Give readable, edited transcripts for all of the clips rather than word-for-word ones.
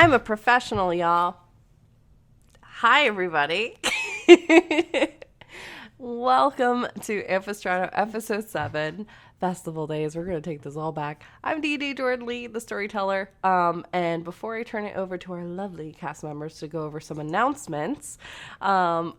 I'm a professional, y'all. Hi, everybody. Welcome to Ampistrano episode 7, Festival Days. We're going to take this all back. I'm D&D Jordan Lee, the storyteller. And before I turn it over to our lovely cast members to go over some announcements, we're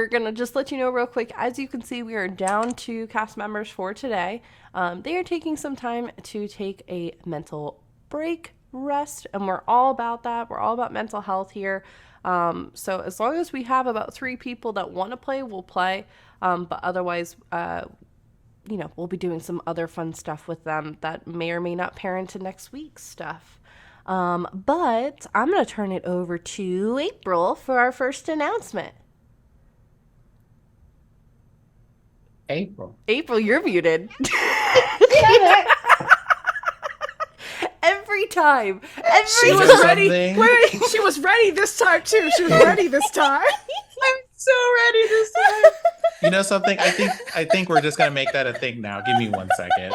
going to just let you know real quick. As you can see, we are down to cast members for today. They are taking some time to take a mental break, rest, and we're all about that. We're all about mental health here. So as long as we have about 3 people that want to play, we'll play. But otherwise, we'll be doing some other fun stuff with them that may or may not pair into next week's stuff. But I'm going to turn it over to April for our first announcement. April, you're muted. Every time. She was ready. Wait, she was ready this time too. She was ready this time. I'm so ready this time. You know something? I think we're just gonna make that a thing now. Give me 1 second.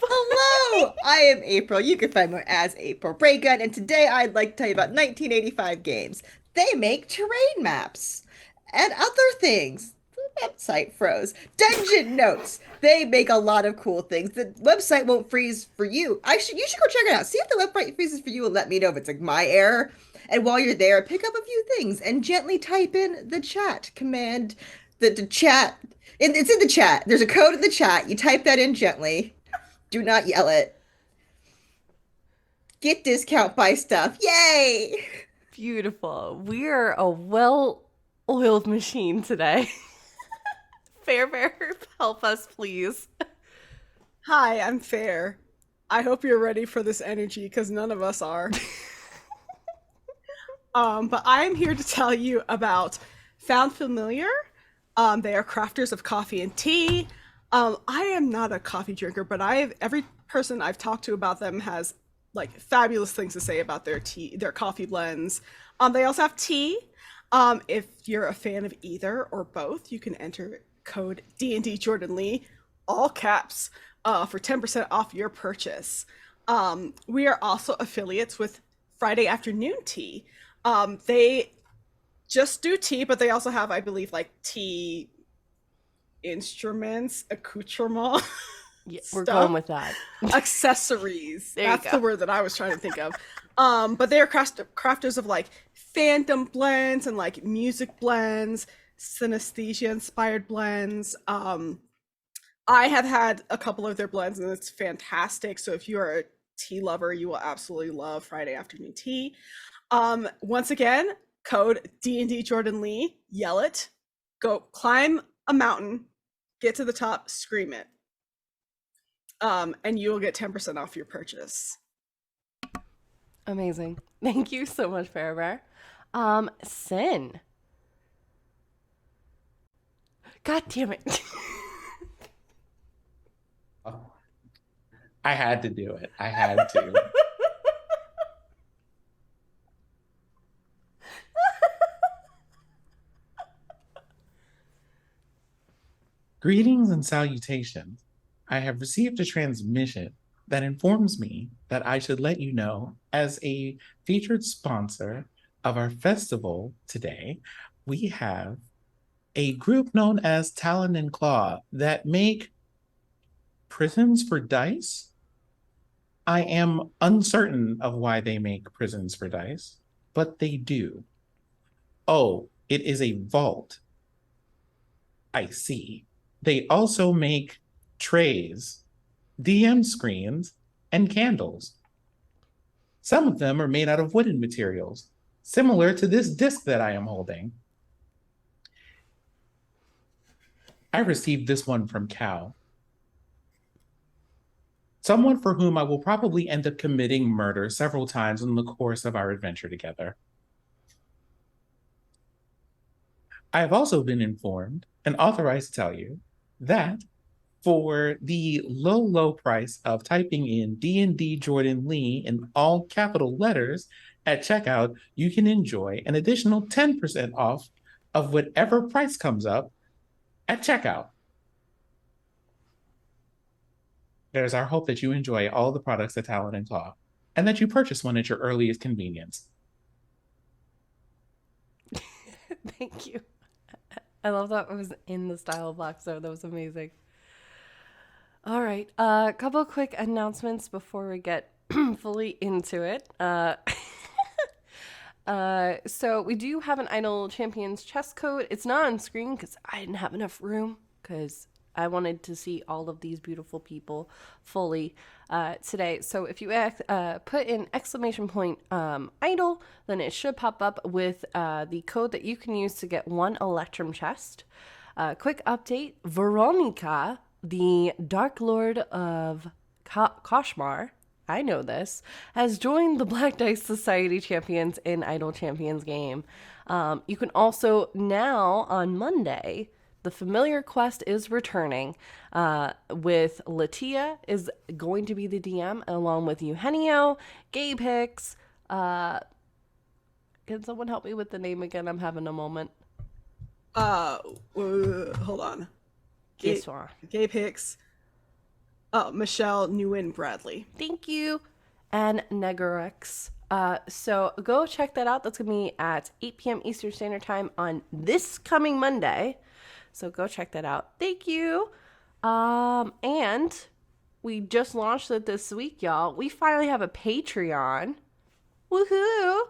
Hello, I am April. You can find me as April Braygun, and today I'd like to tell you about 1985 games. They make terrain maps and other things. The website froze. Dungeon notes. They make a lot of cool things. The website won't freeze for you. You should go check it out. See if the website freezes for you and let me know if it's like my error. And while you're there, pick up a few things and gently type in the chat command. The chat. It's in the chat. There's a code in the chat. You type that in gently. Do not yell it. Get discount, buy stuff. Yay! Beautiful. We're a well-oiled machine today. Fair, help us, please. Hi, I'm Fair. I hope you're ready for this energy because none of us are. But I am here to tell you about Found Familiar. They are crafters of coffee and tea. I am not a coffee drinker, but every person I've talked to about them has like fabulous things to say about their coffee blends. They also have tea. If you're a fan of either or both, you can enter code D&D Jordan Lee, all caps, for 10% off your purchase. We are also affiliates with Friday Afternoon Tea. They just do tea, but they also have, I believe, like tea instruments, accoutrement. Yeah, we're going with that. Accessories. That's go. The word that I was trying to think of. But they are crafters of like fandom blends and like music blends, synesthesia inspired blends. I have had a couple of their blends and it's fantastic. So if you are a tea lover, you will absolutely love Friday Afternoon Tea. Once again, code D&D Jordan Lee, yell it, go climb a mountain, get to the top, scream it. And you will get 10% off your purchase. Amazing. Thank you so much, Fairbear. Sin. God damn it. Oh, I had to do it. I had to. Greetings and salutations. I have received a transmission that informs me that I should let you know, as a featured sponsor of our festival today, we have a group known as Talon and Claw that make prisons for dice. I am uncertain of why they make prisons for dice, but they do. Oh, it is a vault. I see. They also make trays, DM screens, and candles. Some of them are made out of wooden materials, similar to this disc that I am holding. I received this one from Cal, someone for whom I will probably end up committing murder several times in the course of our adventure together. I have also been informed and authorized to tell you that for the low price of typing in D&D Jordan Lee in all capital letters at checkout, you can enjoy an additional 10% off of whatever price comes up at checkout. There's our hope that you enjoy all the products at Talon and Claw. and that you purchase one at your earliest convenience. Thank you. I love that it was in the style of Black Zone. That was amazing. All right. A couple of quick announcements before we get fully into it. So we do have an Idle Champions chess code. It's not on screen because I didn't have enough room because I wanted to see all of these beautiful people fully today. So if you put in !idle, then it should pop up with the code that you can use to get 1 Electrum chest. Quick update, Veronica, the Dark Lord of Koshmar, I know this, has joined the Black Dice Society Champions in Idle Champions game. You can also now, on Monday, the familiar quest is returning with Latia is going to be the DM along with Eugenio, Gabe Hicks. Can someone help me with the name again? I'm having a moment. Hold on. Gabe Hicks. Michelle Nguyen Bradley. Thank you. And Negarex. So go check that out. That's going to be at 8 p.m. Eastern Standard Time on this coming Monday. So go check that out. Thank you. And we just launched it this week, y'all. We finally have a Patreon. Woohoo!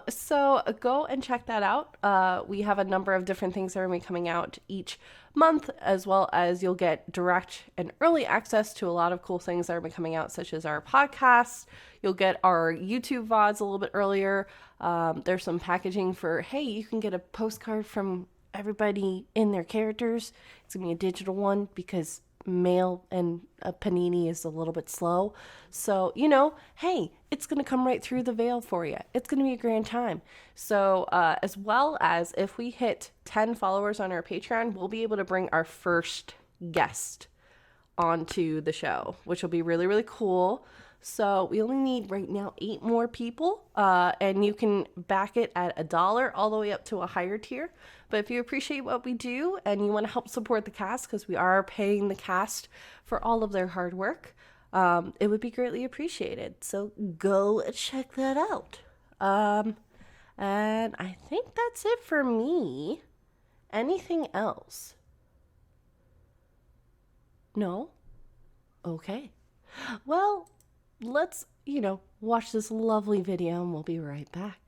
So go and check that out. We have a number of different things that are going to be coming out each month, as well as you'll get direct and early access to a lot of cool things that are coming out, such as our podcast. You'll get our YouTube VODs a little bit earlier. There's some packaging for, hey, you can get a postcard from everybody in their characters. It's gonna be a digital one because mail and a panini is a little bit slow. So, hey, it's going to come right through the veil for you. It's going to be a grand time. So, as well as if we hit 10 followers on our Patreon, we'll be able to bring our first guest onto the show, which will be really, really cool. So we only need right now 8 more people, and you can back it at $1 all the way up to a higher tier. But if you appreciate what we do and you want to help support the cast, because we are paying the cast for all of their hard work, it would be greatly appreciated. So go check that out. And I think that's it for me. Anything else? No? Okay. Well, let's, watch this lovely video and we'll be right back.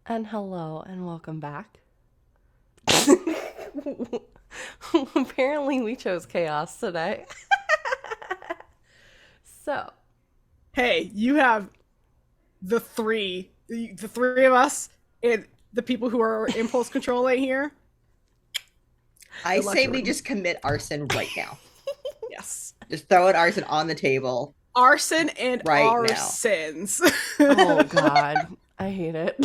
And hello and welcome back. Apparently we chose chaos today. So, hey, you have the three of us and the people who are impulse controlling here. I say we just commit arson right now. Yes. Just throw an arson on the table. Arson and right our now. sins. Oh God, I hate it.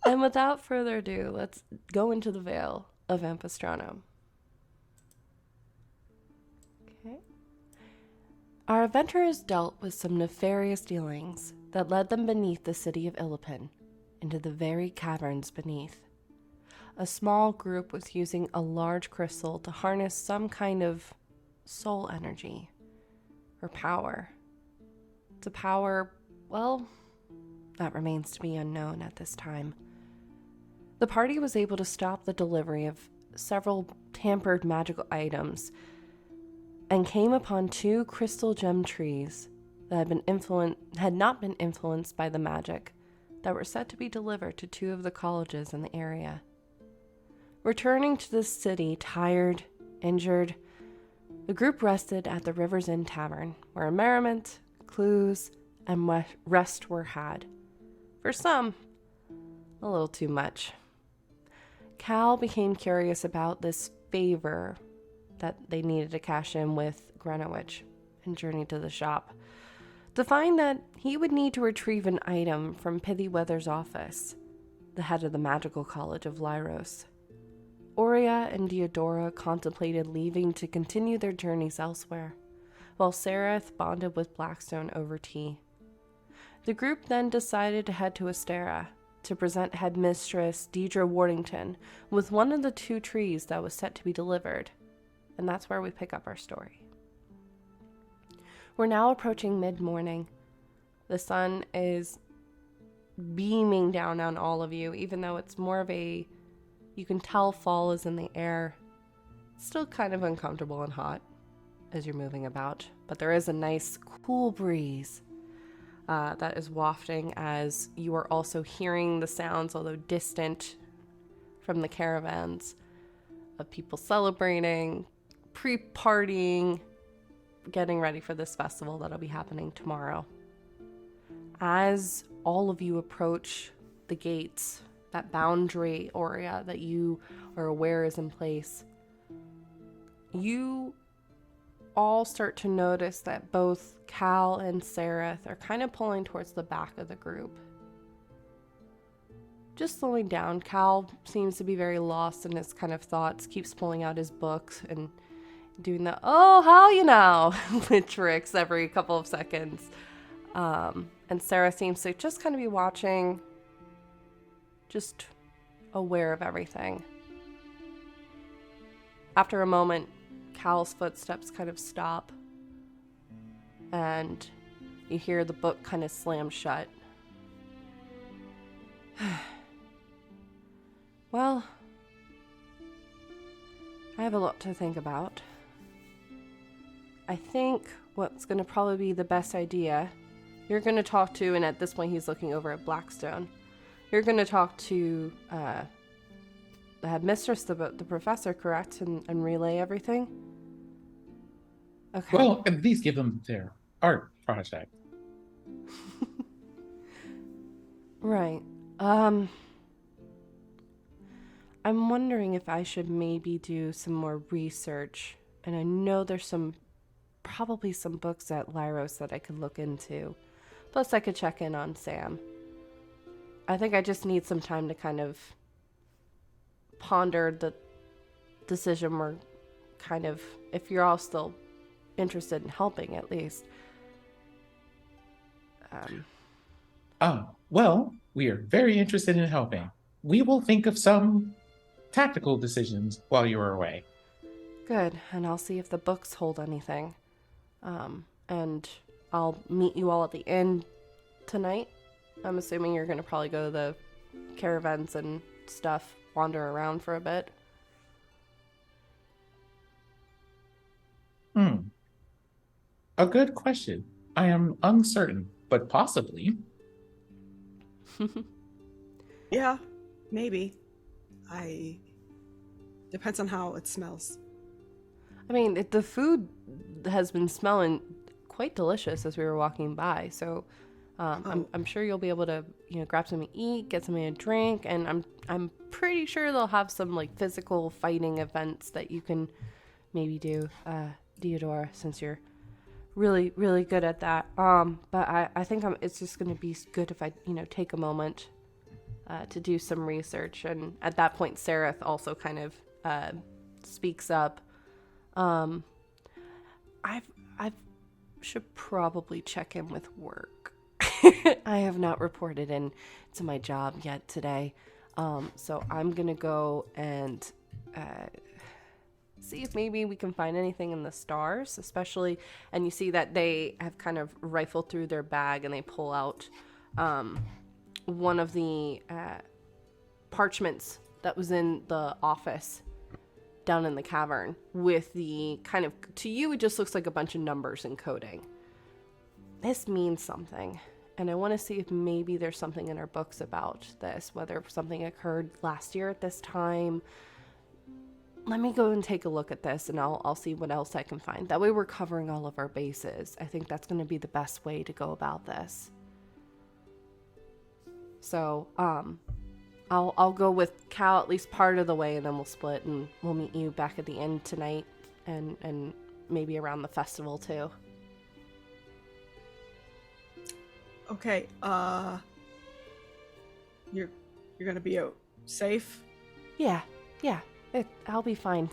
And without further ado, let's go into the veil of Ampistrano. Okay. Our adventurers dealt with some nefarious dealings that led them beneath the city of Illipin, into the very caverns beneath. A small group was using a large crystal to harness some kind of soul energy or power. To power, well, that remains to be unknown at this time. The party was able to stop the delivery of several tampered magical items and came upon 2 crystal gem trees that had not been influenced by the magic that were said to be delivered to 2 of the colleges in the area. Returning to the city, tired, injured, the group rested at the River's Inn Tavern, where merriment, clues, and rest were had. For some, a little too much. Cal became curious about this favor that they needed to cash in with Greenwich and journeyed to the shop to find that he would need to retrieve an item from Pithyweather's office, the head of the Magical College of Lyros. Aurea and Deodora contemplated leaving to continue their journeys elsewhere, while Sereth bonded with Blackstone over tea. The group then decided to head to Astera to present Headmistress Deidre Wardington with one of the 2 trees that was set to be delivered, and that's where we pick up our story. We're now approaching mid-morning. The sun is beaming down on all of you, even though it's more of a, you can tell fall is in the air. It's still kind of uncomfortable and hot as you're moving about, but there is a nice cool breeze that is wafting as you are also hearing the sounds, although distant, from the caravans of people celebrating, pre-partying, getting ready for this festival that'll be happening tomorrow. As all of you approach the gates, that boundary area that you are aware is in place, you all start to notice that both Cal and Sereth are kind of pulling towards the back of the group. Just slowing down, Cal seems to be very lost in his kind of thoughts, keeps pulling out his books and doing the, oh, how you know, with tricks every couple of seconds. And Sarah seems to just kind of be watching, just aware of everything. After a moment, Cal's footsteps kind of stop, and you hear the book kind of slam shut. Well, I have a lot to think about. I think what's going to probably be the best idea, you're going to talk to, and at this point he's looking over at Blackstone, you're going to talk to the headmistress, the professor, correct, and relay everything? Okay. Well, at least give them their art project. Right. I'm wondering if I should maybe do some more research, and I know there's probably some books at Lyros that I could look into. Plus I could check in on Sam. I think I just need some time to kind of ponder the decision we're kind of, if you're all still interested in helping at least. Well, we are very interested in helping. We will think of some tactical decisions while you are away. Good, and I'll see if the books hold anything. And I'll meet you all at the inn tonight. I'm assuming you're going to probably go to the caravans and stuff, wander around for a bit. A good question. I am uncertain, but possibly. Yeah, maybe. Depends on how it smells. I mean, the food has been smelling quite delicious as we were walking by, so I'm sure you'll be able to, grab something to eat, get something to drink, and I'm pretty sure they'll have some like physical fighting events that you can maybe do, Deodora, since you're really, really good at that. But I think it's just going to be good if I, take a moment to do some research. And at that point, Sereth also kind of speaks up. I've should probably check in with work. I have not reported in to my job yet today. So I'm going to go and see if maybe we can find anything in the stars, especially. And you see that they have kind of rifled through their bag and they pull out one of the parchments that was in the office down in the cavern with the kind of, to you, it just looks like a bunch of numbers and coding. This means something. And I want to see if maybe there's something in our books about this, whether something occurred last year at this time. Let me go and take a look at this and I'll see what else I can find. That way we're covering all of our bases. I think that's going to be the best way to go about this. So, I'll go with Cal at least part of the way, and then we'll split, and we'll meet you back at the end tonight, and maybe around the festival too. Okay. You're gonna be safe? Yeah. I'll be fine.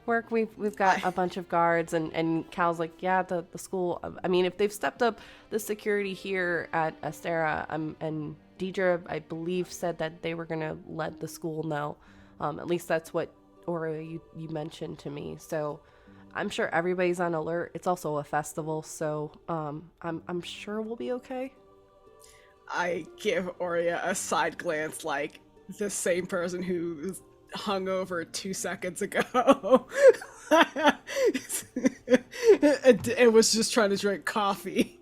Work, we've got a bunch of guards, and Cal's like, yeah, the school. I mean, if they've stepped up the security here at Astera, and Deidre, I believe, said that they were gonna let the school know. At least that's what Aura you mentioned to me. So I'm sure everybody's on alert. It's also a festival, so I'm sure we'll be okay. I give Aurea a side glance, like the same person who hung over 2 seconds ago. It was just trying to drink coffee.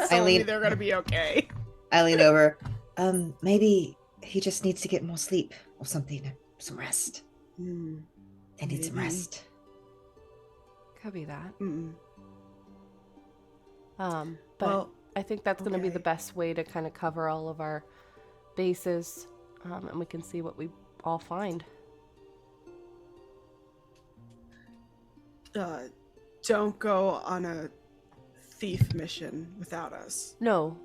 They're gonna be okay. I lean over. Maybe he just needs to get more sleep or something. Some rest. They need some rest. Could be that. But Well, I think that's going to be the best way to kind of cover all of our bases, and we can see what we all find. Don't go on a thief mission without us. No.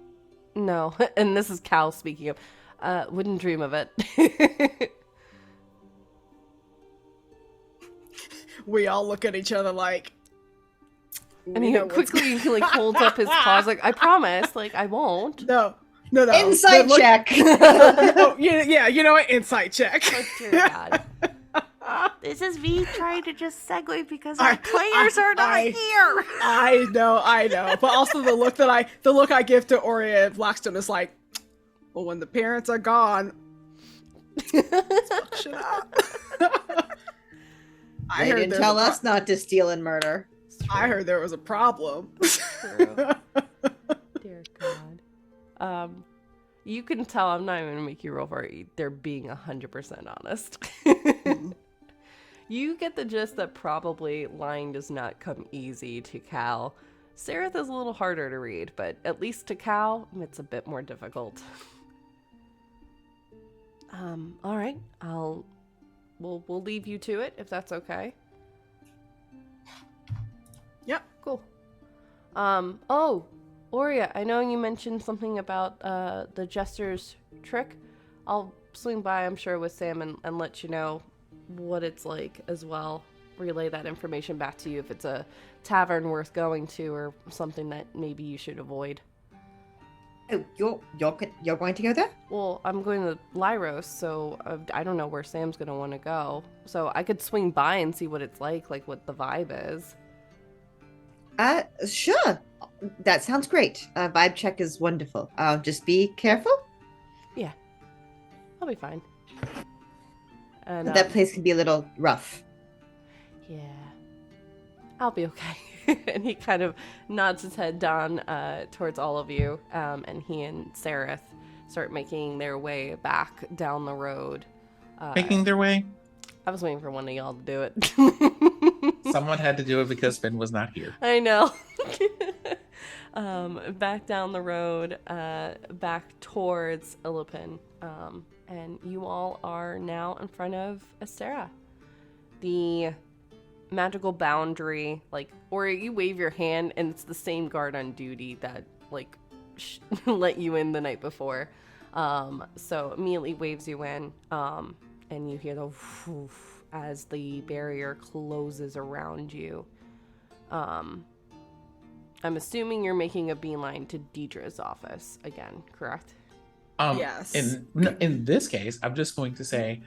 And this is Cal speaking up. Wouldn't dream of it. We all look at each other like... And he quickly like holds up his paws like, I promise, like, I won't. No. Insight check! Oh, yeah, you know what? Insight check. Oh, dear God. This is me trying to just segue because our players are not here. I know. But also the look I give to Aurea and Blackstone is like, well, when the parents are gone, let's fuck shit up. They didn't tell us not to steal and murder. I heard there was a problem. True. Dear God. You can tell I'm not even gonna make you roll for it. They're being 100% honest. You get the gist that probably lying does not come easy to Cal. Sereth is a little harder to read, but at least to Cal, it's a bit more difficult. All right. We'll leave you to it if that's okay. Yep. Cool. Oh, Aurea, I know you mentioned something about the Jester's trick. I'll swing by, I'm sure, with Sam and let you know what it's like as well. Relay that information back to you if it's a tavern worth going to or something that maybe you should avoid. Oh, you're going to go there? Well, I'm going to Lyros, so I don't know where Sam's going to want to go. So I could swing by and see what it's like what the vibe is. Sure. That sounds great. Vibe check is wonderful. Just be careful. Yeah. I'll be fine. And that place can be a little rough. Yeah. I'll be okay. And he kind of nods his head down towards all of you. And he and Sereth start making their way back down the road. Making their way? I was waiting for one of y'all to do it. Someone had to do it because Finn was not here. I know. Back down the road, back towards Illipin. And you all are now in front of Astera. The magical boundary, or you wave your hand and it's the same guard on duty that, let you in the night before. So immediately waves you in, and you hear the whoof as the barrier closes around you. I'm assuming you're making a beeline to Deidre's office again, correct? Yes. In this case, I'm just going to say,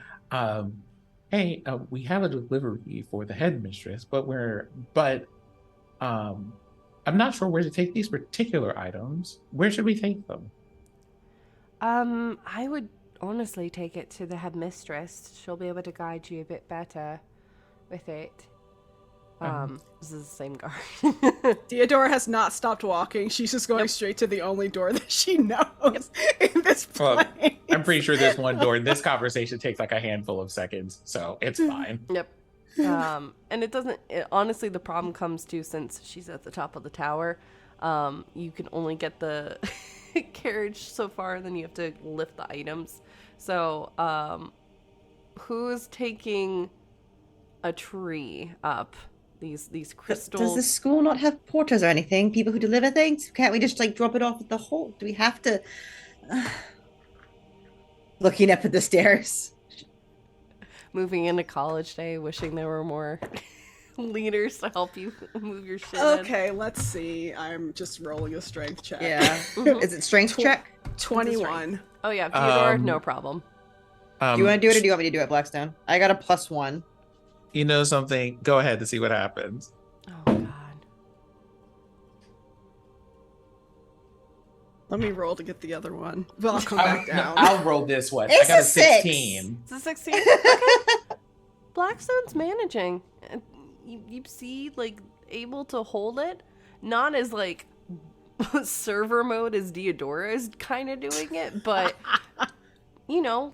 hey, we have a delivery for the headmistress, but I'm not sure where to take these particular items. Where should we take them? I would honestly take it to the headmistress. She'll be able to guide you a bit better with it. This is the same guard. Theodora has not stopped walking. She's just going straight to the only door that she knows in this place. Well, I'm pretty sure this one door, this conversation takes like a handful of seconds, so it's fine. Yep. And it doesn't, honestly, the problem comes to, since she's at the top of the tower, you can only get the carriage so far, and then you have to lift the items. So, who's taking a tree up? These crystals. Does the school not have porters or anything? People who deliver things? Can't we just like drop it off at the hall? Do we have to? Looking up at the stairs. Moving into college day, wishing there were more leaders to help you move your shit in. Okay, let's see. I'm just rolling a strength check. Yeah. Is it strength check? 21. Oh yeah, Theodore, no problem. Do you want to do it, or do you want me to do it, Blackstone? I got a +1. You know something? Go ahead to see what happens. Oh god. Let me roll to get the other one. Well, I'll come back down. I'll roll this one. It's I got a a six. 16. It's a 16. Okay. Blackstone's managing. You see, like, able to hold it. Not as, like, server mode as Deodora is kind of doing it, but, you know,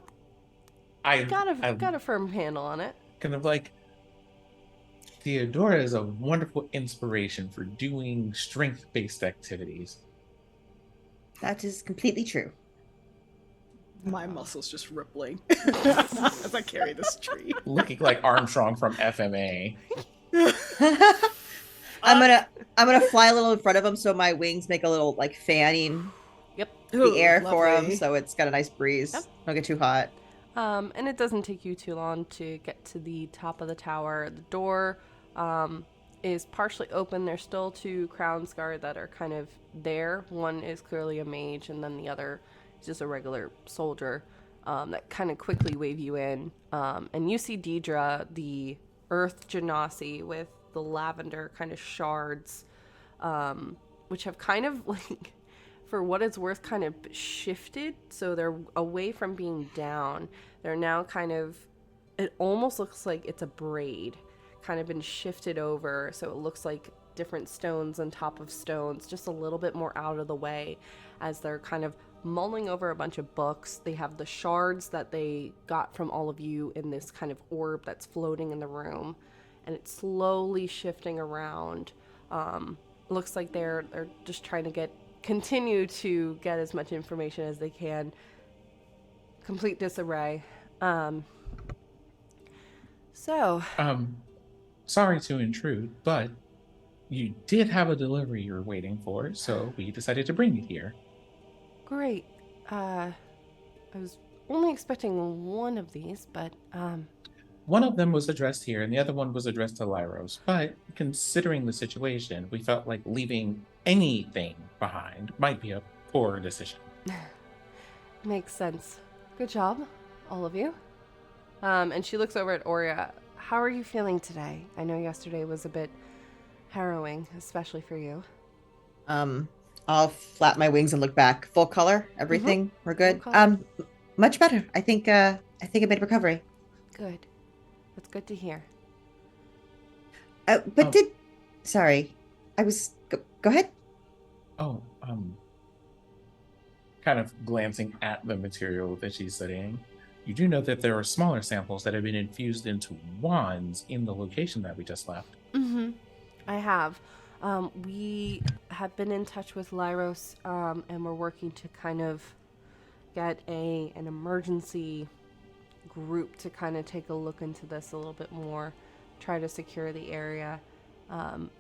got a firm handle on it. Kind of like, Theodora is a wonderful inspiration for doing strength-based activities. That is completely true. My muscles just rippling as I carry this tree. Looking like Armstrong from FMA. I'm gonna fly a little in front of him, so my wings make a little like fanning the air for him, so it's got a nice breeze. Yep. Don't get too hot. And it doesn't take you too long to get to the top of the tower. The door is partially open. There's still 2 Crown's Guard that are kind of there. One is clearly a mage, and then the other is just a regular soldier that kind of quickly wave you in. And you see Deidre, the earth genasi with the lavender kind of shards, which have kind of like, for what it's worth, kind of shifted. So they're away from being down. They're now kind of, it almost looks like it's a braid, kind of been shifted over. So it looks like different stones on top of stones, just a little bit more out of the way as they're kind of mulling over a bunch of books. They have the shards that they got from all of you in this kind of orb that's floating in the room, and it's slowly shifting around. Looks like they're just trying to continue to get as much information as they can. Complete disarray. Sorry to intrude, but you did have a delivery you were waiting for, so we decided to bring it here. Great. I was only expecting one of these, but One of them was addressed here, and the other one was addressed to Lyros. But considering the situation, we felt like leaving anything behind might be a poor decision. makes sense. Good job, all of you. And she looks over at Oria. How are you feeling today? I know yesterday was a bit harrowing, especially for you. I'll flap my wings and look back. Full color, everything. We're good. Full color. Much better. I think I made a recovery. Good. That's good to hear. Sorry. Go ahead. Oh, kind of glancing at the material that she's studying. You do know that there are smaller samples that have been infused into wands in the location that we just left. Mm-hmm. I have. We have been in touch with Lyros, and we're working to kind of get an emergency group to kind of take a look into this a little bit more, try to secure the area.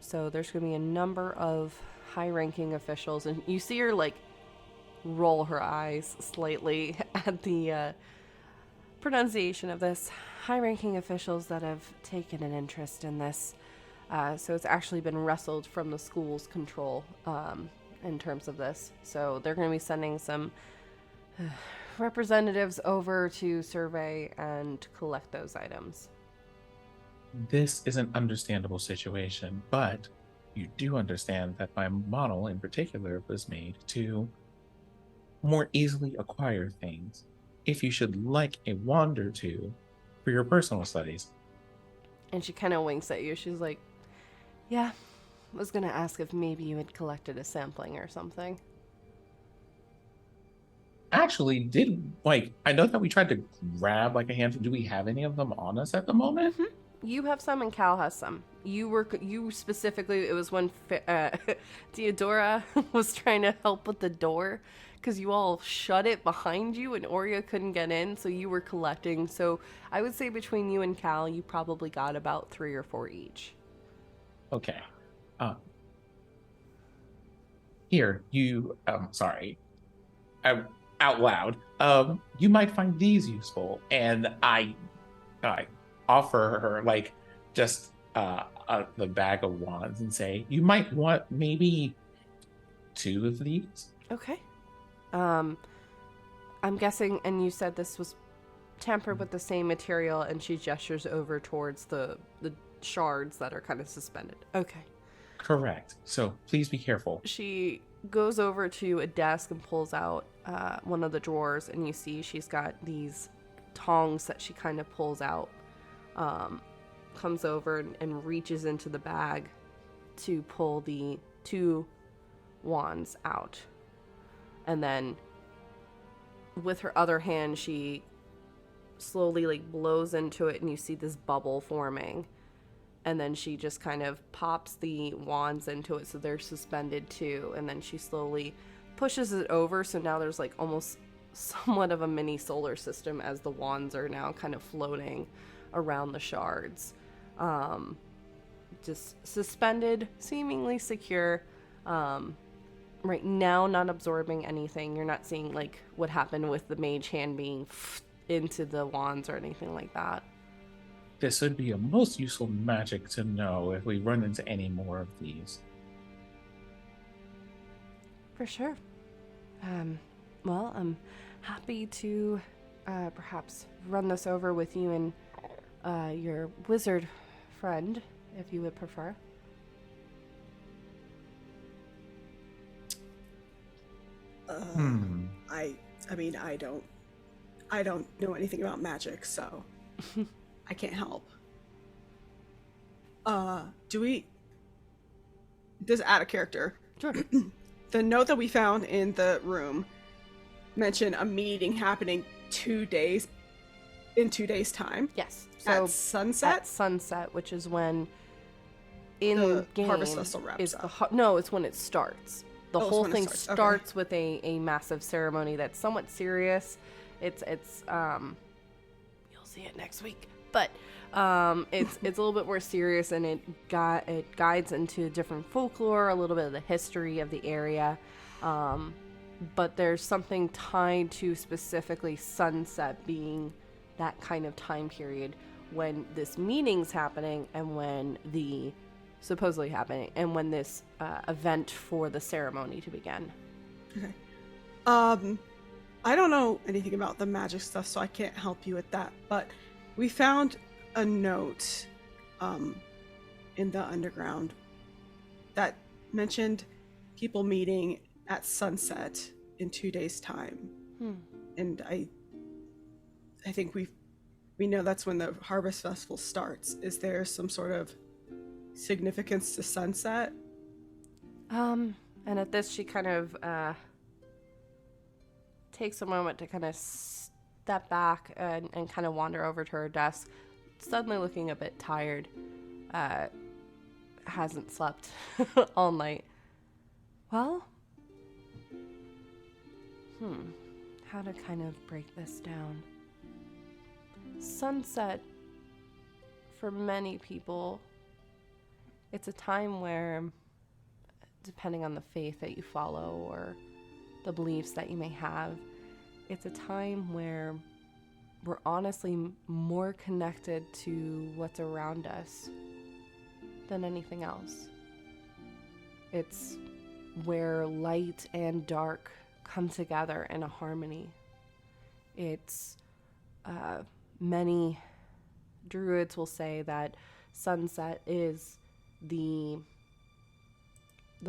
So there's going to be a number of high-ranking officials, and you see her like roll her eyes slightly at the pronunciation of this. High-ranking officials that have taken an interest in this. So it's actually been wrestled from the school's control in terms of this. So they're going to be sending some representatives over to survey and collect those items. This is an understandable situation, but you do understand that my model in particular was made to more easily acquire things if you should like a wand or two for your personal studies. And she kind of winks at you. She's like, yeah, I was going to ask if maybe you had collected a sampling or something. Actually, I know that we tried to grab like a handful. Do we have any of them on us at the moment? Mm-hmm. You have some and Cal has some. You specifically, it was when Theodora was trying to help with the door because you all shut it behind you and Oria couldn't get in, so you were collecting. So I would say between you and Cal, you probably got about 3 or 4 each. Okay. Here, sorry. Out loud. You might find these useful, and I offer her like just the bag of wands and say, you might want maybe 2 of these. Okay. I'm guessing, and you said this was tampered with the same material, and she gestures over towards the shards that are kind of suspended. Okay. Correct. So please be careful. She goes over to a desk and pulls out one of the drawers, and you see she's got these tongs that she kind of pulls out. Comes over and reaches into the bag to pull the 2 wands out. And then with her other hand, she slowly like blows into it, and you see this bubble forming. And then she just kind of pops the wands into it so they're suspended too. And then she slowly pushes it over, so now there's like almost somewhat of a mini solar system as the wands are now kind of floating around the shards. Just suspended, seemingly secure. Right now, not absorbing anything. You're not seeing like what happened with the mage hand being into the wands or anything like that. This would be a most useful magic to know if we run into any more of these. For sure. Well, I'm happy to perhaps run this over with you and your wizard friend, if you would prefer. I mean, I don't know anything about magic, so I can't help. This add a character. Sure. The note that we found in the room mentioned a meeting happening in 2 days time. Yes. So at sunset? At sunset, which is when in The game Harvest Festival wraps is up. no, it's when it starts. The Oh, it's whole when it thing starts. Okay. starts with a massive ceremony that's somewhat serious. It's you'll see it next week. But it's a little bit more serious, and it guides into different folklore, a little bit of the history of the area. But there's something tied to specifically sunset being that kind of time period when this meeting's happening and when the supposedly happening and when this event for the ceremony to begin. Okay. I don't know anything about the magic stuff, so I can't help you with that. But we found a note in the underground that mentioned people meeting at sunset in 2 days' time. And I think we know that's when the Harvest Festival starts. Is there some sort of significance to sunset? And at this, she kind of takes a moment to kind of step back and kind of wander over to her desk, suddenly looking a bit tired. Hasn't slept all night. Well, how to kind of break this down. Sunset, for many people, it's a time where, depending on the faith that you follow or the beliefs that you may have, it's a time where we're honestly more connected to what's around us. than anything else. It's where light and dark come together in a harmony. It's many druids will say that sunset is the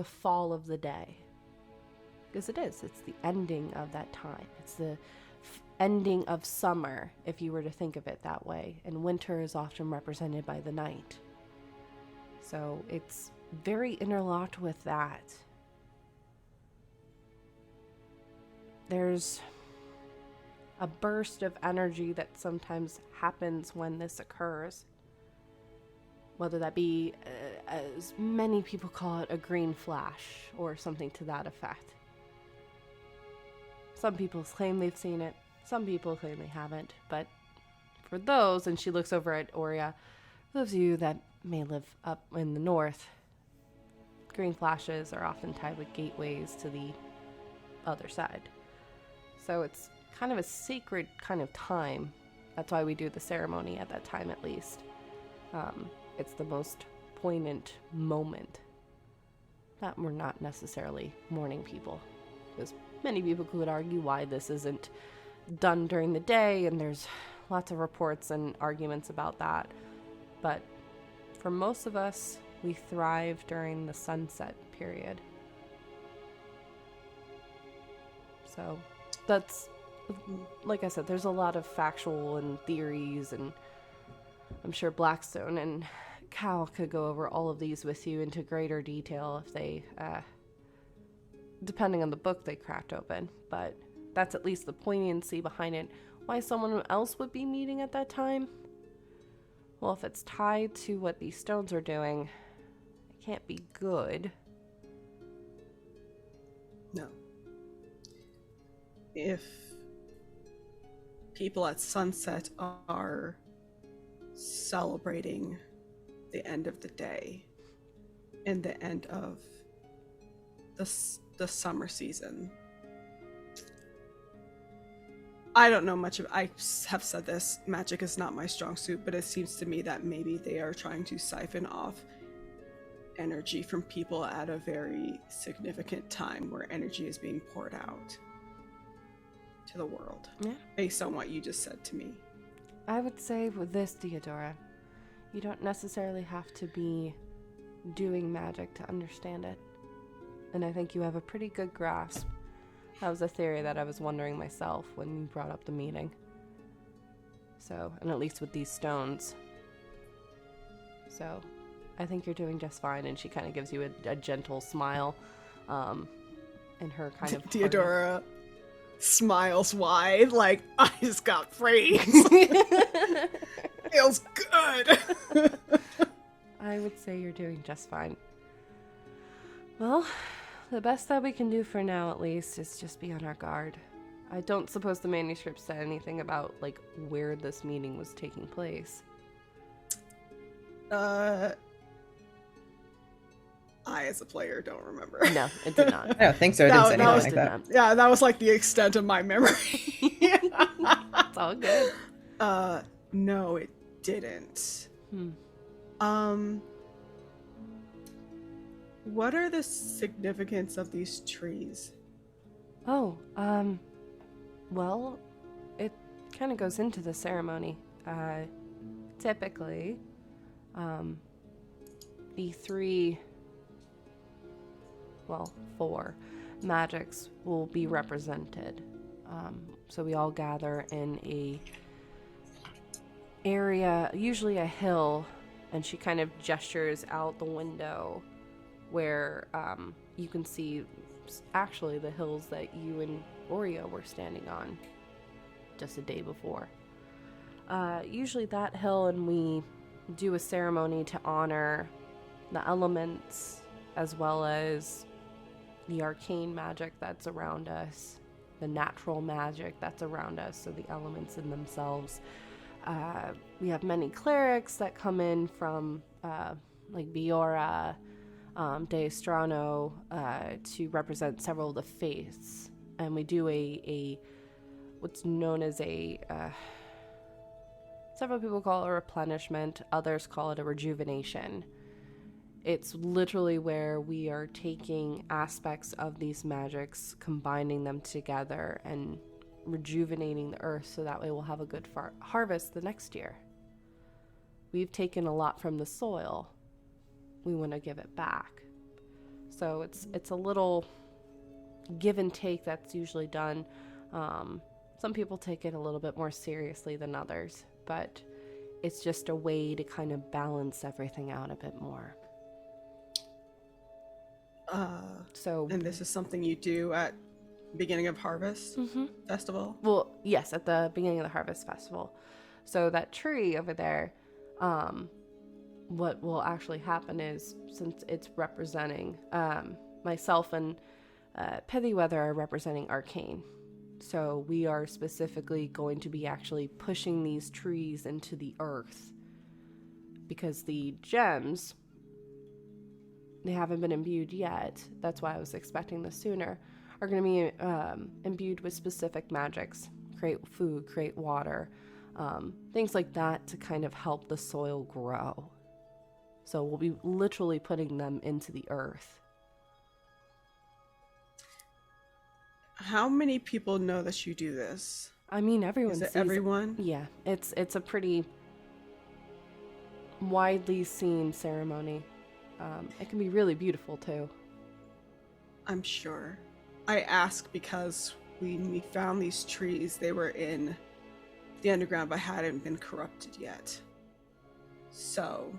fall of the day, because it is. It's the ending of that time. It's the ending of summer, if you were to think of it that way, and winter is often represented by the night. So it's very interlocked with that. There's a burst of energy that sometimes happens when this occurs. Whether that be, as many people call it, a green flash or something to that effect. Some people claim they've seen it. Some people claim they haven't. But for those, and she looks over at Oria, those of you that may live up in the north, green flashes are often tied with gateways to the other side. So it's kind of a sacred kind of time. That's why we do the ceremony at that time, at least. It's the most poignant moment that we're not necessarily mourning people. Because many people could argue why this isn't done during the day, and there's lots of reports and arguments about that. But for most of us, we thrive during the sunset period. So that's, like I said, there's a lot of factual and theories, and I'm sure Blackstone and Cal could go over all of these with you into greater detail if they, depending on the book they cracked open. But that's at least the poignancy behind it. Why someone else would be meeting at that time? Well, if it's tied to what these stones are doing, it can't be good. No. If people at sunset are celebrating the end of the day and the end of the summer season, I don't know much of. I have said this, magic is not my strong suit, but it seems to me that maybe they are trying to siphon off energy from people at a very significant time where energy is being poured out to the world. Yeah. Based on what you just said to me. I would say with this, Theodora, you don't necessarily have to be doing magic to understand it. And I think you have a pretty good grasp. That was a theory that I was wondering myself when you brought up the meeting. So, and at least with these stones. So, I think you're doing just fine. And she kind of gives you a gentle smile. And her kind of... Theodora smiles wide, like, I just got praise. Feels good. I would say you're doing just fine. Well, the best that we can do for now, at least, is just be on our guard. I don't suppose the manuscript said anything about, like, where this meeting was taking place. I, as a player, don't remember. No, it did not. I don't think so. It didn't say that anything was- like that. Yeah, that was like the extent of my memory. It's all good. No, it didn't. What are the significance of these trees? Oh, well, it kind of goes into the ceremony. Typically, the four magics will be represented. So we all gather in a area, usually a hill, and she kind of gestures out the window where you can see actually the hills that you and Oreo were standing on just a day before. Usually that hill, and we do a ceremony to honor the elements as well as the arcane magic that's around us, the natural magic that's around us, so the elements in themselves. We have many clerics that come in from like Biora, Astera, to represent several of the faiths, and we do a what's known as a several people call it a replenishment, others call it a rejuvenation, it's literally where we are taking aspects of these magics, combining them together, and rejuvenating the earth so that way we'll have a good harvest the next year. We've taken a lot from the soil. We want to give it back. So it's a little give and take that's usually done. Some people take it a little bit more seriously than others, but it's just a way to kind of balance everything out a bit more. And this is something you do at beginning of harvest festival? Well, yes, at the beginning of the harvest festival. So that tree over there, what will actually happen is, since it's representing myself and Pithyweather are representing arcane. So we are specifically going to be actually pushing these trees into the earth, because the gems, they haven't been imbued yet. That's why I was expecting this sooner. Are going to be imbued with specific magics, create food, create water, things like that to kind of help the soil grow. So we'll be literally putting them into the earth. How many people know that you do this? I mean, everyone Is it sees everyone? Yeah, it's a pretty widely seen ceremony. It can be really beautiful too. I'm sure. I ask because when we found these trees, they were in the underground but hadn't been corrupted yet. So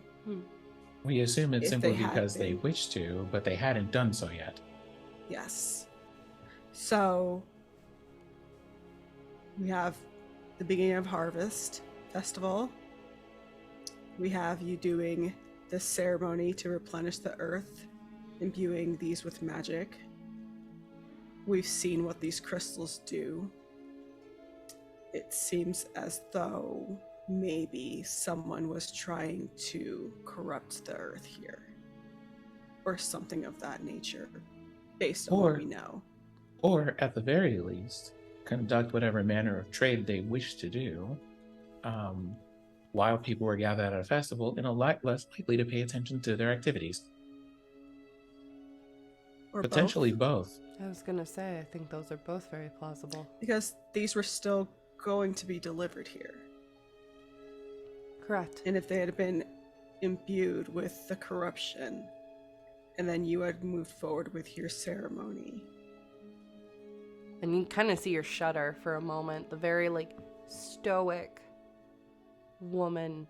We assume it's If simply they had because they been. wish to, but they hadn't done so yet. yes. So we have the beginning of harvest festival. We have you doing this ceremony to replenish the earth, imbuing these with magic. We've seen what these crystals do. It seems as though maybe someone was trying to corrupt the earth here, or something of that nature, based on what we know. Or, at the very least, conduct whatever manner of trade they wish to do, while people were gathered at a festival and a lot less likely to pay attention to their activities. Or Potentially both. I was gonna say, I think those are both very plausible. because these were still going to be delivered here. Correct. And if they had been imbued with the corruption, and then you had moved forward with your ceremony. And you kind of see her shudder for a moment. The very stoic woman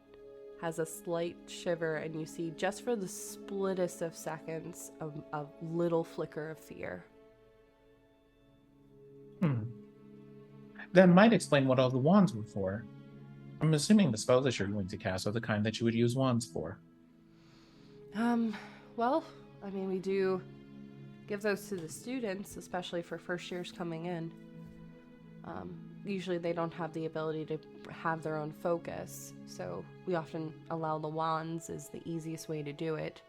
has a slight shiver, and you see just for the splittest of seconds a little flicker of fear. That might explain what all the wands were for. I'm assuming the spells that you're going to cast are the kind that you would use wands for. Well, I mean, we do give those to the students, especially for first years coming in. Usually they don't have the ability to have their own focus, so we often allow the wands as the easiest way to do it.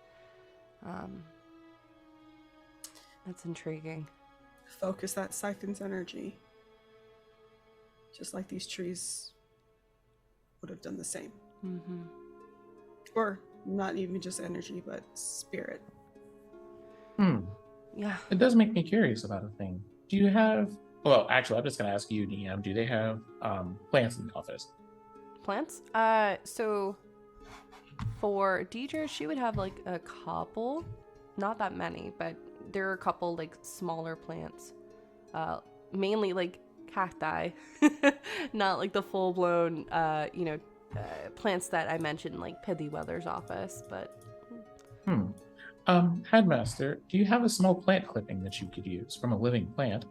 That's intriguing. Focus that siphons energy. Just like these trees would have done the same. Mm-hmm. Or not even just energy, but spirit. Yeah. It does make me curious about a thing. Do you have... Well, actually, I'm just going to ask you, DM. Do they have plants in the office? Plants? So for Deidre, she would have a couple. Not that many, but there are a couple smaller plants. Mainly cacti. Not the full-blown, plants that I mentioned, Pithyweather's office, but... Headmaster, do you have a small plant clipping that you could use from a living plant?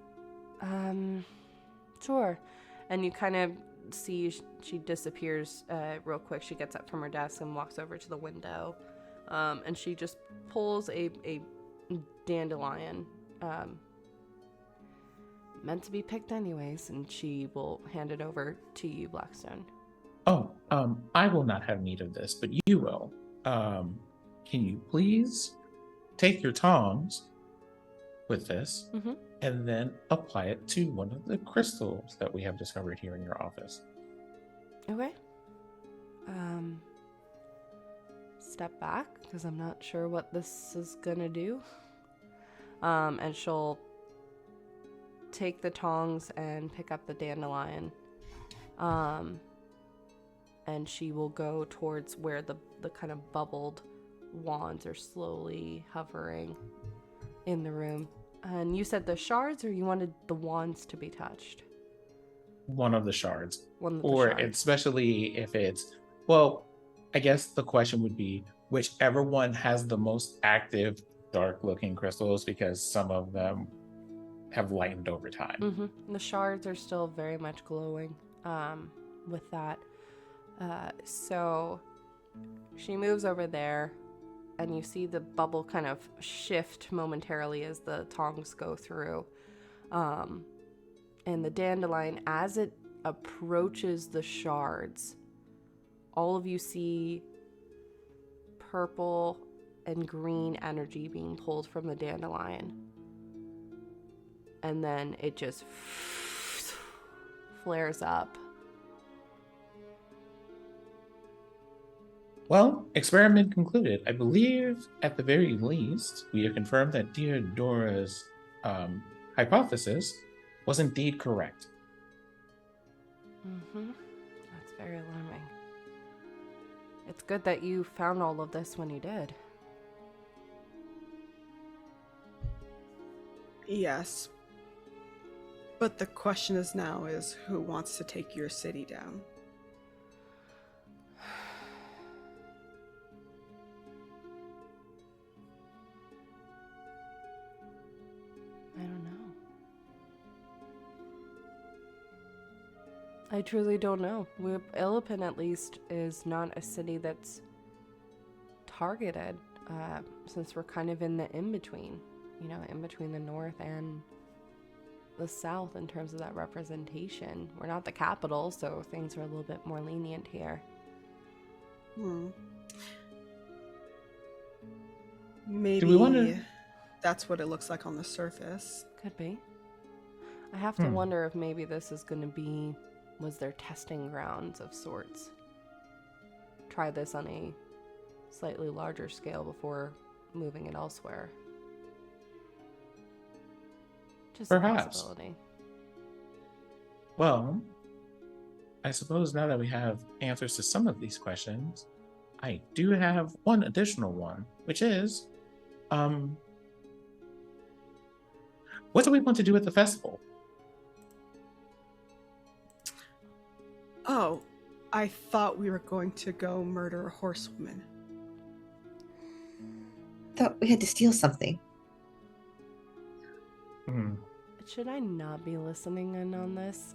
Sure. And you kind of see she disappears real quick. She gets up from her desk and walks over to the window. And she just pulls a dandelion. Meant to be picked anyways, and she will hand it over to you, Blackstone. Oh, I will not have need of this, but you will. Can you please take your tongs with this and then apply it to one of the crystals that we have discovered here in your office? Okay. step back because I'm not sure what this is gonna do. And she'll take the tongs and pick up the dandelion. And she will go towards where the kind of bubbled wands are slowly hovering in the room. And you said the shards, or you wanted the wands to be touched? One of the shards. One of the Or shards. especially if it's, well, I guess the question would be whichever one has the most active dark looking crystals, because some of them have lightened over time. Mm-hmm. The shards are still very much glowing with that. So she moves over there, and you see the bubble kind of shift momentarily as the tongs go through. And the dandelion, as it approaches the shards, all of you see purple and green energy being pulled from the dandelion. And then it just flares up. Well, experiment concluded. I believe at the very least, we have confirmed that Theodora's hypothesis was indeed correct. Mm-hmm. That's very alarming. It's good that you found all of this when you did. Yes. But the question is now is who wants to take your city down? I don't know. I truly don't know. Illipin, at least, is not a city that's targeted, since we're kind of in the in-between. You know, in between the north and the south in terms of that representation. We're not the capital, so things are a little bit more lenient here. Maybe Do we wanna- that's what it looks like on the surface. Could be. I have to wonder if maybe this is going to be, was their testing grounds of sorts. Try this on a slightly larger scale before moving it elsewhere. Just Perhaps. a possibility. Well, I suppose now that we have answers to some of these questions, I do have one additional one, which is, what do we want to do at the festival? Oh, I thought we were going to go murder a horsewoman. Thought we had to steal something. Should I not be listening in on this?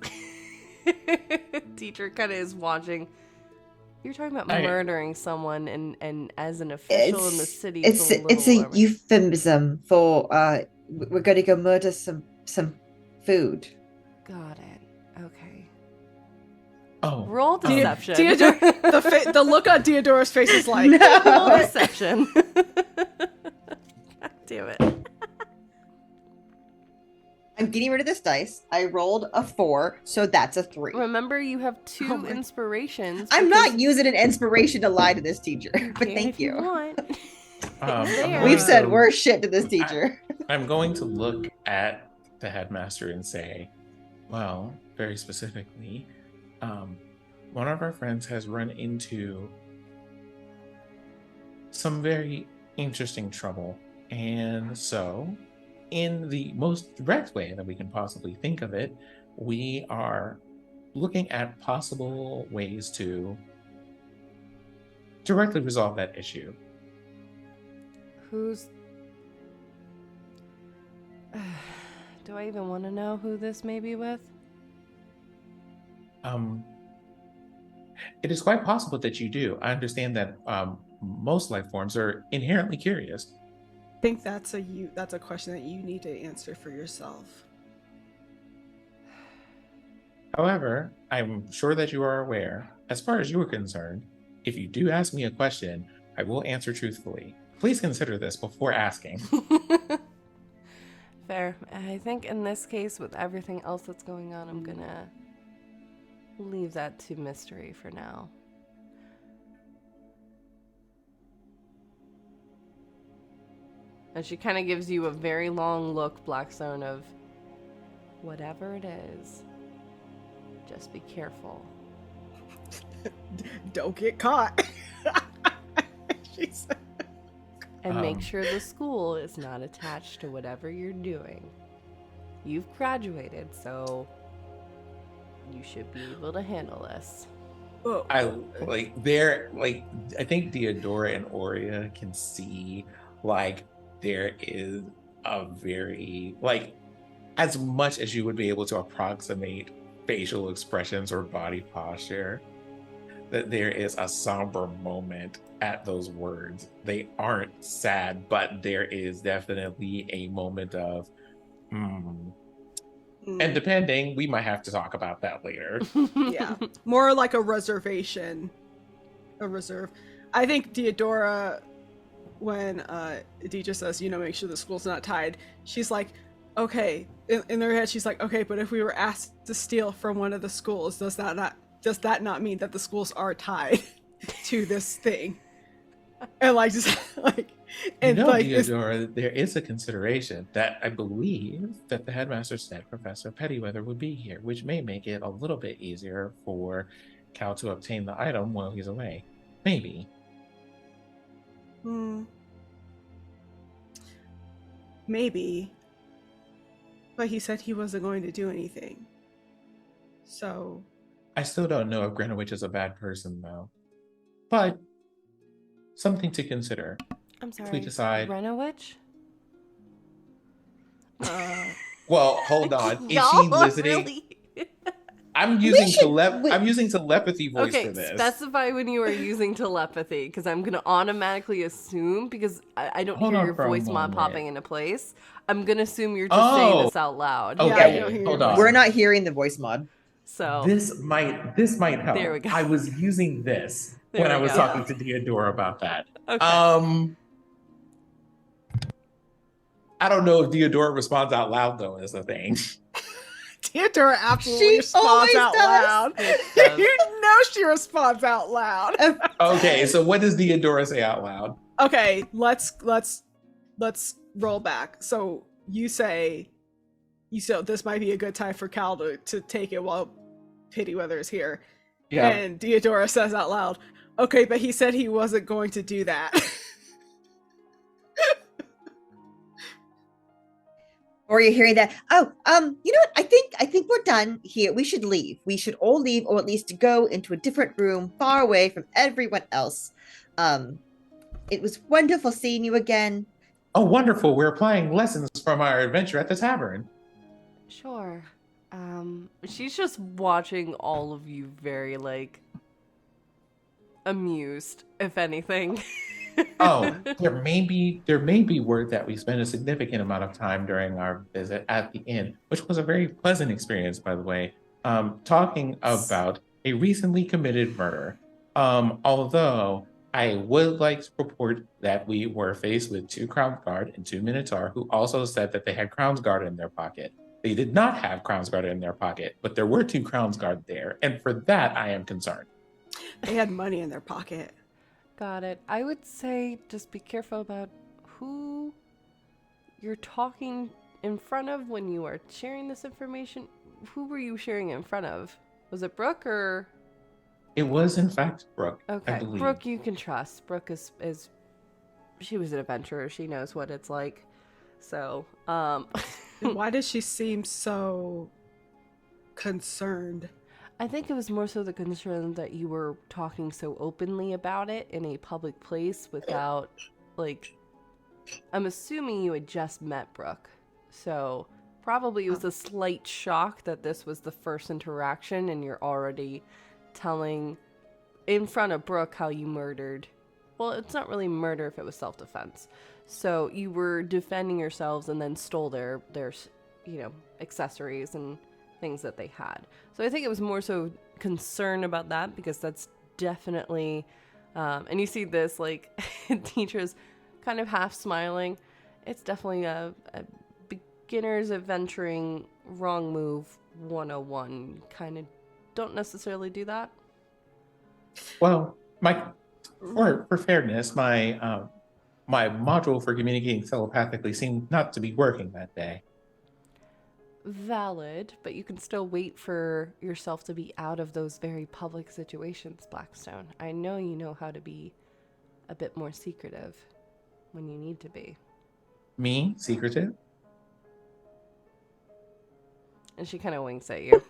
Teacher kind of is watching. You're talking about murdering someone, and as an official in the city, it's a alarming. euphemism for we're going to go murder some food. Got it. Okay. Oh, Roll deception. The look on Theodora's face is like, Roll deception. God damn it. I'm getting rid of this dice. I rolled a 4, so that's a 3. Remember, you have 2 inspirations. I'm not using an inspiration to lie to this teacher, but Okay, thank if you you. want. I'm We've going said to- worse shit to this teacher. I'm going to look at the headmaster and say, well, very specifically, one of our friends has run into some very interesting trouble. And so, in the most direct way that we can possibly think of it, we are looking at possible ways to directly resolve that issue. Who's... Do I even want to know who this may be with? It is quite possible that you do. I understand that most life forms are inherently curious. I think that's a question that you need to answer for yourself. However, I'm sure that you are aware, as far as you are concerned, if you do ask me a question, I will answer truthfully. Please consider this before asking. Fair. I think in this case, with everything else that's going on, I'm gonna leave that to mystery for now. And she kind of gives you a very long look, Blackstone, of whatever it is, just be careful. Don't get caught. She said. And make sure the school is not attached to whatever you're doing. You've graduated, so you should be able to handle this. Oh. I think Deodora and Aurea can see there is a very as much as you would be able to approximate facial expressions or body posture, that there is a somber moment at those words. They aren't sad, but there is definitely a moment of and depending, we might have to talk about that later. Yeah, more like a reservation, a reserve. I think Deodora, when Deidre says, make sure the school's not tied, she's like, okay, in her head she's like, okay, but if we were asked to steal from one of the schools, does that not mean that the schools are tied to this thing? And Deodora, there is a consideration that I believe that the headmaster said Professor Pettyweather would be here, which may make it a little bit easier for Cal to obtain the item while he's away. Maybe. Maybe. But he said he wasn't going to do anything. So. I still don't know if Greenwich is a bad person, though. But something to consider. I'm sorry. If we decide. Greenwich? Well, hold on. Is she Y'all listening? really? I'm using telepathy voice for this. Okay, specify when you are using telepathy, because I'm going to automatically assume, because I don't hear your voice mod popping into place. I'm going to assume you're just saying this out loud. Okay, hold on. We're not hearing the voice mod. So this might help. There we go. I was using this when I was talking to Deodora about that. Okay. I don't know if Deodora responds out loud, though, is the thing. Deodora absolutely responds out loud. She responds out loud. Okay, so what does Deodora say out loud? Okay, let's roll back. So you say this might be a good time for Cal to take it while Pettyweather is here. Yeah. And Deodora says out loud, okay, but he said he wasn't going to do that. Or you're hearing that, you know what? I think we're done here. We should leave. We should all leave, or at least go into a different room, far away from everyone else. It was wonderful seeing you again. Oh, wonderful. We're applying lessons from our adventure at the tavern. Sure. She's just watching all of you very, amused, if anything. Oh, there may be word that we spent a significant amount of time during our visit at the inn, which was a very pleasant experience, by the way, talking about a recently committed murder. Although I would like to report that we were faced with 2 Crownsguard and 2 Minotaur who also said that they had Crownsguard in their pocket. They did not have Crownsguard in their pocket, but there were 2 Crownsguard there, and for that I am concerned. They had money in their pocket. Got it. I would say just be careful about who you're talking in front of when you are sharing this information. Who were you sharing it in front of? Was it Brooke or? It was in fact Brooke. Okay, I believe. Brooke you can trust. Brooke is she was an adventurer. She knows what it's like. So, Why does she seem so concerned? I think it was more so the concern that you were talking so openly about it in a public place without, I'm assuming you had just met Brooke. So probably it was a slight shock that this was the first interaction and you're already telling in front of Brooke how you murdered. Well, it's not really murder if it was self-defense. So you were defending yourselves and then stole their accessories and things that they had. So I think it was more so concern about that, because that's definitely and you see this teachers kind of half smiling. It's definitely a beginner's adventuring wrong move 101. Kind of don't necessarily do that. Well, for fairness, my my module for communicating telepathically seemed not to be working that day. Valid, but you can still wait for yourself to be out of those very public situations, Blackstone. I know you know how to be a bit more secretive when you need to be. Me? Secretive? And she kind of winks at you.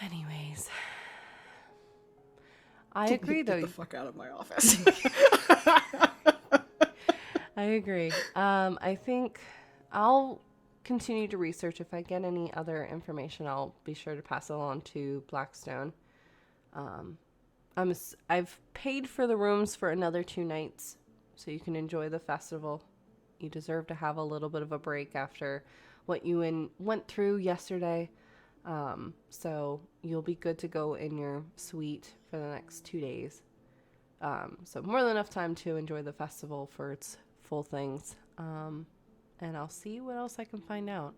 Anyways. I agree, though. Get the fuck out of my office. I agree. I think I'll continue to research. If I get any other information, I'll be sure to pass it along to Blackstone. I've paid for the rooms for another 2 nights, so you can enjoy the festival. You deserve to have a little bit of a break after what you went through yesterday. So you'll be good to go in your suite for the next 2 days. So more than enough time to enjoy the festival for its full things. And I'll see what else I can find out.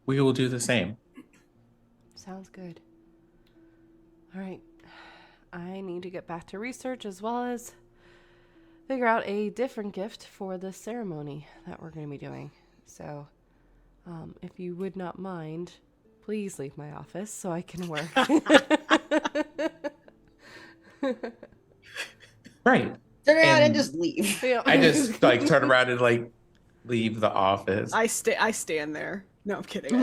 We will do the same. Sounds good. All right. I need to get back to research as well as figure out a different gift for the ceremony that we're going to be doing. So, if you would not mind, please leave my office so I can work. Right. Turn around and just leave. I just turn around and leave the office. I stand there. No, I'm kidding.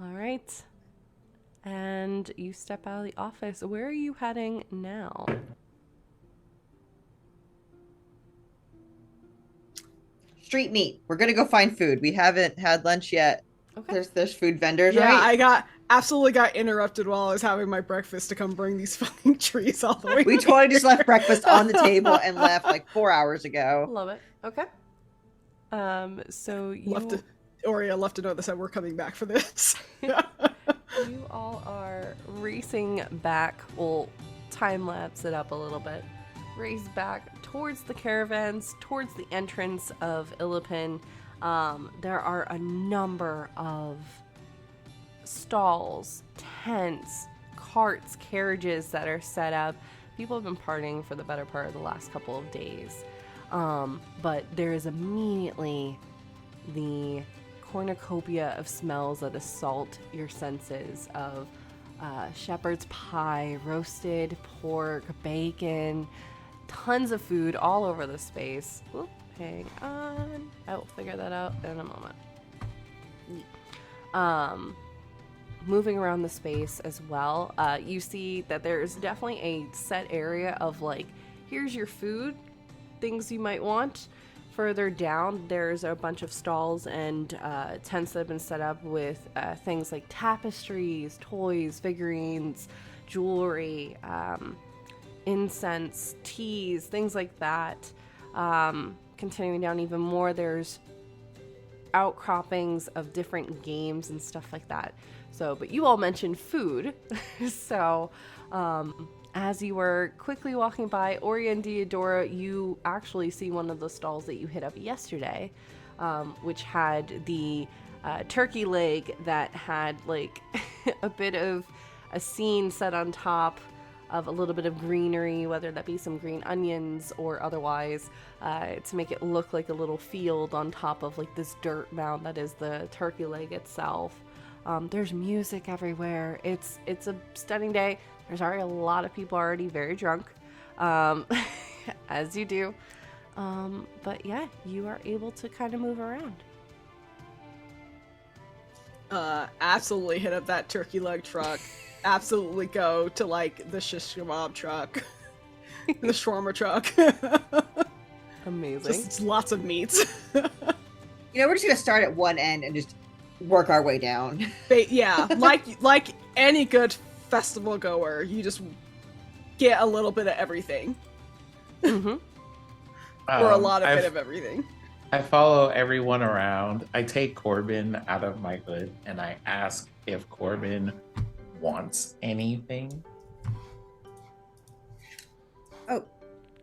All right. And you step out of the office. Where are you heading now? Street meat. We're gonna go find food. We haven't had lunch yet. Okay. There's food vendors, Yeah, right? I absolutely got interrupted while I was having my breakfast to come bring these fucking trees all the way. We totally just left breakfast on the table and left 4 hours ago. Love it. Okay. So you Oria left to know that we're coming back for this. you all are racing back. We'll time lapse it up a little bit. Race back towards the caravans, towards the entrance of Illipin. There are a number of stalls, tents, carts, carriages that are set up. People have been partying for the better part of the last couple of days. But there is immediately the cornucopia of smells that assault your senses of shepherd's pie, roasted pork, bacon, tons of food all over the space. Oop, hang on. I will figure that out in a moment. Moving around the space as well, you see that there's definitely a set area of here's your food, things you might want. Further down, there's a bunch of stalls and tents that have been set up with things like tapestries, toys, figurines, jewelry, incense, teas, things like that. Continuing down even more, there's outcroppings of different games and stuff like that. So, but you all mentioned food. So, as you were quickly walking by, Ori and Diodora, you actually see one of the stalls that you hit up yesterday, which had the turkey leg that had a bit of a scene set on top of a little bit of greenery, whether that be some green onions or otherwise, to make it look like a little field on top of this dirt mound that is the turkey leg itself. There's music everywhere. It's a stunning day. There's already a lot of people already very drunk, as you do. But yeah, you are able to kind of move around. Absolutely hit up that turkey leg truck. Absolutely go to the shish kebab truck, the shawarma truck. Amazing. Just lots of meats. We're just gonna start at one end and just work our way down. Yeah, like any good festival goer, you just get a little bit of everything. Mm-hmm. Or a lot of bit of everything. I follow everyone around. I take Corbin out of my hood and I ask if Corbin wants anything. Oh,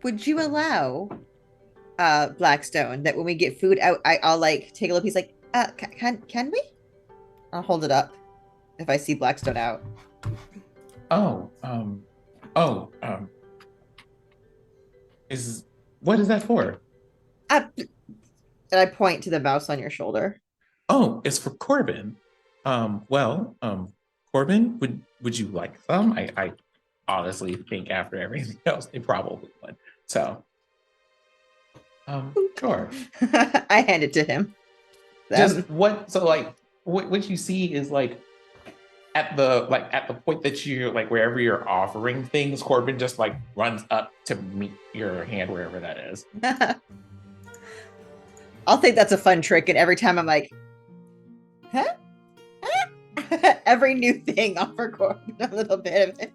would you allow Blackstone that when we get food out, I'll take a look. He's can we? I'll hold it up if I see Blackstone out. Oh, oh, what is that for? And I point to the mouse on your shoulder. Oh, it's for Corbin. Well, Corbin, would you like some? I honestly think after everything else, they probably would. So, sure. I hand it to him. Just what? So, like, what you see is like at the point that you're like wherever you're offering things, Corbin just like runs up to meet your hand wherever that is. I'll think that's a fun trick, and every time I'm like, huh? Every new thing offer Corbin a little bit of it.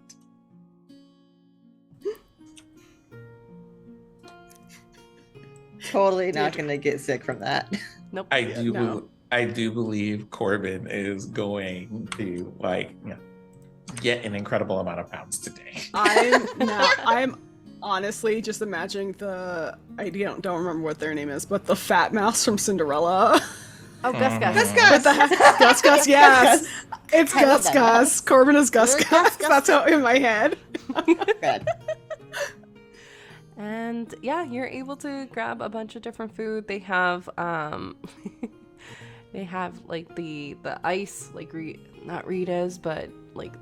Totally not going to get sick from that. Nope. I do believe Corbin is going to get an incredible amount of pounds today. I'm honestly just imagining I don't remember what their name is, but the fat mouse from Cinderella. Oh, Gus Gus. Gus Gus. Gus Gus, yes. Gus. It's I love Gus that Gus. mouse. Corbin is Gus You're Gus. Gus Gus. That's how in my head. Good. And yeah, you're able to grab a bunch of different food. They have they have like the ice, like not Rita's, but like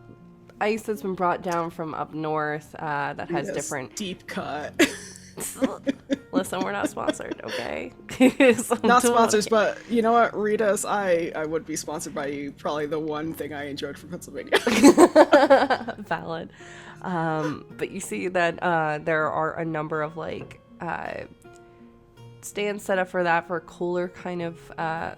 ice that's been brought down from up north that has Rita's different deep cut. Listen, we're not sponsored, okay? Not sponsors, but you know what, Rita's, I would be sponsored by you. Probably the one thing I enjoyed from Pennsylvania. Valid. But you see that there are a number of like stands set up for that, for cooler kind of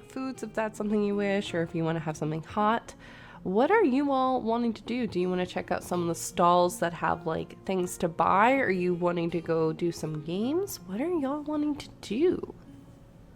foods, if that's something you wish, or if you want to have something hot. What are you all wanting to do? Do you want to check out some of the stalls that have like things to buy? Or are you wanting to go do some games? What are y'all wanting to do?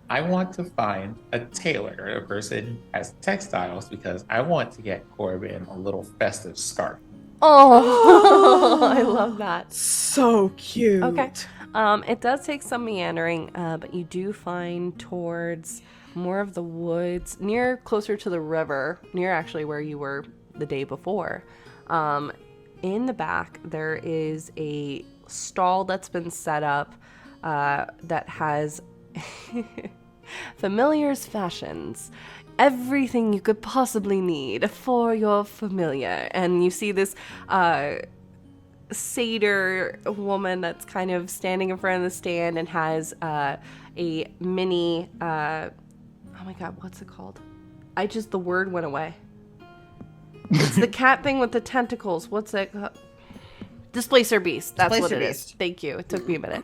I want to find a tailor, a person who has textiles, because I want to get Corbin a little festive scarf. Oh, I love that. So cute. Okay. It does take some meandering, but you do find towards more of the woods, closer to the river, near actually where you were the day before. In the back, there is a stall that's been set up that has familiars fashions. Everything you could possibly need for your familiar. And you see this satyr woman that's kind of standing in front of the stand and has a mini oh my god, what's it called? The word went away. It's the cat thing with the tentacles. What's it called? Displacer beast. That's what it is. Thank you. It took me a minute.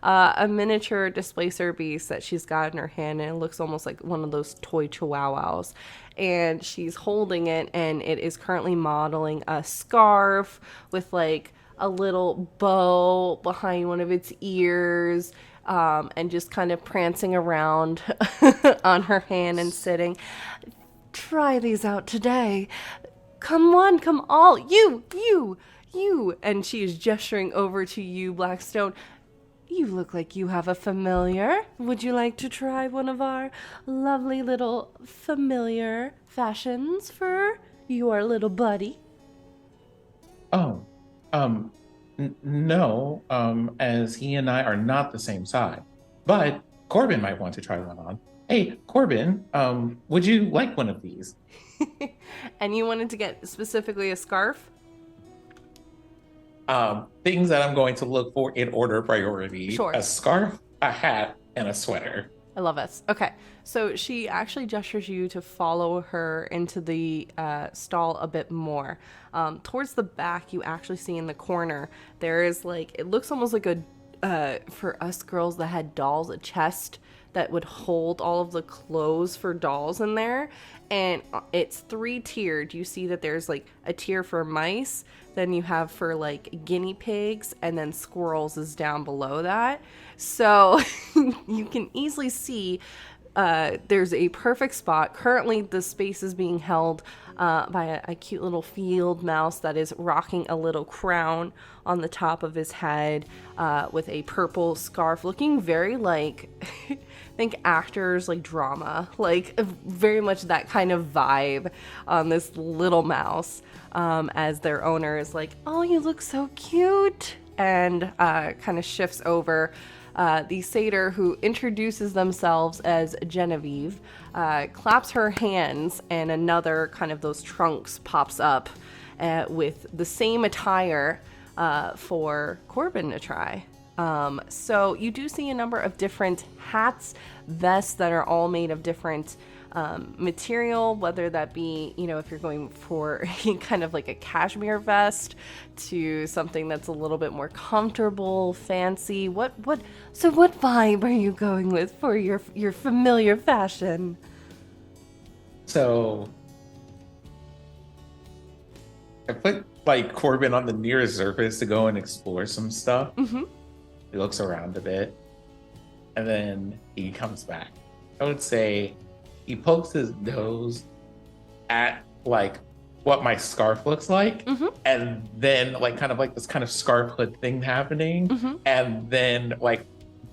A miniature displacer beast that she's got in her hand, and it looks almost like one of those toy chihuahuas. And she's holding it, and it is currently modeling a scarf with like a little bow behind one of its ears, and just kind of prancing around on her hand and sitting. Try these out today. Come one, come all. You. And she is gesturing over to you, Blackstone. You look like you have a familiar. Would you like to try one of our lovely little familiar fashions for your little buddy? Oh, no, as he and I are not the same side, but Corbin might want to try one on. Hey, Corbin, would you like one of these? And you wanted to get specifically a scarf? Things that I'm going to look for in order of priority. Sure. A scarf, a hat, and a sweater. I love this. Okay, so she actually gestures you to follow her into the stall a bit more. Towards the back, you actually see in the corner, there is like, it looks almost like for us girls that had dolls, a chest that would hold all of the clothes for dolls in there. And it's 3-tiered. You see that there's like a tier for mice, then you have for like guinea pigs, and then squirrels is down below that. So you can easily see there's a perfect spot. Currently the space is being held by a cute little field mouse that is rocking a little crown on the top of his head with a purple scarf, looking very like think actors, like drama, like very much that kind of vibe on this little mouse, as their owner is like, oh, you look so cute, and kind of shifts over. The satyr, who introduces themselves as Genevieve, claps her hands, and another kind of those trunks pops up with the same attire for Corbin to try. So you do see a number of different hats, vests that are all made of different material, whether that be, you know, if you're going for kind of like a cashmere vest to something that's a little bit more comfortable, fancy. So what vibe are you going with for your familiar fashion? So I put like Corbin on the nearest surface to go and explore some stuff. Mm-hmm. He looks around a bit, and then he comes back. I would say he pokes his nose at like what my scarf looks like, Mm-hmm. and then like kind of like this kind of scarf hood thing happening, Mm-hmm. and then like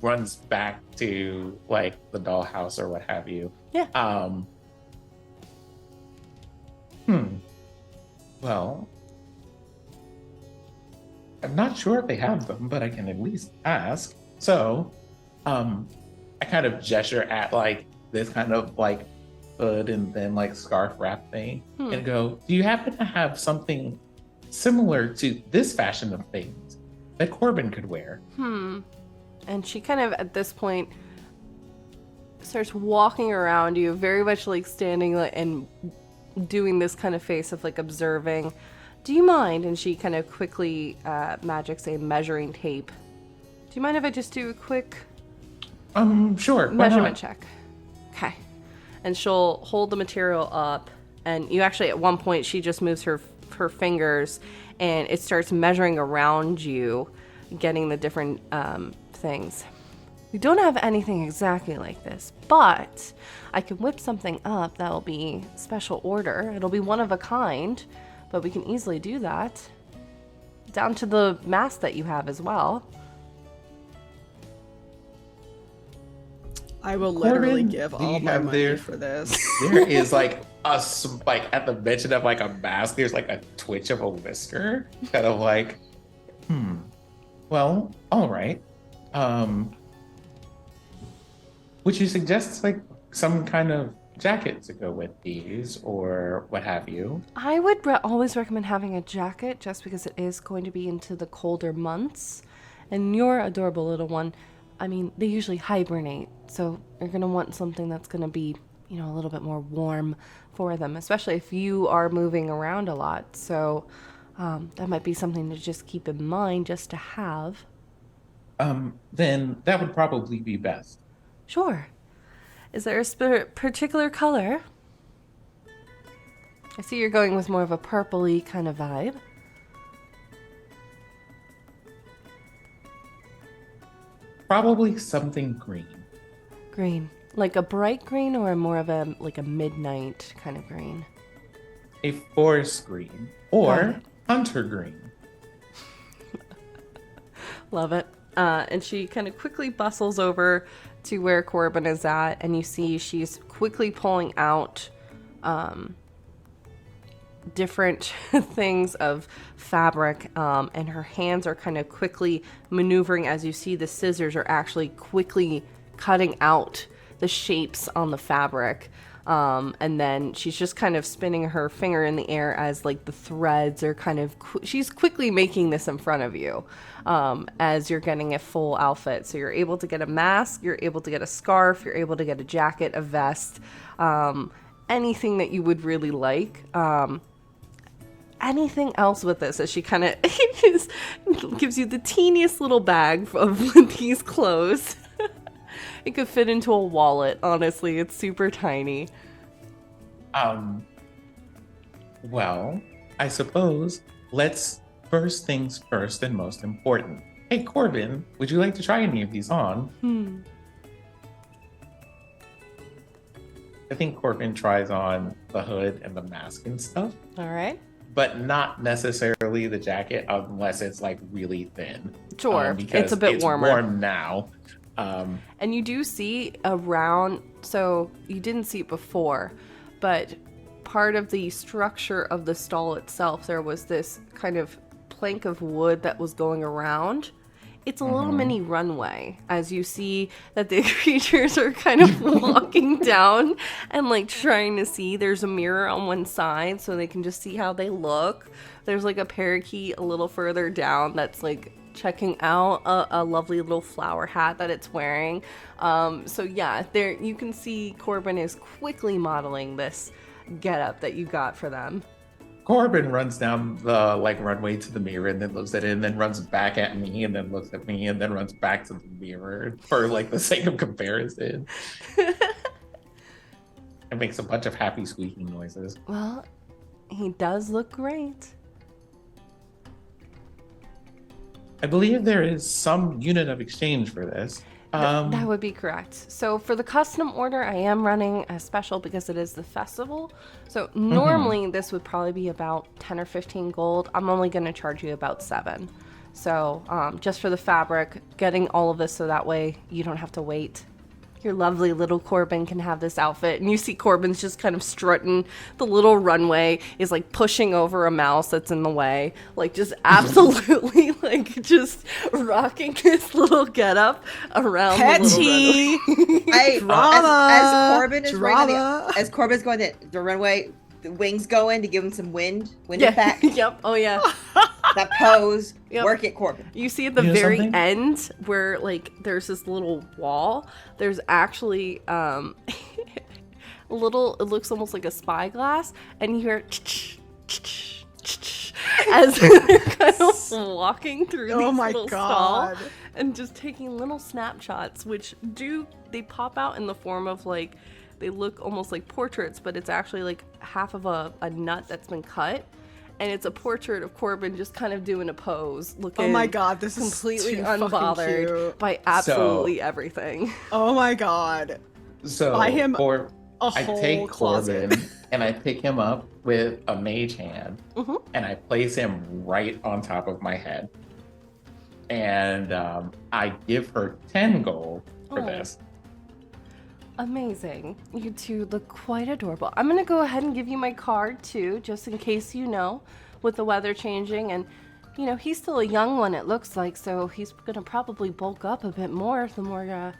runs back to like the dollhouse or what have you. Yeah. Well, I'm not sure if they have them, but I can at least ask. So, I kind of gesture at like this kind of like hood and then like scarf wrap thing and go, do you happen to have something similar to this fashion of things that Corbin could wear? And she kind of, at this point, starts walking around you, very much like standing and doing this kind of face of like observing. Do you mind? And she kind of quickly magics a measuring tape. Do you mind if I just do a quick Sure. Why measurement not? check? Okay. And she'll hold the material up, and you actually, at one point, she just moves her fingers, and it starts measuring around you, getting the different things. We don't have anything exactly like this, but I can whip something up that'll be special order. It'll be one of a kind, but we can easily do that. Down to the mask that you have as well. I will Corbin, literally give do you all my have money there- for this. There is like like at the mention of like a mask, there's like a twitch of a whisker, kind of like, well, all right. Would you suggest like some kind of jacket to go with these or what have you? I would always recommend having a jacket just because it is going to be into the colder months. And your adorable little one, I mean, they usually hibernate. So you're going to want something that's going to be, you know, a little bit more warm for them, especially if you are moving around a lot. So that might be something to just keep in mind just to have. Then that would probably be best. Sure. Is there a particular color? I see you're going with more of a purpley kind of vibe. Probably something green. Green. Like a bright green or more of a like a midnight kind of green? A forest green Got or it. hunter green. Love it. And she kind of quickly bustles over to where Corbin is at, and you see she's quickly pulling out different things of fabric, and her hands are kind of quickly maneuvering as you see the scissors are actually quickly cutting out the shapes on the fabric. And then she's just kind of spinning her finger in the air as like the threads are kind of, she's quickly making this in front of you as you're getting a full outfit. So you're able to get a mask, you're able to get a scarf, you're able to get a jacket, a vest, anything that you would really like. Anything else with this, as she kind of gives you the teeniest little bag of these clothes. It could fit into a wallet, honestly. It's super tiny. Well, I suppose let's first things first and most important. Hey, Corbin, would you like to try any of these on? I think Corbin tries on the hood and the mask and stuff, All right. but not necessarily the jacket unless it's like really thin. Sure. Because It's a bit warmer. warm now. And you do see around, so you didn't see it before, but part of the structure of the stall itself, there was this kind of plank of wood that was going around. It's a little mini runway, as you see that the creatures are kind of walking down and like trying to see. There's a mirror on one side so they can just see how they look. There's like a parakeet a little further down that's like checking out a lovely little flower hat that it's wearing. So yeah, there you can see Corbin is quickly modeling this getup that you got for them. Corbin runs down the like runway to the mirror and then looks at it and then runs back at me and then looks at me and then runs back to the mirror for like the sake of comparison. It makes a bunch of happy squeaking noises. Well, he does look great. I believe there is some unit of exchange for this. That would be correct. So for the custom order, I am running a special because it is the festival. So normally this would probably be about 10 or 15 gold. I'm only going to charge you about 7. So just for the fabric, getting all of this so that way you don't have to wait. Your lovely little Corbin can have this outfit. And you see Corbin's just kind of strutting. The little runway is like pushing over a mouse that's in the way. Like just absolutely like just rocking this little getup around Petty. the little runway. Drama. As Corbin is as Corbin's going the runway, the wings go in to give him some wind it back. Yep. Oh yeah. That pose, Yep. work it, Corbin. You see at the very end where like there's this little wall. There's actually a little. It looks almost like a spyglass, and you hear as they're kind of walking through these little stall and just taking little snapshots, which they pop out in the form of like they look almost like portraits, but it's actually like half of a nut that's been cut. And it's a portrait of Corbin just kind of doing a pose, looking Oh my god, this is completely too fucking unbothered cute. by absolutely everything. Oh my god. So Buy him I take closet. Corbin and I pick him up with a mage hand and I place him right on top of my head. And I give her 10 gold for this. Amazing. You two look quite adorable. I'm going to go ahead and give you my card too, just in case with the weather changing. And, he's still a young one, it looks like, so he's going to probably bulk up a bit more the more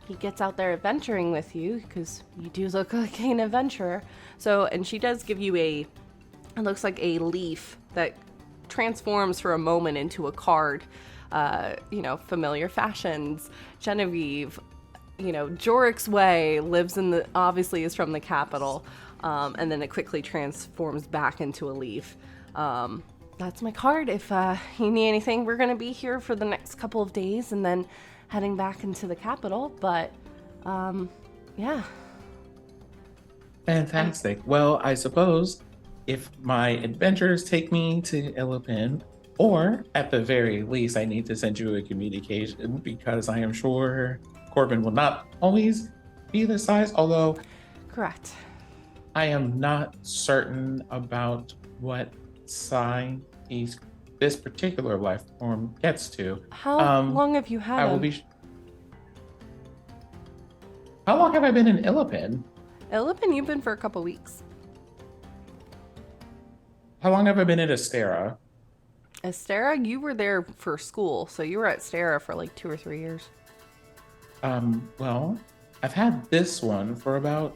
he gets out there adventuring with you, because you do look like an adventurer. So, and she does give you it looks like a leaf that transforms for a moment into a card. Familiar fashions, Genevieve, Jorik's Way obviously is from the capital, and then it quickly transforms back into a leaf. That's my card. If you need anything, we're going to be here for the next couple of days and then heading back into the capital, but yeah. Fantastic. Well, I suppose if my adventures take me to Illipin, or at the very least, I need to send you a communication because I am sure Corbin will not always be this size, although correct. I am not certain about what size this particular life form gets to. How long have you had him? How long have I been in Illipin? Illipin, you've been for a couple weeks. How long have I been at Astera? Astera, you were there for school, so you were at Astera for like 2 or 3 years. Well, I've had this one for about,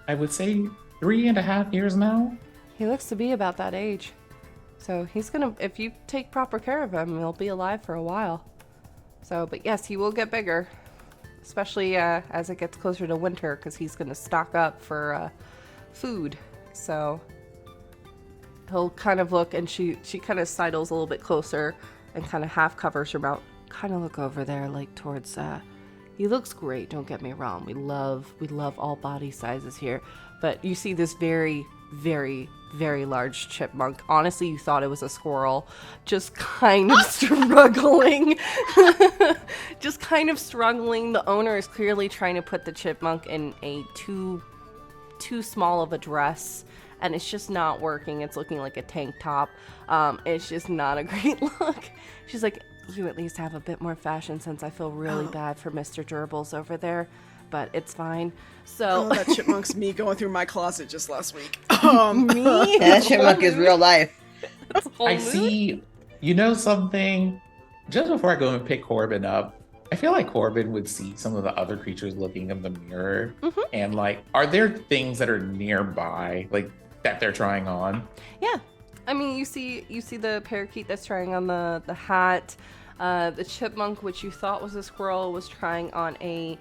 I would say, 3.5 years now. He looks to be about that age. So he's gonna, if you take proper care of him, he'll be alive for a while. So, but yes, he will get bigger, especially as it gets closer to winter, because he's gonna stock up for food. So he'll kind of look, and she kind of sidles a little bit closer and kind of half covers her mouth. Kind of look over there, like towards. He looks great. Don't get me wrong. We love all body sizes here, but you see this very, very, very large chipmunk. Honestly, you thought it was a squirrel, just kind of struggling. Just kind of struggling. The owner is clearly trying to put the chipmunk in a too small of a dress, and it's just not working. It's looking like a tank top. It's just not a great look. She's like, you at least have a bit more fashion sense. I feel really bad for Mr. Gerbils over there, but it's fine. So that chipmunk's me going through my closet just last week. me? Yeah, that chipmunk is real life. I see, you know something? Just before I go and pick Corbin up, I feel like Corbin would see some of the other creatures looking in the mirror. And like, are there things that are nearby, like that they're trying on? Yeah. I mean, you see the parakeet that's trying on the hat. The chipmunk, which you thought was a squirrel, was trying on a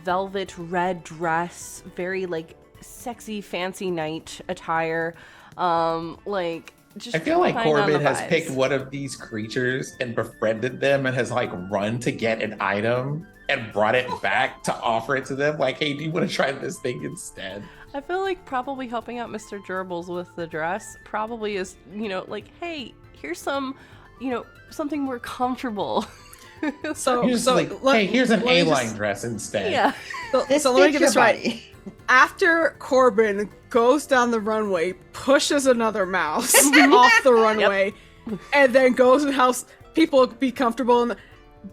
velvet red dress, very like sexy fancy night attire. Like just I feel like trying on Corbin the has vibes. picked one of these creatures and befriended them and has like run to get an item and brought it back to offer it to them. Like, hey, do you want to try this thing instead? I feel like probably helping out Mr. Gerbils with the dress probably is, like, hey, here's some, something more comfortable. So, You're just like, hey, here's an let me A-line just- dress instead. Yeah. So let me get this right. body. After Corbin goes down the runway, pushes another mouse off the runway, and then goes and helps people be comfortable. And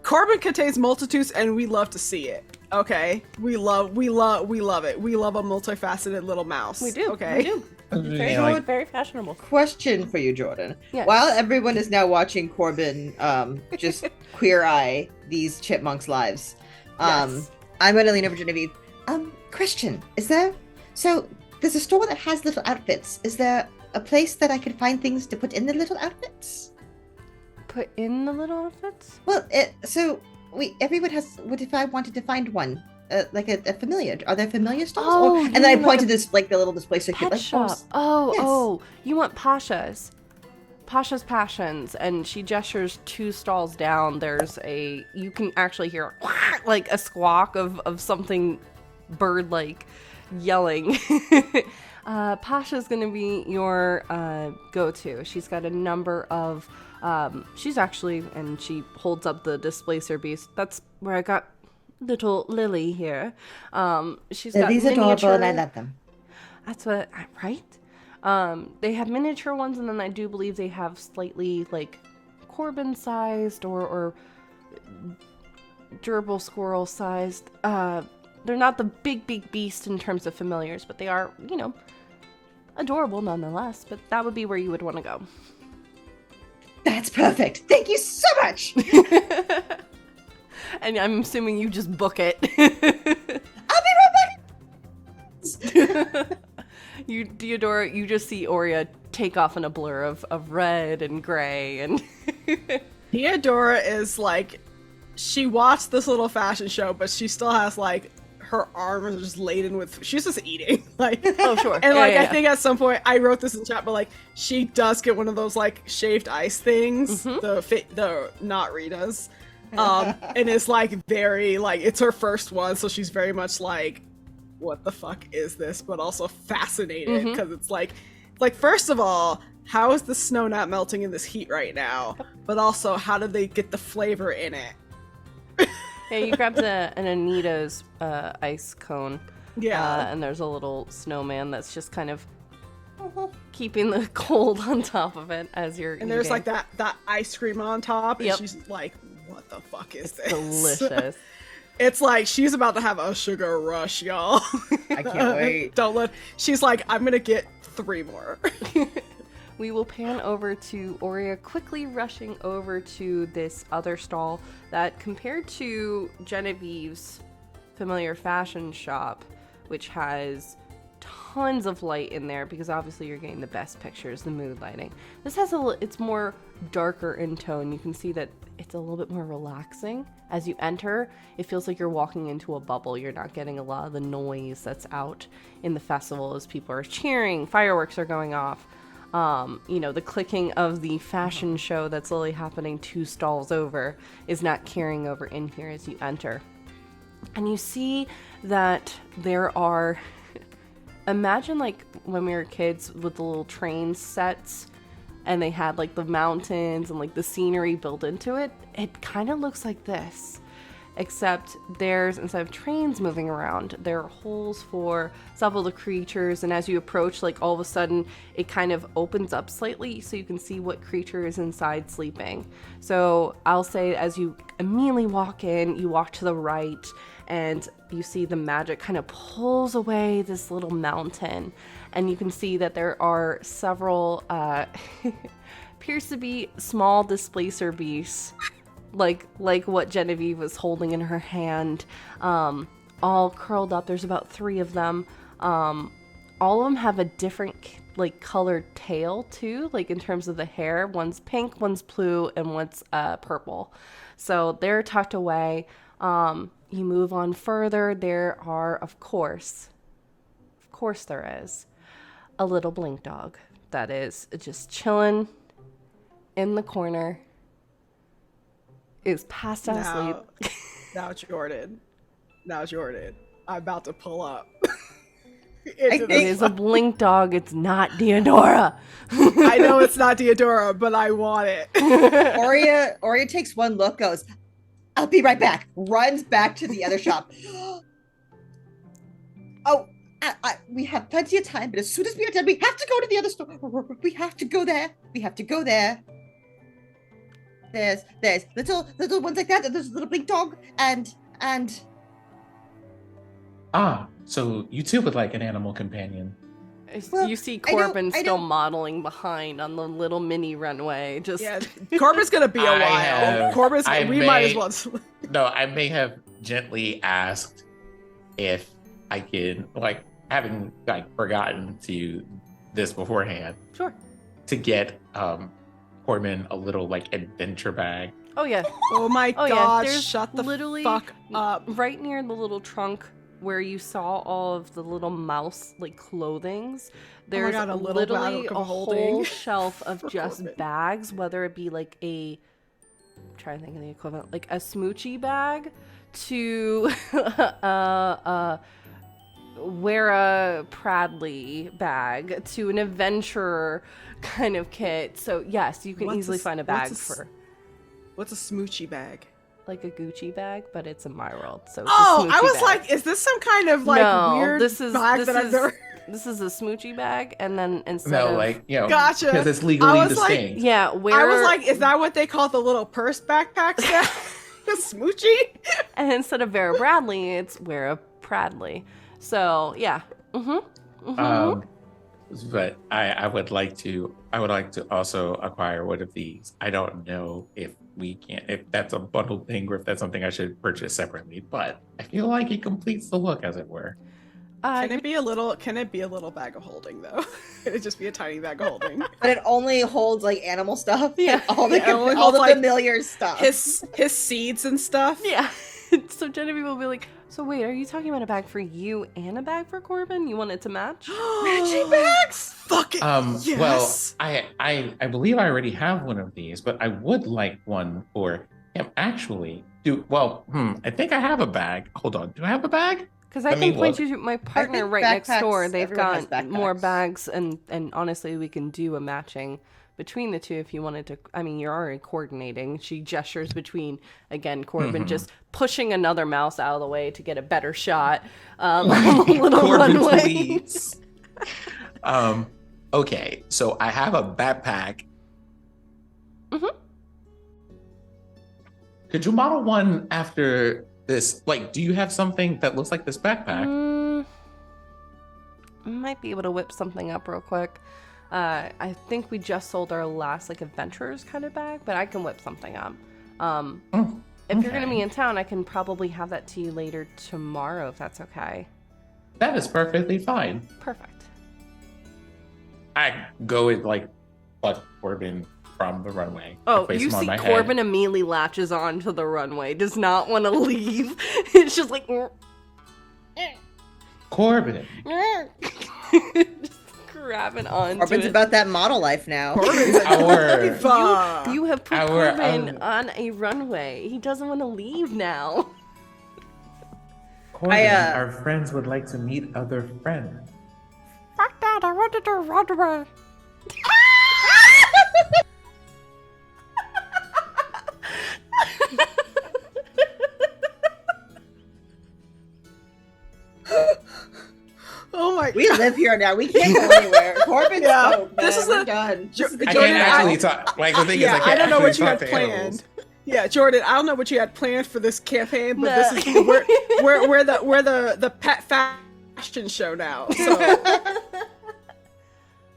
Corbin contains multitudes, and we love to see it. Okay, we love it. We love a multifaceted little mouse. We do. Okay. We do. Very, Yeah, like- very fashionable. Question for you, Jordan. Yes. While everyone is now watching Corbin just queer eye these chipmunks' lives, Yes. I'm going to lean over to Genevieve. Question, so there's a store that has little outfits. Is there a place that I could find things to put in the little outfits? Put in the little outfits? Well, everyone has, what if I wanted to find one? Like a familiar, are there familiar stores? Oh, And then I you mean point like to this, like the little display circuit, Pet like, shop. yes. Oh, you want Pasha's. Pasha's Passions, and she gestures 2 stalls down. You can actually hear like a squawk of something bird-like yelling. Pasha's gonna be your go-to. She's got a number of, she's actually, and she holds up the displacer beast. That's where I got little Lily here. She's got These are adorable miniature. and I love them. That's what, right? They have miniature ones, and then I do believe they have slightly like Corbin sized or gerbil squirrel sized. They're not the big beast in terms of familiars, but they are, adorable nonetheless. But that would be where you would want to go. That's perfect. Thank you so much. And I'm assuming you just book it. I'll be right back. Theodora, you just see Oria take off in a blur of red and gray and Theodora is like, she watched this little fashion show, but she still has like her arm is just laden with. She's just eating, like. oh sure. And Yeah, like yeah, I think at some point I wrote this in chat, but like she does get one of those like shaved ice things, the not Rita's, and it's like very like it's her first one, so she's very much like, what the fuck is this? But also fascinated because it's like first of all, how is the snow not melting in this heat right now? But also, how did they get the flavor in it? Yeah, you grabbed an Anita's ice cone. Yeah. And there's a little snowman that's just kind of keeping the cold on top of it as you're And there's eating. like that ice cream on top, and Yep. she's like, what the fuck is this? Delicious. It's like she's about to have a sugar rush, y'all. I can't wait. She's like, I'm gonna get 3 more. We will pan over to Oria, quickly rushing over to this other stall that, compared to Genevieve's familiar fashion shop, which has tons of light in there, because obviously you're getting the best pictures, the mood lighting. This has it's more darker in tone. You can see that it's a little bit more relaxing. As you enter, it feels like you're walking into a bubble. You're not getting a lot of the noise that's out in the festival as people are cheering, fireworks are going off. The clicking of the fashion show that's literally happening 2 stalls over is not carrying over in here as you enter. And you see that there are, imagine like when we were kids with the little train sets and they had like the mountains and like the scenery built into it. It kind of looks like this. except there's, instead of trains moving around, there are holes for several of the creatures, and as you approach, like all of a sudden it kind of opens up slightly so you can see what creature is inside sleeping. So I'll say as you immediately walk in, you walk to the right and you see the magic kind of pulls away this little mountain, and you can see that there are several appears to be small displacer beasts, like what Genevieve was holding in her hand, all curled up. There's about 3 of them. All of them have a different like colored tail too, like in terms of the hair. One's pink, one's blue, and one's purple. So they're tucked away. You move on further. There are, of course there is a little blink dog that is just chilling in the corner, is passed out asleep. Now Jordan. I'm about to pull up. It is a blink dog. It's not Deodora. I know it's not Deodora, but I want it. Oria takes one look, goes, "I'll be right back," runs back to the other shop. Oh, we have plenty of time, but as soon as we are done, we have to go to the other store. We have to go there. There's little ones like that, and there's a little blink dog, and so you too would like an animal companion. Well, you see Corbin still modeling behind on the little mini runway. Corbin's gonna be a while. We might as well. No, I may have gently asked if I could, like, having like forgotten to this beforehand. Sure. To get Corbin a little like adventure bag. Oh yeah. Oh my god! Shut the fuck up. Right near the little trunk where you saw all of the little mouse like clothings, there's literally a whole shelf of just bags, whether it be like I'm trying to think of the equivalent, like a smoochy bag to wear a Pradley bag to an adventurer kind of kit. So yes, you can easily find a bag for. What's a smoochy bag? Like a Gucci bag, but it's in my world. So it's I was like, is this some kind of like weird bag that I've never? This is a smoochy bag, and then instead gotcha, because it's legally distinct. Like, I was like, is that what they call the little purse backpacks now? Smoochy. And instead of Vera Bradley, it's Vera Pradley. So yeah. But I would like to also acquire one of these. I don't know if that's a bundled thing or if that's something I should purchase separately, but I feel like it completes the look, as it were. Can it be a little bag of holding though? Can it just be a tiny bag of holding? But it only holds like animal stuff. Yeah. All the familiar stuff. His seeds and stuff. Yeah. So Genevieve will be like, so wait, are you talking about a bag for you and a bag for Corbin? You want it to match? Matching bags? Fuck it. Yes. Well, I believe I already have one of these, but I would like one for him. Actually, I think I have a bag. Hold on. Do I have a bag? Because I can point you to my partner right next door. They've got more bags, and honestly, we can do a matching between the two if you wanted to. I mean, you're already coordinating. She gestures between, again, Corbin just pushing another mouse out of the way to get a better shot. Little Corbin, runway. please. Okay, so I have a backpack. Could you model one after this? Like, do you have something that looks like this backpack? Might be able to whip something up real quick. I think we just sold our last like adventurers kind of bag, but I can whip something up. If you're gonna be in town, I can probably have that to you later tomorrow, if that's okay. That is perfectly fine. Perfect. I go with like Corbin from the runway. Oh, you see Corbin immediately latches on to the runway, does not want to leave. It's just like Corbin. Just grabbing on. Corbin's about that model life now. Corbin's you have put Corbin on a runway. He doesn't want to leave now. Corbin, our friends would like to meet other friends. Fuck that, I wanted to run away. like, We live here now. We can't go anywhere. Corbin Yeah, spoke, man. this is We're the- done. Jo- This is the I Jordan, can't actually talk. Like the thing is, I I can't don't know actually what you talk had to planned. animals. Yeah, Jordan, I don't know what you had planned for this campaign, but No. this is we're the pet fashion show now. So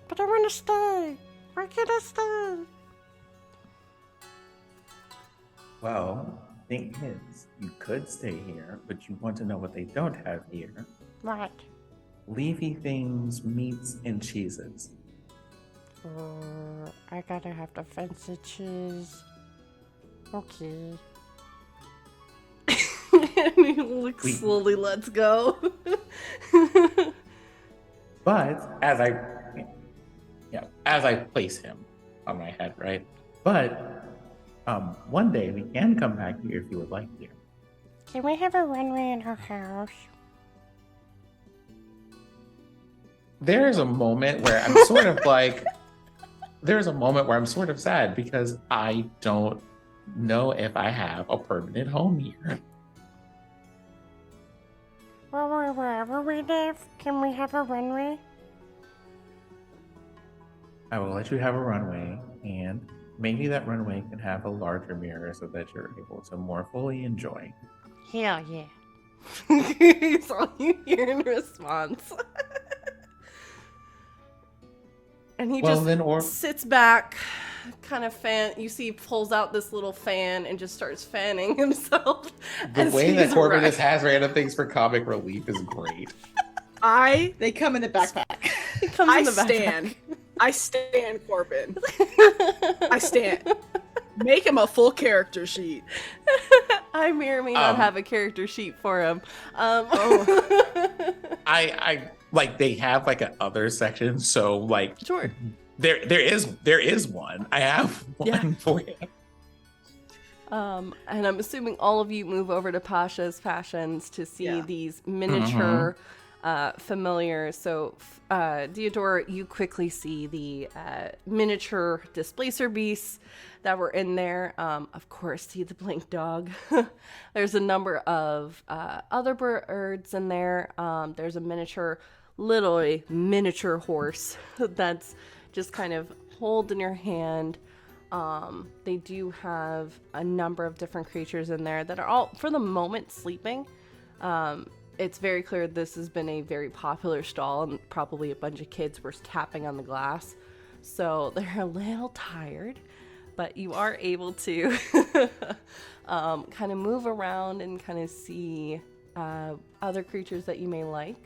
But I want to stay. Where can I stay? Well, thing is, you could stay here, but you want to know what they don't have here. Right. Leafy things, meats, and cheeses. I gotta have the fancy cheese. Okay. And he looks We- slowly lets go. But as I place him on my head, right? But one day we can come back here if you would like to. Can we have a runway in our house? There is a moment where I'm sort of like, there's a moment where I'm sort of sad because I don't know if I have a permanent home here. Well, wherever we live, can we have a runway? I will let you have a runway, and maybe that runway can have a larger mirror so that you're able to more fully enjoy. Hell yeah. That's all you hear in response. And he Well, just then, or sits back, kind of you see, pulls out this little fan and just starts fanning himself. the as way that he's Corbin right. just has random things for comic relief is great. They come in the backpack. He comes I in the backpack. stand. I stand Corbin. I stand. Make him a full character sheet. I may or may not Um, have a character sheet for him. I like they have like an other section, so like Sure. there is one. I have one Yeah. for you. And I'm assuming all of you move over to Pasha's Fashions to see Yeah. these miniature familiars. So, Theodora, you quickly see the miniature displacer beasts that were in there. Of course, see the blink dog. There's a number of other birds in there. There's a literally miniature horse that's just kind of hold in your hand. They do have a number of different creatures in there that are all, for the moment, sleeping. It's very clear this has been a very popular stall, and probably a bunch of kids were tapping on the glass. So they're a little tired, but you are able to kind of move around and kind of see other creatures that you may like.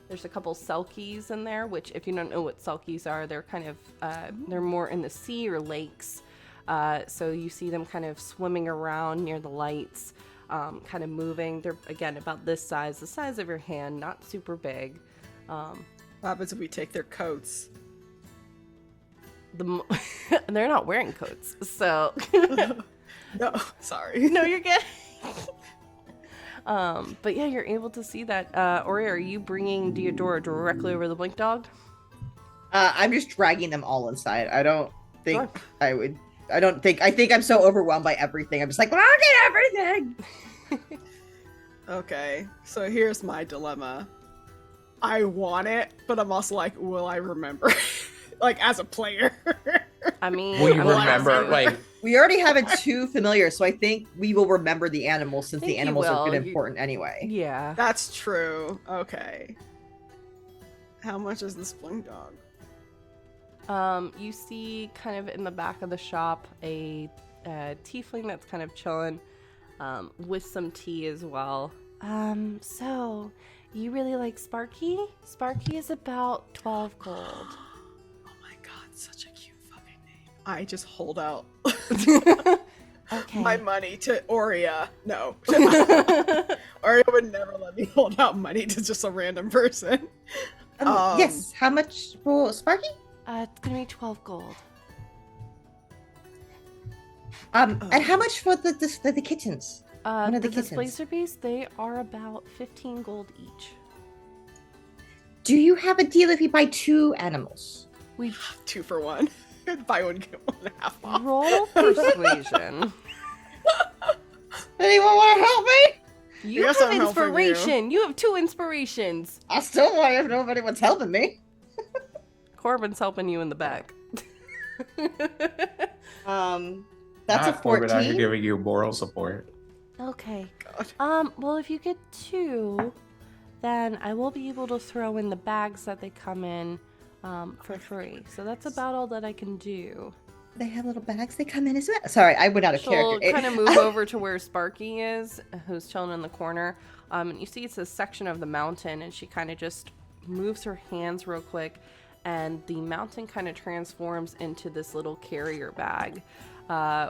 There's a couple selkies in there, which if you don't know what selkies are, they're kind of, they're more in the sea or lakes. So you see them kind of swimming around near the lights, kind of moving. They're, again, about this size, the size of your hand, not super big. What happens if we take their coats? They're not wearing coats, so. No, sorry. No, you're good. But yeah, you're able to see that. Ori, are you bringing Theodora directly over the blink dog? I'm just dragging them all inside. I don't think Sure. I would. I think I'm so overwhelmed by everything. I'm just like, look at everything. Okay, so here's my dilemma. I want it, but I'm also like, will I remember? Like, as a player. I mean, Will you I'm remember asking. like We already have it too familiar, so I think we will remember the animals since Think the you animals are will. good important anyway. Yeah. That's true. Okay. How much is this blink dog? You see kind of in the back of the shop a tiefling that's kind of chilling with some tea as well. So you really like Sparky? Sparky is about 12 gold. Oh my god, such a cute fucking name. I just hold out Okay. my money to Aurea. No. Aurea would never let me hold out money to just a random person. Yes. How much for Sparky? It's gonna be 12 gold. And how much for the kittens? One The of the kittens. displacer beasts, they are about 15 gold each. Do you have a deal if you buy 2 animals? We 2 for 1. Buy one, get 1.5 off. roll persuasion. Anyone want to help me? You guess have I'm helping you. inspiration. You have 2 inspirations. I still want if nobody was helping me. Corbin's helping you in the back. That's a Not Corbin out here 14. giving you moral support. Okay. God. Well, if you get 2, then I will be able to throw in the bags that they come in for free. So that's about all that I can do. They have little bags. They come in as well. Sorry, I went out of She'll character. kind of move over to where Sparky is, who's chilling in the corner. And you see it's a section of the mountain, and she kind of just moves her hands real quick, and the mountain kind of transforms into this little carrier bag,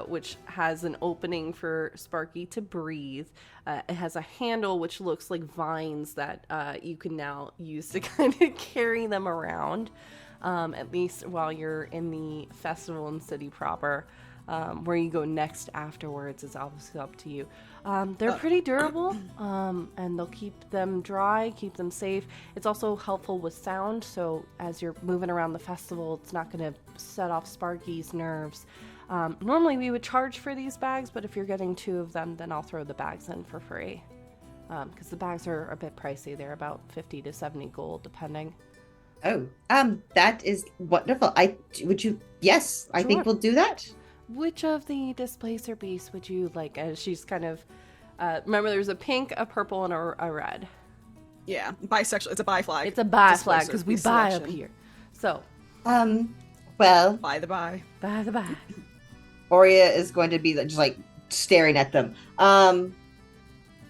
which has an opening for Sparky to breathe. It has a handle which looks like vines that you can now use to kind of carry them around, at least while you're in the festival and city proper. Where you go next afterwards is obviously up to you. They're pretty durable, and they'll keep them dry, keep them safe. It's also helpful with sound, so as you're moving around the festival, it's not going to set off Sparky's nerves. Normally we would charge for these bags, but if you're getting 2 of them, then I'll throw the bags in for free. Because the bags are a bit pricey. They're about 50 to 70 gold, depending. Oh, that is wonderful. Yes, I think Sure. we'll do that. Which of the displacer beasts would you like? As she's kind of, remember there's a pink, a purple, and a red. Yeah, bisexual. It's a bi flag. It's a buy Displacer flag because we beast buy up selection. here. So, Well, By the by. buy the buy. Aurea is going to be just like staring at them.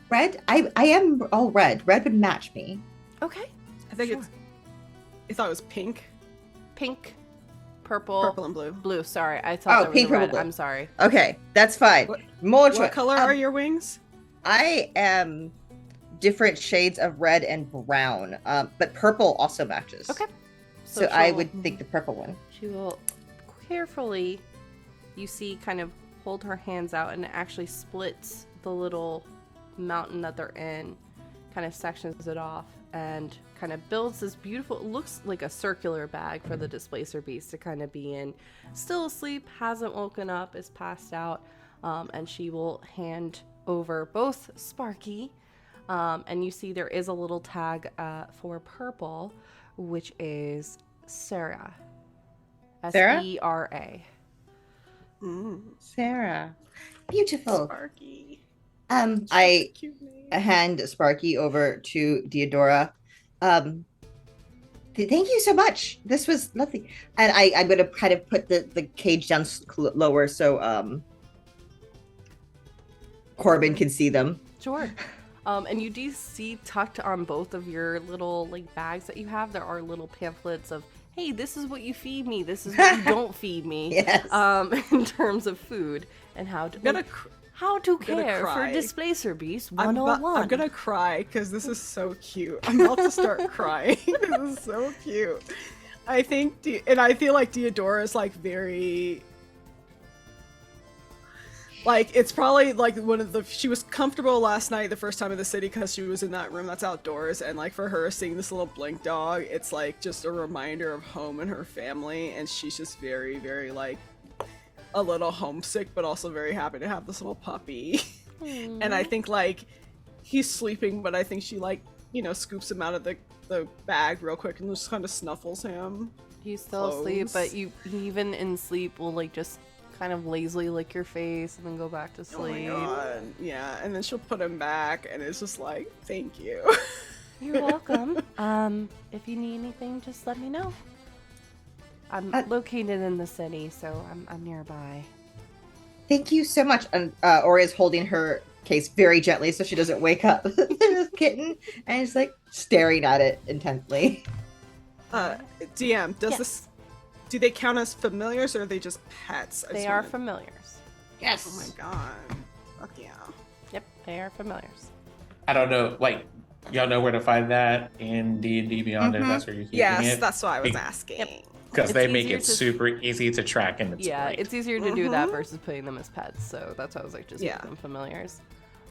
Red. I am all red. Red would match me. Okay. I think Sure. I thought it was pink, Pink, purple, purple, and blue. blue. Sorry, I thought that was pink, a red. purple, blue. I'm sorry. Okay, that's fine. More choice. What color are your wings? I am different shades of red and brown, but purple also matches. Okay. So I she'll- would think the purple one. She will carefully, you see, kind of hold her hands out, and it actually splits the little mountain that they're in, kind of sections it off, and kind of builds this beautiful, it looks like a circular bag for the displacer beast to kind of be in. Still asleep, hasn't woken up, is passed out, and she will hand over both Sparky, and you see there is a little tag for purple, which is Sarah. Sarah? S-E-R-A. Sarah. Beautiful. Sparky. I Cute name. hand Sparky over to Theodora. Thank you so much. This was lovely. And I'm going to kind of put the cage down lower so Corbin can see them. Sure. And you do see tucked on both of your little like bags that you have, there are little pamphlets of, hey, this is what you feed me, this is what you don't feed me. Yes. In terms of food and how to how to gonna care for cry. Displacer Beast I'm 101. gonna cry because this is so cute. I'm about to start crying. This is so cute. I think, and I feel like Theodora is like very, like it's probably like one of the. She was comfortable last night, the first time in the city, because she was in that room that's outdoors, and like for her seeing this little blink dog, it's like just a reminder of home and her family, and she's just very, very like a little homesick, but also very happy to have this little puppy. And I think like he's sleeping, but I think she like, you know, scoops him out of the bag real quick and just kind of snuffles him. He's still asleep, close. but you even in sleep will like just kind of lazily lick your face and then go back to Oh my sleep. god. Yeah, and then she'll put him back and it's just like, thank you. You're welcome. If you need anything, just let me know. I'm located in the city, so I'm nearby. Thank you so much. And Aurea's holding her case very gently so she doesn't wake up this kitten, and she's like staring at it intently. DM, does Yes. this, do they count as familiars or are they just pets? I They just are wanna- familiars. Yes. Oh my god. Fuck yeah. Yep, they are familiars. I don't know, like, y'all know where to find that in D&D Beyond if that's where you're keeping Yes, it? that's why I was Be- asking. Because It's they make easier it to- super easy to track and it's Yeah, great. it's easier to do that versus putting them as pets, so that's why I was like, just Yeah. make them familiars.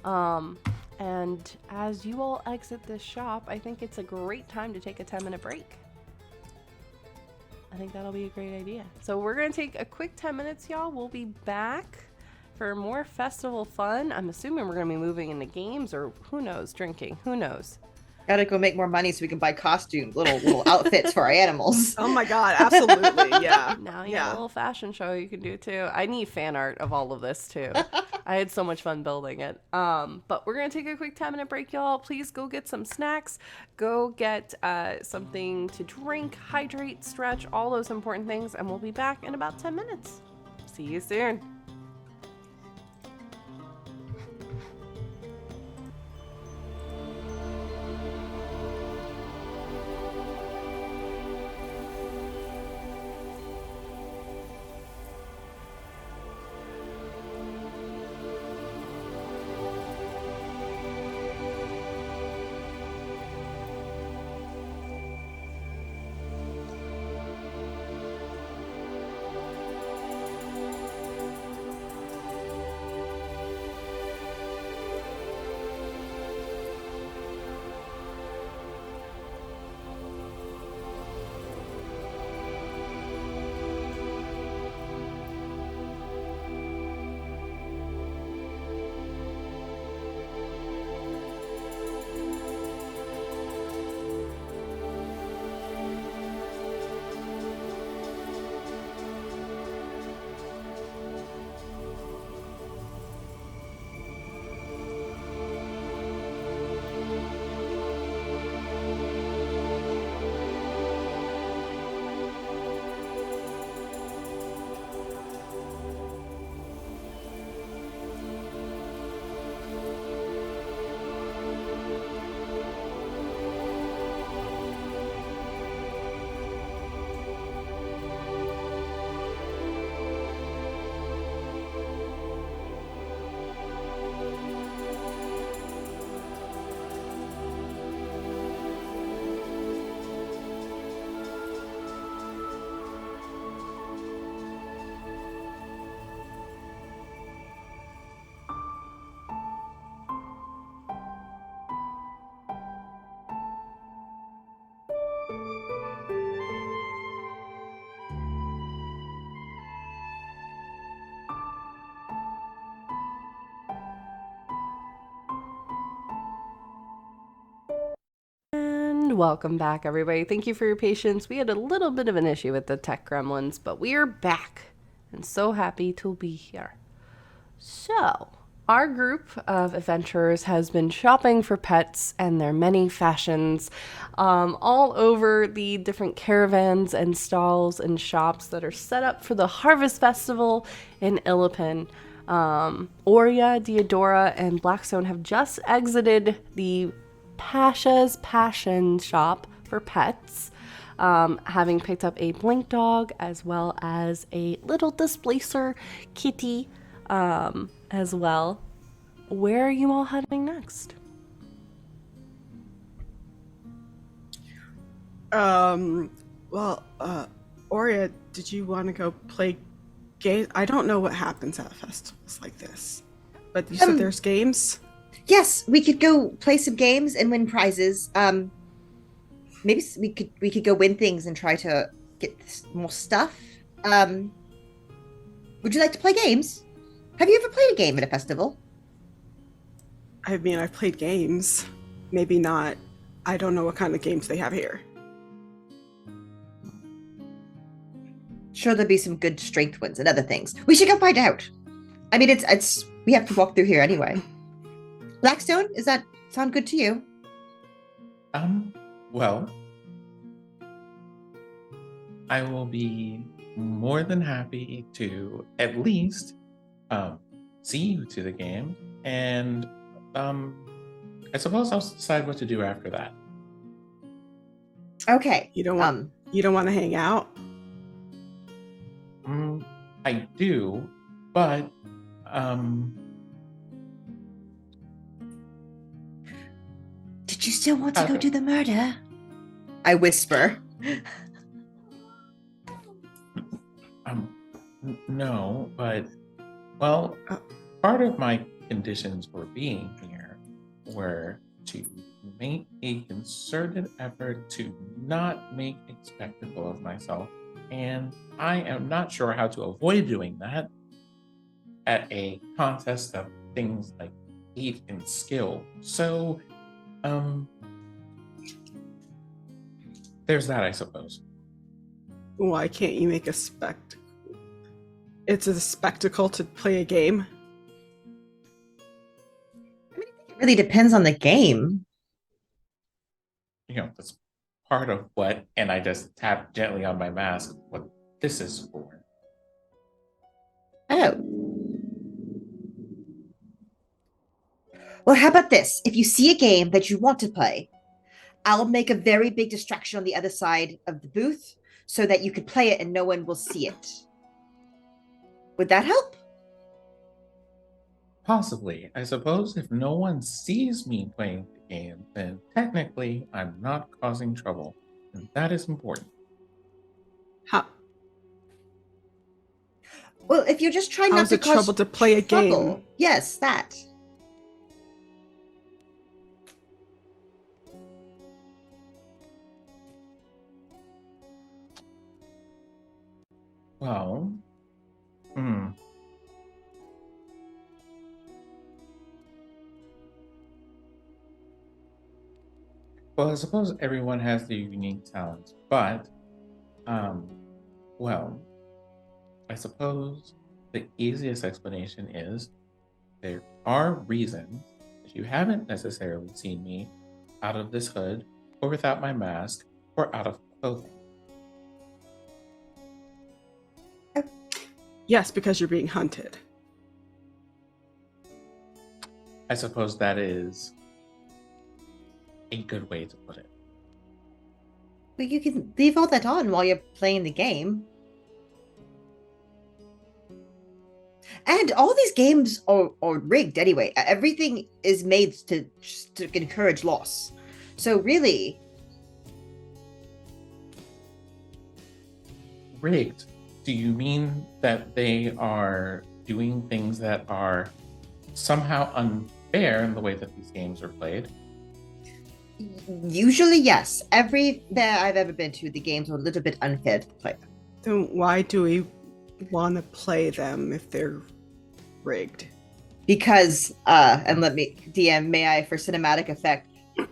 And as you all exit this shop, I think it's a great time to take a 10-minute break. I think that'll be a great idea. So we're going to take a quick 10 minutes, y'all. We'll be back for more festival fun. I'm assuming we're going to be moving into games, or who knows, drinking. Who knows? Gotta go make more money so we can buy costumes, little outfits for our animals. Oh my god, absolutely. Yeah. Now you have a little fashion show you can do too. I need fan art of all of this too. I had so much fun building it. But we're gonna take a quick 10-minute break, y'all. Please go get some snacks, go get something to drink, hydrate, stretch, all those important things, and we'll be back in about 10 minutes. See you soon. Welcome back, everybody. Thank you for your patience. We had a little bit of an issue with the tech gremlins, but we are back and so happy to be here. So, our group of adventurers has been shopping for pets and their many fashions all over the different caravans and stalls and shops that are set up for the Harvest Festival in Illipin. Oria, Diodora, and Blackstone have just exited the Pasha's Passion shop for pets, having picked up a blink dog as well as a little displacer kitty as well. Where are you all heading next? Oria, did you want to go play games? I don't know what happens at festivals like this, but you said there's games? Yes, we could go play some games and win prizes. Maybe we could go win things and try to get more stuff. Would you like to play games? Have you ever played a game at a festival? I mean, I've played games. Maybe not. I don't know what kind of games they have here. Sure, there'll be some good strength ones and other things. We should go find out. I mean, it's we have to walk through here anyway. Blackstone, does that sound good to you? Well, I will be more than happy to at least see you to the game, and I suppose I'll decide what to do after that. Okay. You don't want to hang out? I do, but did you still want to go do the murder? I whisper. No, but well, part of my conditions for being here were to make a concerted effort to not make a spectacle of myself, and I am not sure how to avoid doing that. at a contest of things like speed and skill. So, there's that, I suppose. Why can't you make a spectacle? It's a spectacle to play a game. I mean, I think it really depends on the game. That's part of what, and I just tap gently on my mask, what this is for. Oh. Well, how about this? If you see a game that you want to play, I'll make a very big distraction on the other side of the booth so that you can play it and no one will see it. Would that help? Possibly. I suppose if no one sees me playing the game, then technically I'm not causing trouble. And that is important. How? Well, if you're just trying not How's to it cause trouble to play a trouble. game? Yes, that. Well, Well, I suppose everyone has their unique talents, but, well, I suppose the easiest explanation is there are reasons that you haven't necessarily seen me out of this hood, or without my mask, or out of clothing. Yes, because you're being hunted. I suppose that is a good way to put it. Well, you can leave all that on while you're playing the game. And all these games are rigged anyway. Everything is made to encourage loss. So really... Rigged? Do you mean that they are doing things that are somehow unfair in the way that these games are played? Usually, yes. Every fair I've ever been to, the games are a little bit unfair to play. Then why do we want to play them if they're rigged? Because, and let me, DM, may I, for cinematic effect,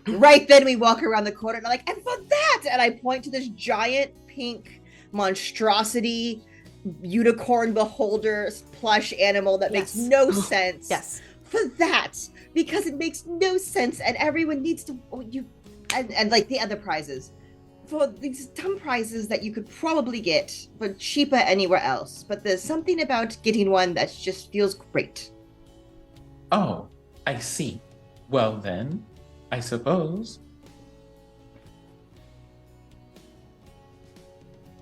right then we walk around the corner and I'm like, and for that! And I point to this giant pink monstrosity unicorn beholder plush animal that makes no sense. Yes. For that, because it makes no sense and everyone needs to and like the other prizes, for these dumb prizes that you could probably get for cheaper anywhere else, but there's something about getting one that just feels great. Oh, I see. Well then, I suppose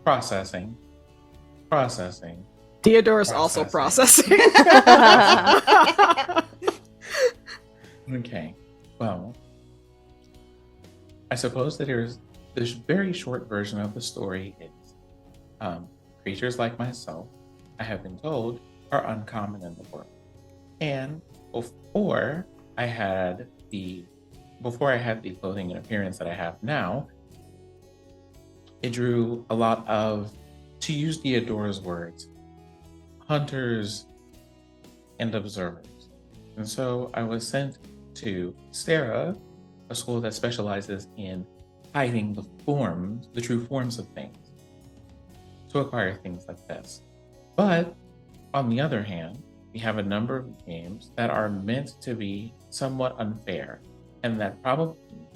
processing. Theodore's also processing. Okay, well, I suppose that this very short version of the story is creatures like myself, I have been told, are uncommon in the world. And before I had the clothing and appearance that I have now, it drew a lot of, to use Theodore's words, hunters and observers. And so I was sent to Astera, a school that specializes in hiding the true forms of things, to acquire things like this. But on the other hand, we have a number of games that are meant to be somewhat unfair, and that probably,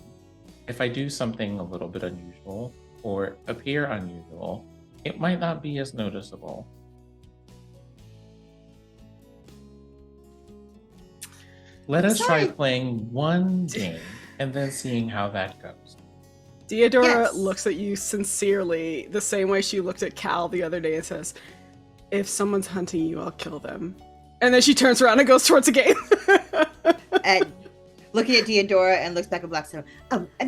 if I do something a little bit unusual or appear unusual, it might not be as noticeable. Let us try playing one game and then seeing how that goes. Theodora looks at you sincerely, the same way she looked at Cal the other day and says, if someone's hunting you, I'll kill them. And then she turns around and goes towards the game. And looking at Theodora and looks back at Blackstone.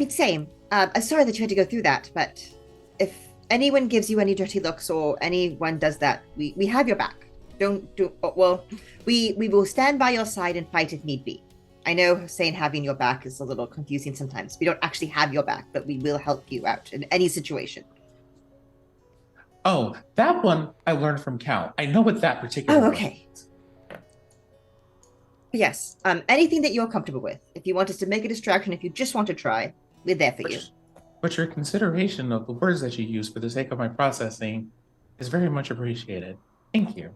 Same. I'm sorry that you had to go through that, but if anyone gives you any dirty looks or anyone does that, we have your back. We will stand by your side and fight if need be. I know saying having your back is a little confusing sometimes. We don't actually have your back, but we will help you out in any situation. Oh, that one I learned from Cal. I know what that particular Oh, okay. one is. Yes, anything that you're comfortable with. If you want us to make a distraction, if you just want to try, we're there for you. But your consideration of the words that you use for the sake of my processing is very much appreciated. Thank you.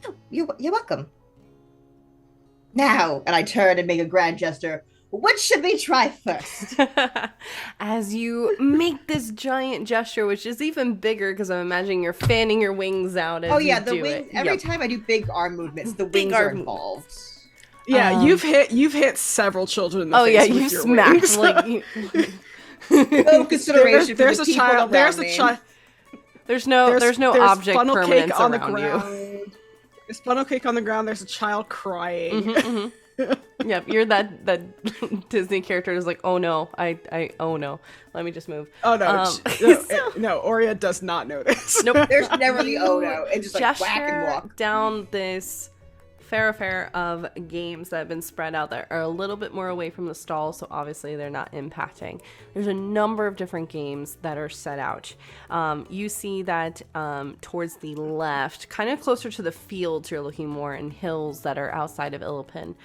Oh, you're welcome. Now, and I turn and make a grand gesture. What should we try first? As you make this giant gesture, which is even bigger because I'm imagining you're fanning your wings out as the you do wings. it. Every time I do big arm movements, the wings are involved. Yeah, you've hit several children in the face. Yeah, with you your smacked wings. No consideration there's for a the people child. around me. There's no object funnel permanence cake on the around you. ground. There's funnel cake on the ground. There's a child crying. Yep, you're that Disney character who's like, oh no, oh no, let me just move. Oh no, no, Oria does not notice. Nope. There's never the oh no. It's just like whack and Gesture walk. down this fair of games that have been spread out that are a little bit more away from the stall, so obviously they're not impacting. There's a number of different games that are set out. You see that towards the left, kind of closer to the fields, you're looking more in hills that are outside of Illipin.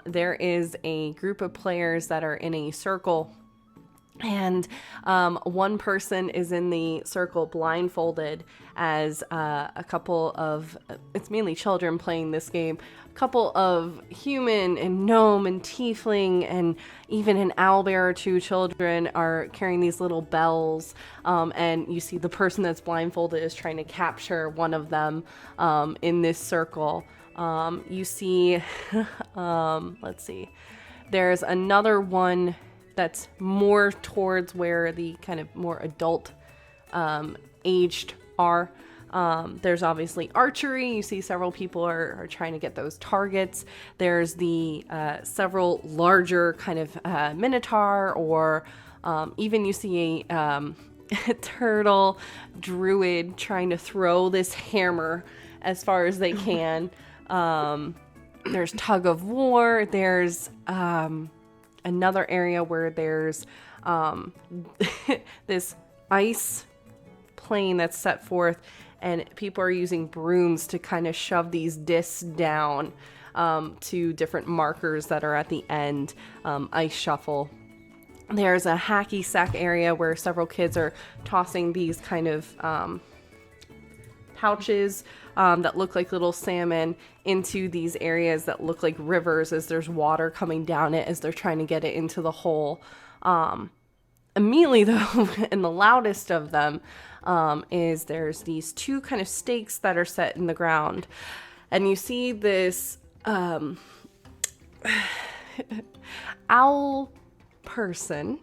There is a group of players that are in a circle, and one person is in the circle blindfolded as a couple of, it's mainly children playing this game, a couple of human and gnome and tiefling and even an owlbear or two children are carrying these little bells, and you see the person that's blindfolded is trying to capture one of them in this circle. You see, let's see, there's another one that's more towards where the kind of more adult aged are. There's obviously archery. You see several people are trying to get those targets. There's the several larger kind of minotaur, or even you see a turtle druid trying to throw this hammer as far as they can. There's tug of war. There's another area where there's this ice plane that's set forth, and people are using brooms to kind of shove these discs down to different markers that are at the end. Ice shuffle. There's a hacky sack area where several kids are tossing these kind of pouches that look like little salmon into these areas that look like rivers as there's water coming down it as they're trying to get it into the hole. Immediately though, and the loudest of them is there's these two kind of stakes that are set in the ground, and you see this owl person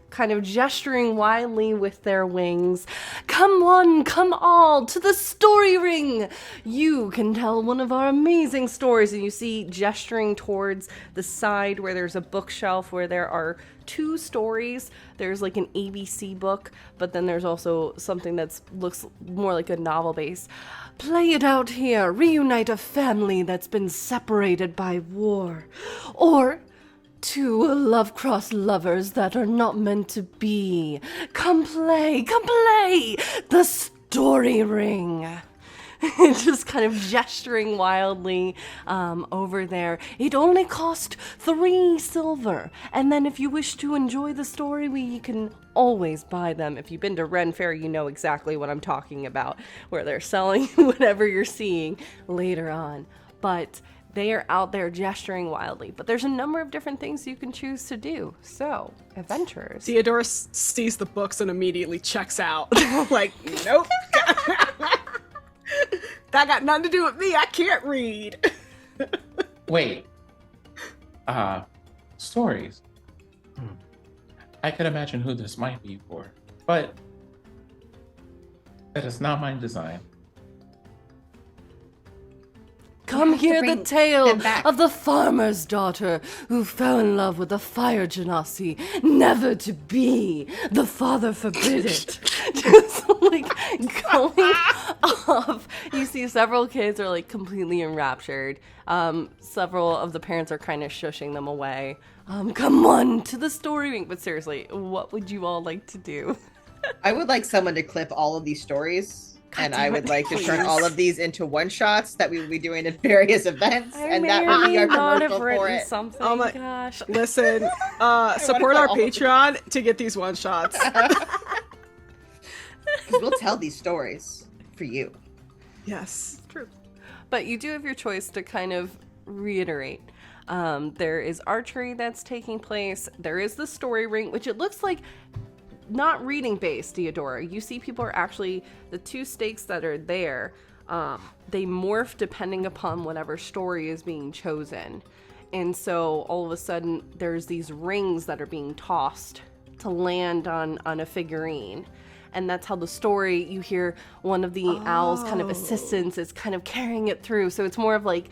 kind of gesturing wildly with their wings. Come one, come all, to the story ring! You can tell one of our amazing stories. And you see gesturing towards the side where there's a bookshelf where there are two stories. There's like an ABC book, but then there's also something that looks more like a novel base. Play it out here, reunite a family that's been separated by war. Or two love-crossed lovers that are not meant to be. Come play, the story ring. Just kind of gesturing wildly over there. It only cost 3 silver. And then if you wish to enjoy the story, you can always buy them. If you've been to Ren Fair, you know exactly what I'm talking about, where they're selling whatever you're seeing later on. But they are out there gesturing wildly. But there's a number of different things you can choose to do. So, adventurers. Theodora sees the books and immediately checks out. Like, nope. That got nothing to do with me. I can't read. Wait. Stories. I could imagine who this might be for, but that is not my design. Come hear the tale back. of the farmer's daughter who fell in love with the fire genasi, never to be. The father forbid it. Just like going off. You see several kids are like completely enraptured. Several of the parents are kind of shushing them away. Come on to the story ring. But seriously, what would you all like to do? I would like someone to clip all of these stories and damn I it, would like to turn please. all of these into one-shots that we will be doing at various events, I and may that or will be may our not commercial have written for it. something. Oh my- Gosh. Listen, support our all of it. Patreon to get these one shots. Because we'll tell these stories for you. Yes. True. But you do have your choice to kind of reiterate. There is archery that's taking place. There is the story ring, which it looks like not reading based, Theodora. You see people are actually, the two stakes that are there, they morph depending upon whatever story is being chosen. And so all of a sudden there's these rings that are being tossed to land on a figurine. And that's how the story, you hear one of the owl's kind of assistants is kind of carrying it through. So it's more of like,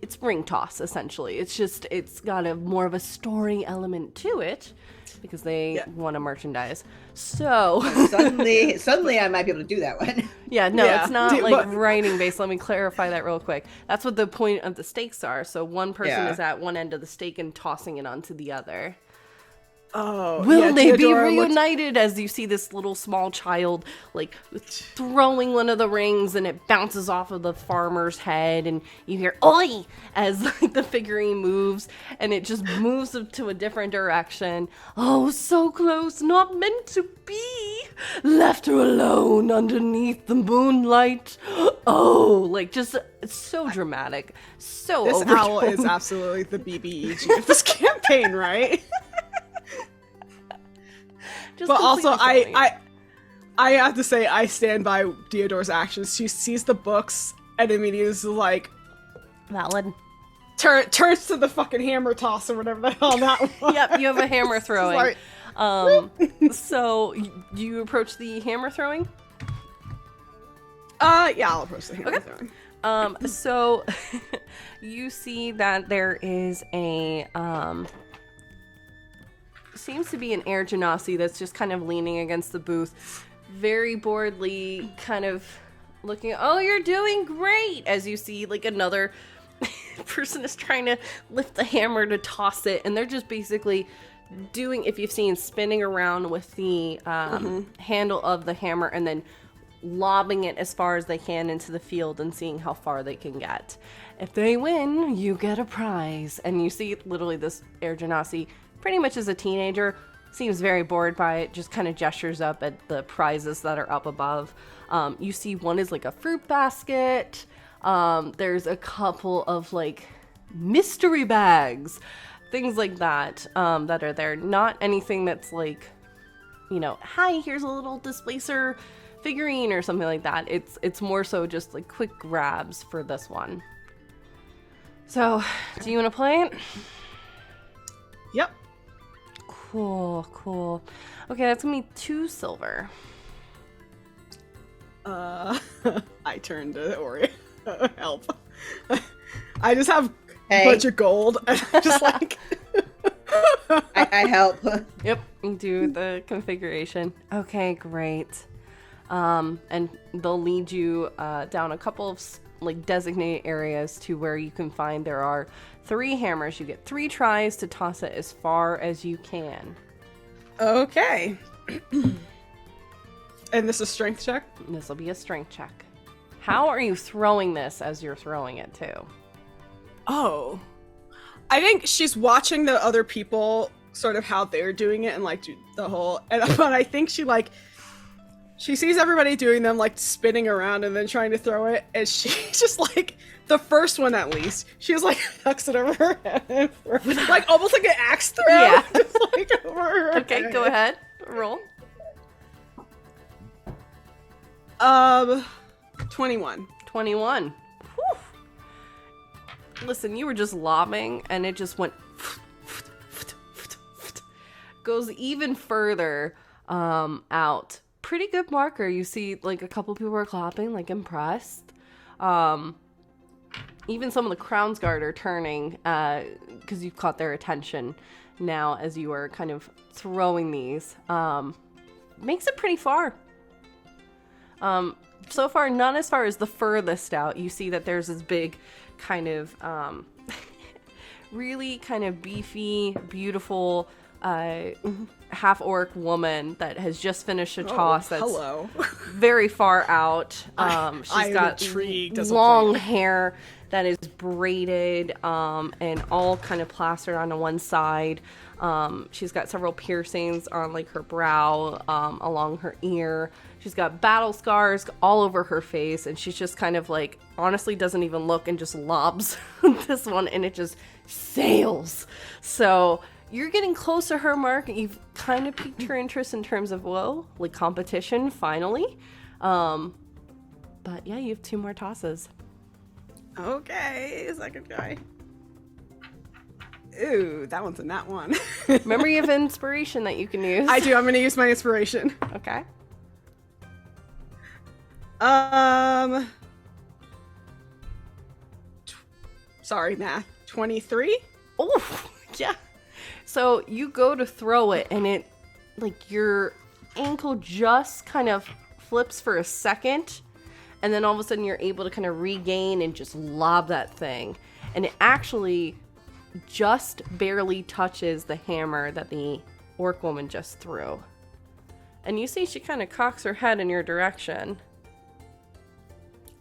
it's ring toss, essentially. It's just, it's got a more of a story element to it because they want to merchandise. So Suddenly I might be able to do that one. yeah, no, Yeah. it's not Dude, like but- writing based. Let me clarify that real quick. That's what the point of the stakes are. So one person Yeah. is at one end of the stake and tossing it onto the other. Oh, Will yeah, they be Theodora looked- reunited? As you see this little small child like throwing one of the rings and it bounces off of the farmer's head and you hear oi as like the figurine moves and it just moves to a different direction. Oh, so close, not meant to be. Left her alone underneath the moonlight. Oh, like just it's so dramatic. So This overdone. owl is absolutely the BBEG of this campaign, right? Just But also, completely selling it. I have to say, I stand by Theodora's actions. She sees the books and immediately is like, Valid. turns to the fucking hammer toss or whatever the hell that was. Yep, you have a hammer throwing. Like, So you approach the hammer throwing. yeah, I'll approach the hammer throwing. So you see that there is a seems to be an air genasi that's just kind of leaning against the booth, very boredly, kind of looking. Oh, you're doing great! As you see, like another person is trying to lift the hammer to toss it, and they're just basically doing, if you've seen, spinning around with the handle of the hammer and then lobbing it as far as they can into the field and seeing how far they can get. If they win, you get a prize. And you see literally this air genasi pretty much as a teenager, seems very bored by it, just kind of gestures up at the prizes that are up above. You see one is like a fruit basket. There's a couple of like mystery bags, things like that, that are there. Not anything that's like, you know, hi, here's a little displacer figurine or something like that. It's more so just like quick grabs for this one. So, do you want to play it? Yep. Cool. Okay, that's gonna be 2 silver. I turned to Ori. Help. I just have Hey. a bunch of gold. And I'm just like, I help. Yep, you do the configuration. Okay, great. And they'll lead you down a couple of like designated areas to where you can find there are 3 hammers. You get 3 tries to toss it as far as you can. okay. And this is strength check? This will be a strength check. How are you throwing this as you're throwing it too? Oh. I think she's watching the other people, sort of how they're doing it and like do the whole, but I think she sees everybody doing them like spinning around and then trying to throw it, and she's just like, the first one at least, she just like hucks it over her head, like almost like an axe throw. Yeah. Just like over her Okay, head. go ahead. Roll. 21. 21. Whew. Listen, you were just lobbing and it just went goes even further out. Pretty good marker. You see like a couple people are clapping, like impressed. Even some of the Crown's Guard are turning because you've caught their attention now as you are kind of throwing these. Makes it pretty far. So far, not as far as the furthest out. You see that there's this big kind of really kind of beefy, beautiful half-orc woman that has just finished a toss that's hello. very far out. She's I'm got intrigued as a long player. hair that is braided and all kind of plastered onto one side. She's got several piercings on like her brow, along her ear. She's got battle scars all over her face, and she's just kind of like honestly doesn't even look and just lobs this one, and it just sails. So you're getting close to her mark. You've kind of piqued her interest in terms of, whoa, like competition finally. But yeah, you have 2 more tosses. Okay, second guy. Ooh, that one's a nat one. Remember, you have inspiration that you can use. I do. I'm going to use my inspiration. Okay. Sorry, math. 23? Oh, yeah. So you go to throw it, and it, like, your ankle just kind of flips for a second, and then all of a sudden you're able to kind of regain and just lob that thing. And it actually just barely touches the hammer that the orc woman just threw. And you see she kind of cocks her head in your direction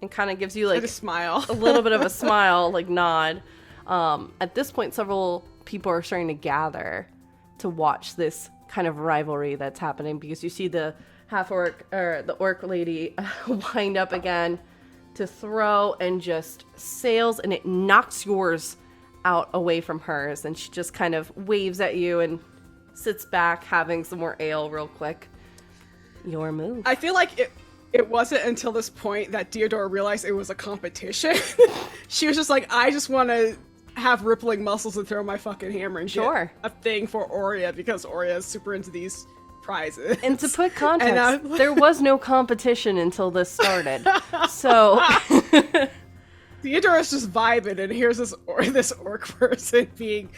and kind of gives you I like just smile. a little bit of a smile, like nod. At this point, several people are starting to gather to watch this kind of rivalry that's happening, because you see the half-orc, or the orc lady, wind up again to throw and just sails, and it knocks yours out away from hers, and she just kind of waves at you and sits back having some more ale real quick. Your move. I feel like it wasn't until this point that Theodora realized it was a competition. She was just like, I just want to have rippling muscles and throw my fucking hammer and Sure. get a thing for Aurea, because Aurea is super into these prizes. And to put context, And there was no competition until this started. So Theodora's just vibing, and here's this orc person being,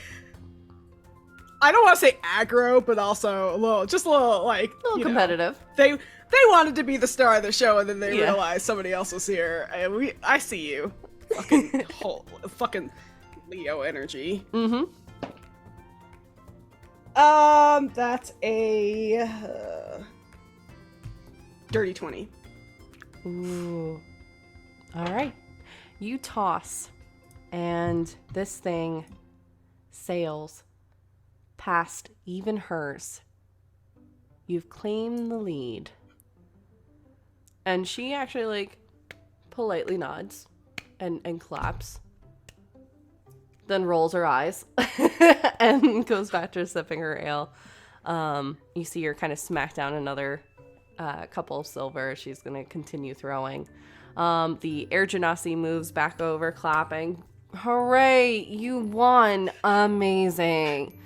I don't want to say aggro, but also a little like, competitive. They wanted to be the star of the show, and then they Yeah. realized somebody else was here. And I see you, fucking fucking Leo energy. Mm-hmm. That's a dirty 20. Ooh. All right. You toss, and this thing sails past even hers. You've claimed the lead. And she actually, like, politely nods and claps. Then rolls her eyes and goes back to sipping her ale. You see her kind of smack down another couple of silver. She's going to continue throwing. The Air Genasi moves back over, clapping. Hooray, you won. Amazing.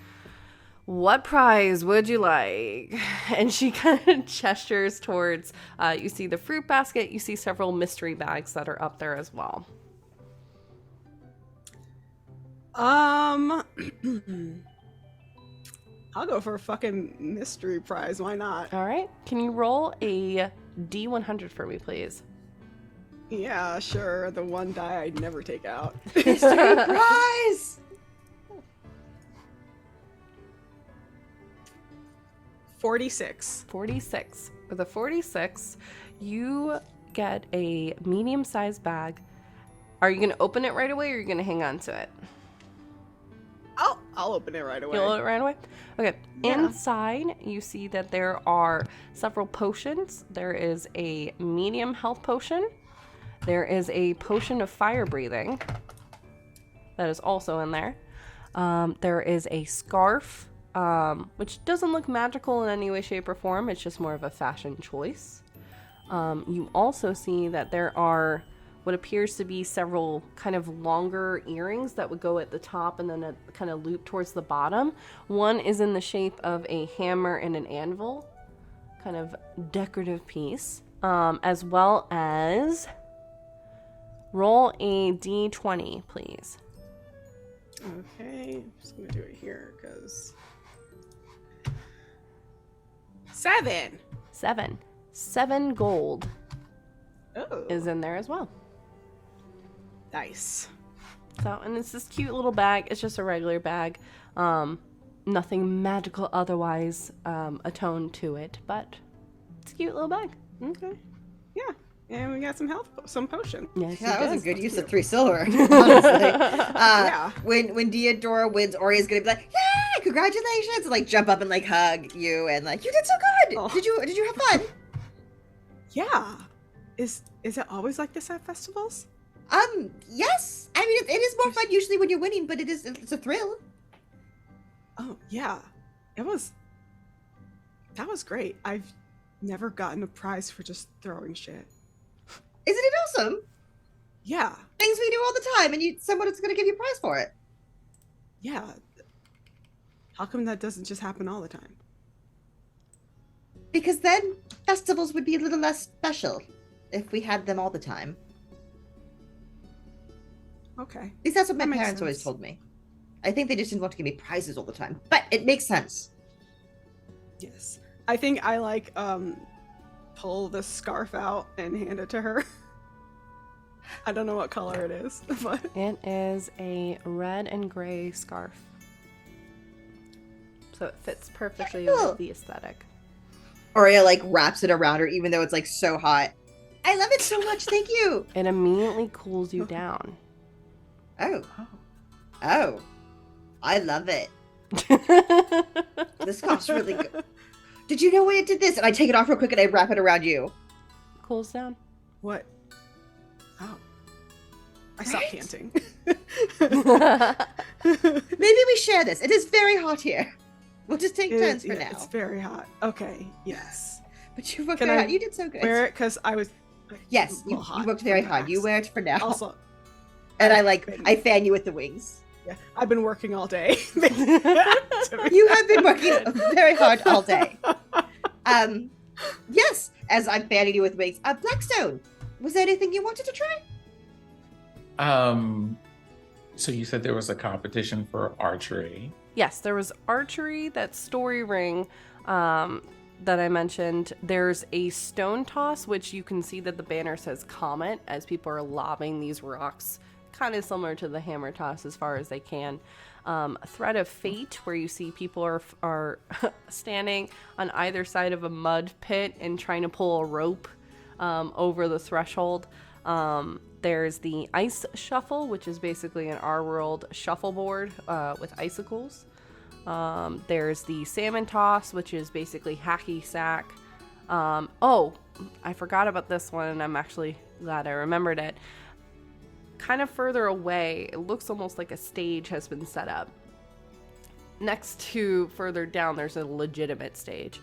What prize would you like? And she kind of gestures towards, you see the fruit basket. You see several mystery bags that are up there as well. I'll go for a fucking mystery prize. Why not? All right. Can you roll a D100 for me, please? Yeah, sure. The one die I'd never take out. Surprise! 46. 46. With a 46, you get a medium-sized bag. Are you going to open it right away, or are you going to hang on to it? I'll open it right away. You'll open it right away? Okay. Yeah. Inside, you see that there are several potions. There is a medium health potion. There is a potion of fire breathing. That is also in there. There is a scarf, which doesn't look magical in any way, shape, or form. It's just more of a fashion choice. You also see that there are what appears to be several kind of longer earrings that would go at the top and then a kind of loop towards the bottom. One is in the shape of a hammer and an anvil, kind of decorative piece, as well as roll a d20, please. Okay, I'm just gonna do it here because 7. 7 gold Oh, is in there as well. nice. So, and it's this cute little bag. It's just a regular bag. Nothing magical otherwise attuned to it, but it's a cute little bag. Okay. Yeah. And we got some potion. Yes, Yeah, that was a good That's use cute. of 3 silver, honestly. Yeah. When Diodora wins, Ori is gonna be like, "Yay! Congratulations!" and like jump up and like hug you and like, "You did so good! Oh. Did you have fun?" Yeah. Is it always like this at festivals? Yes. I mean, it is more fun usually when you're winning, but it's a thrill. Oh, yeah. That was great. I've never gotten a prize for just throwing shit. Isn't it awesome? Yeah. Things we do all the time, and someone is gonna give you a prize for it. Yeah. How come that doesn't just happen all the time? Because then festivals would be a little less special if we had them all the time. Okay. At least that's what my That makes parents always sense. told me. I think they just didn't want to give me prizes all the time. But it makes sense. Yes. I think I like pull the scarf out and hand it to her. I don't know what color it is, but It is a red and gray scarf. So it fits perfectly Cool. with the aesthetic. Oria like wraps it around her even though it's like so hot. I love it so much, thank you. It immediately cools you down. Oh. Oh. I love it. This scarf's really good. Did you know when it did this? And I take it off real quick and I wrap it around you. Cools down. what? Oh. I stopped Right? panting. Maybe we share this. It is very hot here. We'll just take turns for now. It's very hot. Okay. Yes. But you worked Can very I hard. You did so good. Wear it because I was. Yes, a you, little hot you worked from very the hard. You axe. wear it for now. Also, and I fan you with the wings. yeah, I've been working all day. You have been working very hard all day. Yes, as I'm fanning you with wings. Blackstone, was there anything you wanted to try? So you said there was a competition for archery. Yes, there was archery, that story ring that I mentioned. There's a stone toss, which you can see that the banner says Comet as people are lobbing these rocks, kind of similar to the hammer toss as far as they can. Thread of Fate, where you see people are standing on either side of a mud pit and trying to pull a rope over the threshold. There's the Ice Shuffle, which is basically an our world shuffleboard with icicles. There's the Salmon Toss, which is basically hacky sack. Oh, I forgot about this one, and I'm actually glad I remembered it. Kind of further away, it looks almost like a stage has been set up. Next to further down, there's a legitimate stage.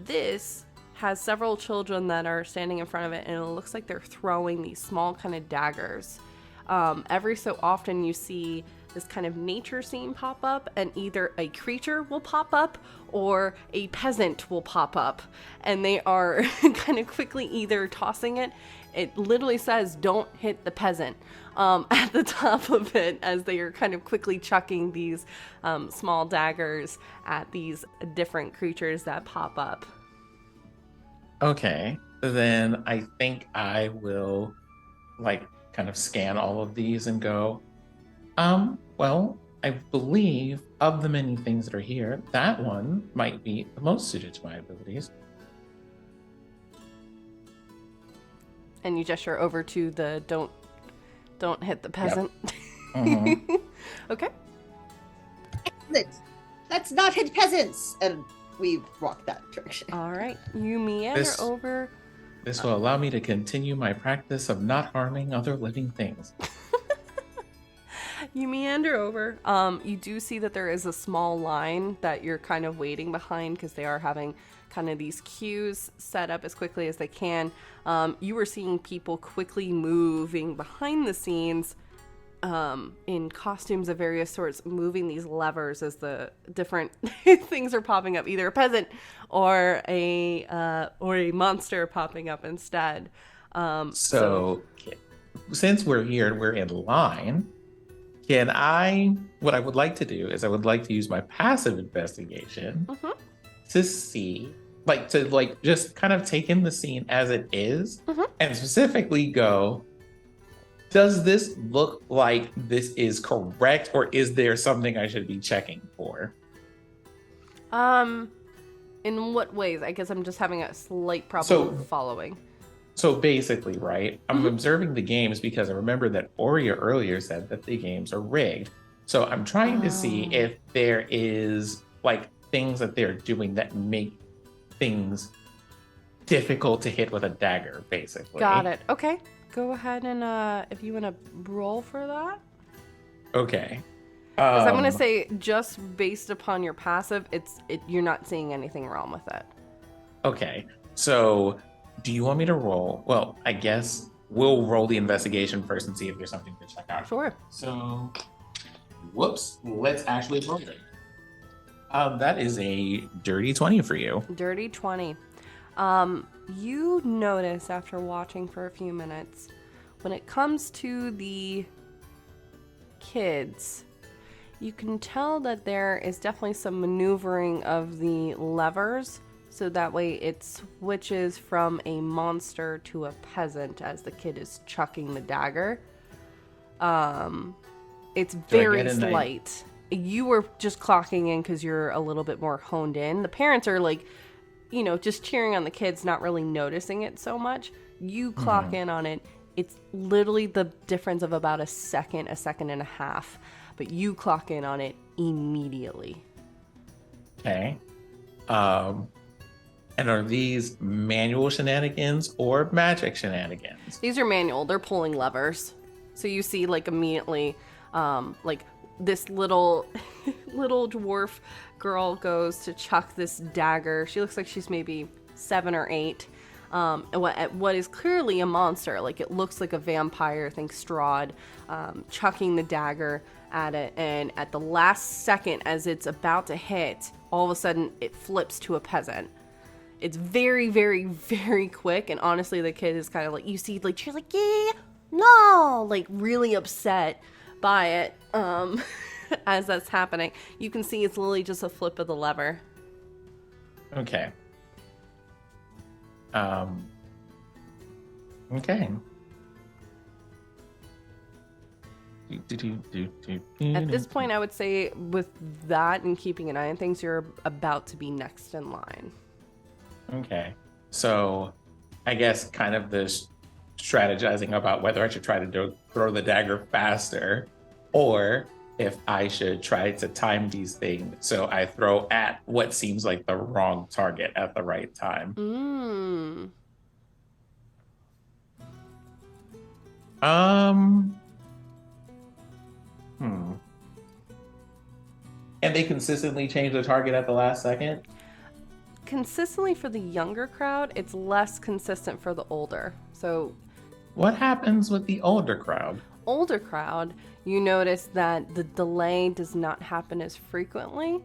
This has several children that are standing in front of it, and it looks like they're throwing these small kind of daggers. Every so often you see this kind of nature scene pop up, and either a creature will pop up or a peasant will pop up, and they are kind of quickly either tossing it. It literally says "don't hit the peasant" at the top of it, as they are kind of quickly chucking these small daggers at these different creatures that pop up. Okay, then I think I will kind of scan all of these and go, well, I believe of the many things that are here, that one might be the most suited to my abilities. And you gesture over to the don't hit the peasant. Mhm. Okay. Excellent. Let's not hit peasants. And we walk that direction. All right. You meander This- over. This will allow me to continue my practice of not harming other living things. You meander over. You do see that there is a small line that you're kind of waiting behind because they are having kind of these queues set up as quickly as they can. You were seeing people quickly moving behind the scenes in costumes of various sorts, moving these levers as the different things are popping up, either a peasant or a monster popping up instead. So, since we're here and we're in line, what I would like to do is I would like to use my passive investigation to see, just kind of take in the scene as it is, and specifically go, does this look like this is correct, or is there something I should be checking for? In what ways? I guess I'm just having a slight problem following. So basically, right, I'm observing the games because I remember that Oria earlier said that the games are rigged. So I'm trying to see if there is like things that they're doing that make things difficult to hit with a dagger, basically. Got it. Okay. Go ahead and if you want to roll for that. Okay. Because I'm going to say, just based upon your passive, you're not seeing anything wrong with it. Okay. So do you want me to roll? Well, I guess we'll roll the investigation first and see if there's something to check out. Sure. So, whoops. Let's actually roll it. That is a dirty 20 for you. Dirty 20. You notice after watching for a few minutes, when it comes to the kids, you can tell that there is definitely some maneuvering of the levers, so that way it switches from a monster to a peasant as the kid is chucking the dagger. It's very slight. You were just clocking in because you're a little bit more honed in. The parents are like, just cheering on the kids, not really noticing it so much. You clock in on it. It's literally the difference of about a second and a half. But you clock in on it immediately. Okay. And are these manual shenanigans or magic shenanigans? These are manual. They're pulling levers. So you see, like, immediately, like, this little dwarf girl goes to chuck this dagger. She looks like she's maybe 7 or 8. At what is clearly a monster. Like, it looks like a vampire, think Strahd, chucking the dagger at it. And at the last second, as it's about to hit, all of a sudden, it flips to a peasant. It's very, very, very quick. And honestly, the kid is kind of like, you see, like, she's like, yeah, no, like, really upset by it as that's happening. You can see it's literally just a flip of the lever. Okay. Okay. At this point, I would say with that and keeping an eye on things, you're about to be next in line. Okay. So I guess kind of this strategizing about whether I should try to throw the dagger faster or if I should try to time these things so I throw at what seems like the wrong target at the right time. And they consistently change the target at the last second? Consistently for the younger crowd, it's less consistent for the older. So what happens with the older crowd? Older crowd, you notice that the delay does not happen as frequently.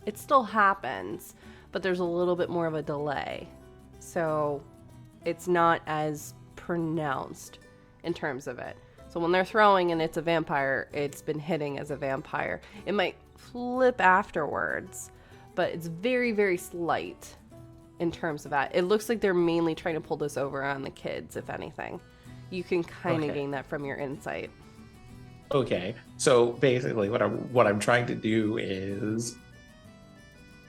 It still happens, but there's a little bit more of a delay. So it's not as pronounced in terms of it. So when they're throwing and it's a vampire, it's been hitting as a vampire. It might flip afterwards, but it's very, very slight in terms of that. It looks like they're mainly trying to pull this over on the kids, if anything. You can kind of gain that from your insight. Okay, so basically what I'm trying to do is,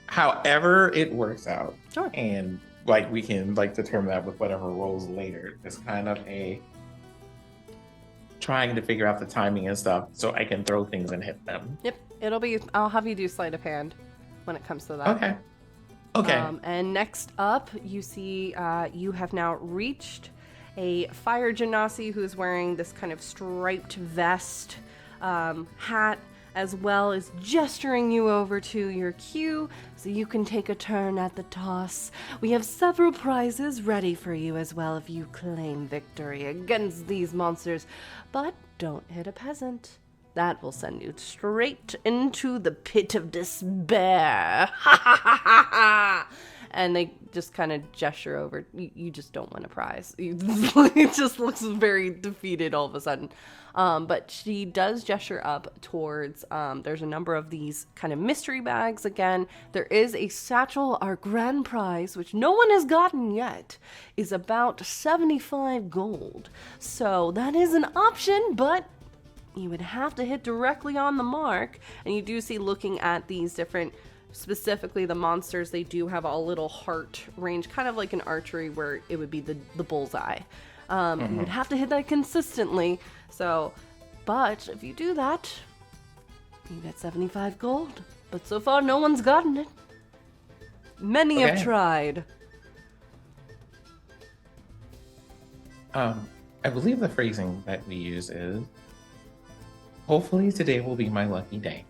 however it works out, sure, and like we can like determine that with whatever rolls later. It's kind of a trying to figure out the timing and stuff so I can throw things and hit them. Yep, I'll have you do sleight of hand when it comes to that. Okay. And next up, you see you have now reached a fire genasi who is wearing this kind of striped vest, hat, as well as gesturing you over to your queue so you can take a turn at the toss. We have several prizes ready for you as well if you claim victory against these monsters, but don't hit a peasant. That will send you straight into the pit of despair. Ha ha ha ha ha! And they just kind of gesture over. You just don't win a prize. It just looks very defeated all of a sudden. But she does gesture up towards, there's a number of these kind of mystery bags. Again, there is a satchel. Our grand prize, which no one has gotten yet, is about 75 gold. So that is an option, but you would have to hit directly on the mark. And you do see, looking at these different specifically the monsters, they do have a little heart range, kind of like an archery where it would be the bullseye. You would have to hit that consistently. So, but if you do that, you get 75 gold. But so far, no one's gotten it. Many have tried. I believe the phrasing that we use is, hopefully today will be my lucky day.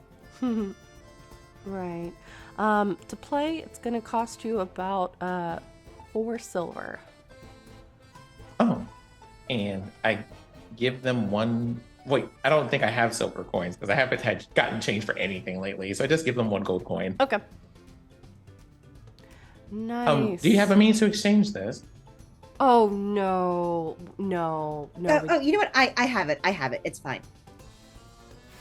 Right. To play, it's going to cost you about 4 silver. Oh, and I give them 1. Wait, I don't think I have silver coins because I haven't gotten change for anything lately. So I just give them 1 gold coin. Okay. Nice. Do you have a means to exchange this? Oh, no. No. Oh, you know what? I have it. It's fine.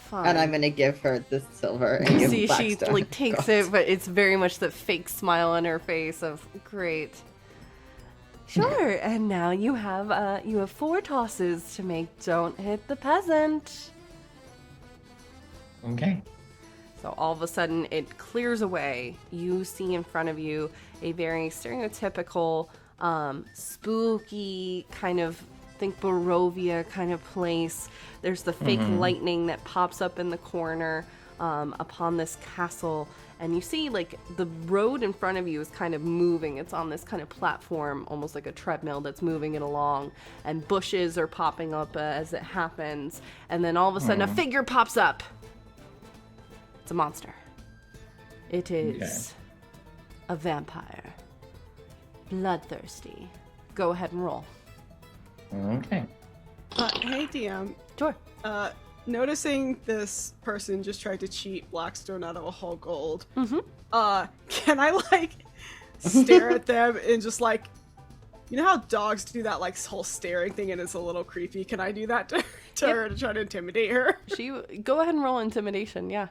Fine. And I'm gonna give her the silver. And You give see, she Blackstone like takes gold. it, but it's very much the fake smile on her face of great. Sure, and now you have 4 tosses to make. Don't hit the peasant. Okay. So all of a sudden, it clears away. You see in front of you a very stereotypical, spooky kind of, think Barovia kind of place. There's the fake lightning that pops up in the corner upon this castle. And you see, like, the road in front of you is kind of moving. It's on this kind of platform, almost like a treadmill that's moving it along. And bushes are popping up as it happens. And then all of a sudden, a figure pops up. It's a monster. It is a vampire. Bloodthirsty. Go ahead and roll. Okay. Hey, DM. Sure. Noticing this person just tried to cheat Blackstone out of a whole gold. Mm-hmm. Can I like stare at them and just like, you know how dogs do that like whole staring thing and it's a little creepy? Can I do that to her to try to intimidate her? Go ahead and roll intimidation. Yeah.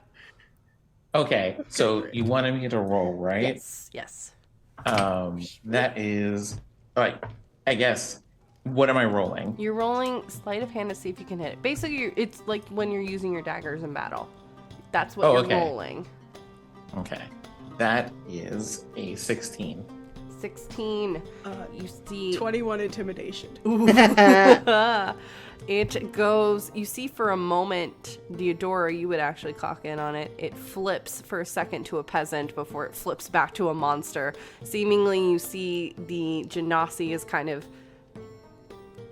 Okay. So great. you wanted me to roll, right? Yes. That is like, I guess. What am I rolling? You're rolling sleight of hand to see if you can hit it. Basically, it's like when you're using your daggers in battle. That's what you're rolling. Okay. That is a 16. 16. You see 21 intimidation. It goes, you see for a moment, Deodora, you would actually clock in on it. It flips for a second to a peasant before it flips back to a monster. Seemingly, you see the genasi is kind of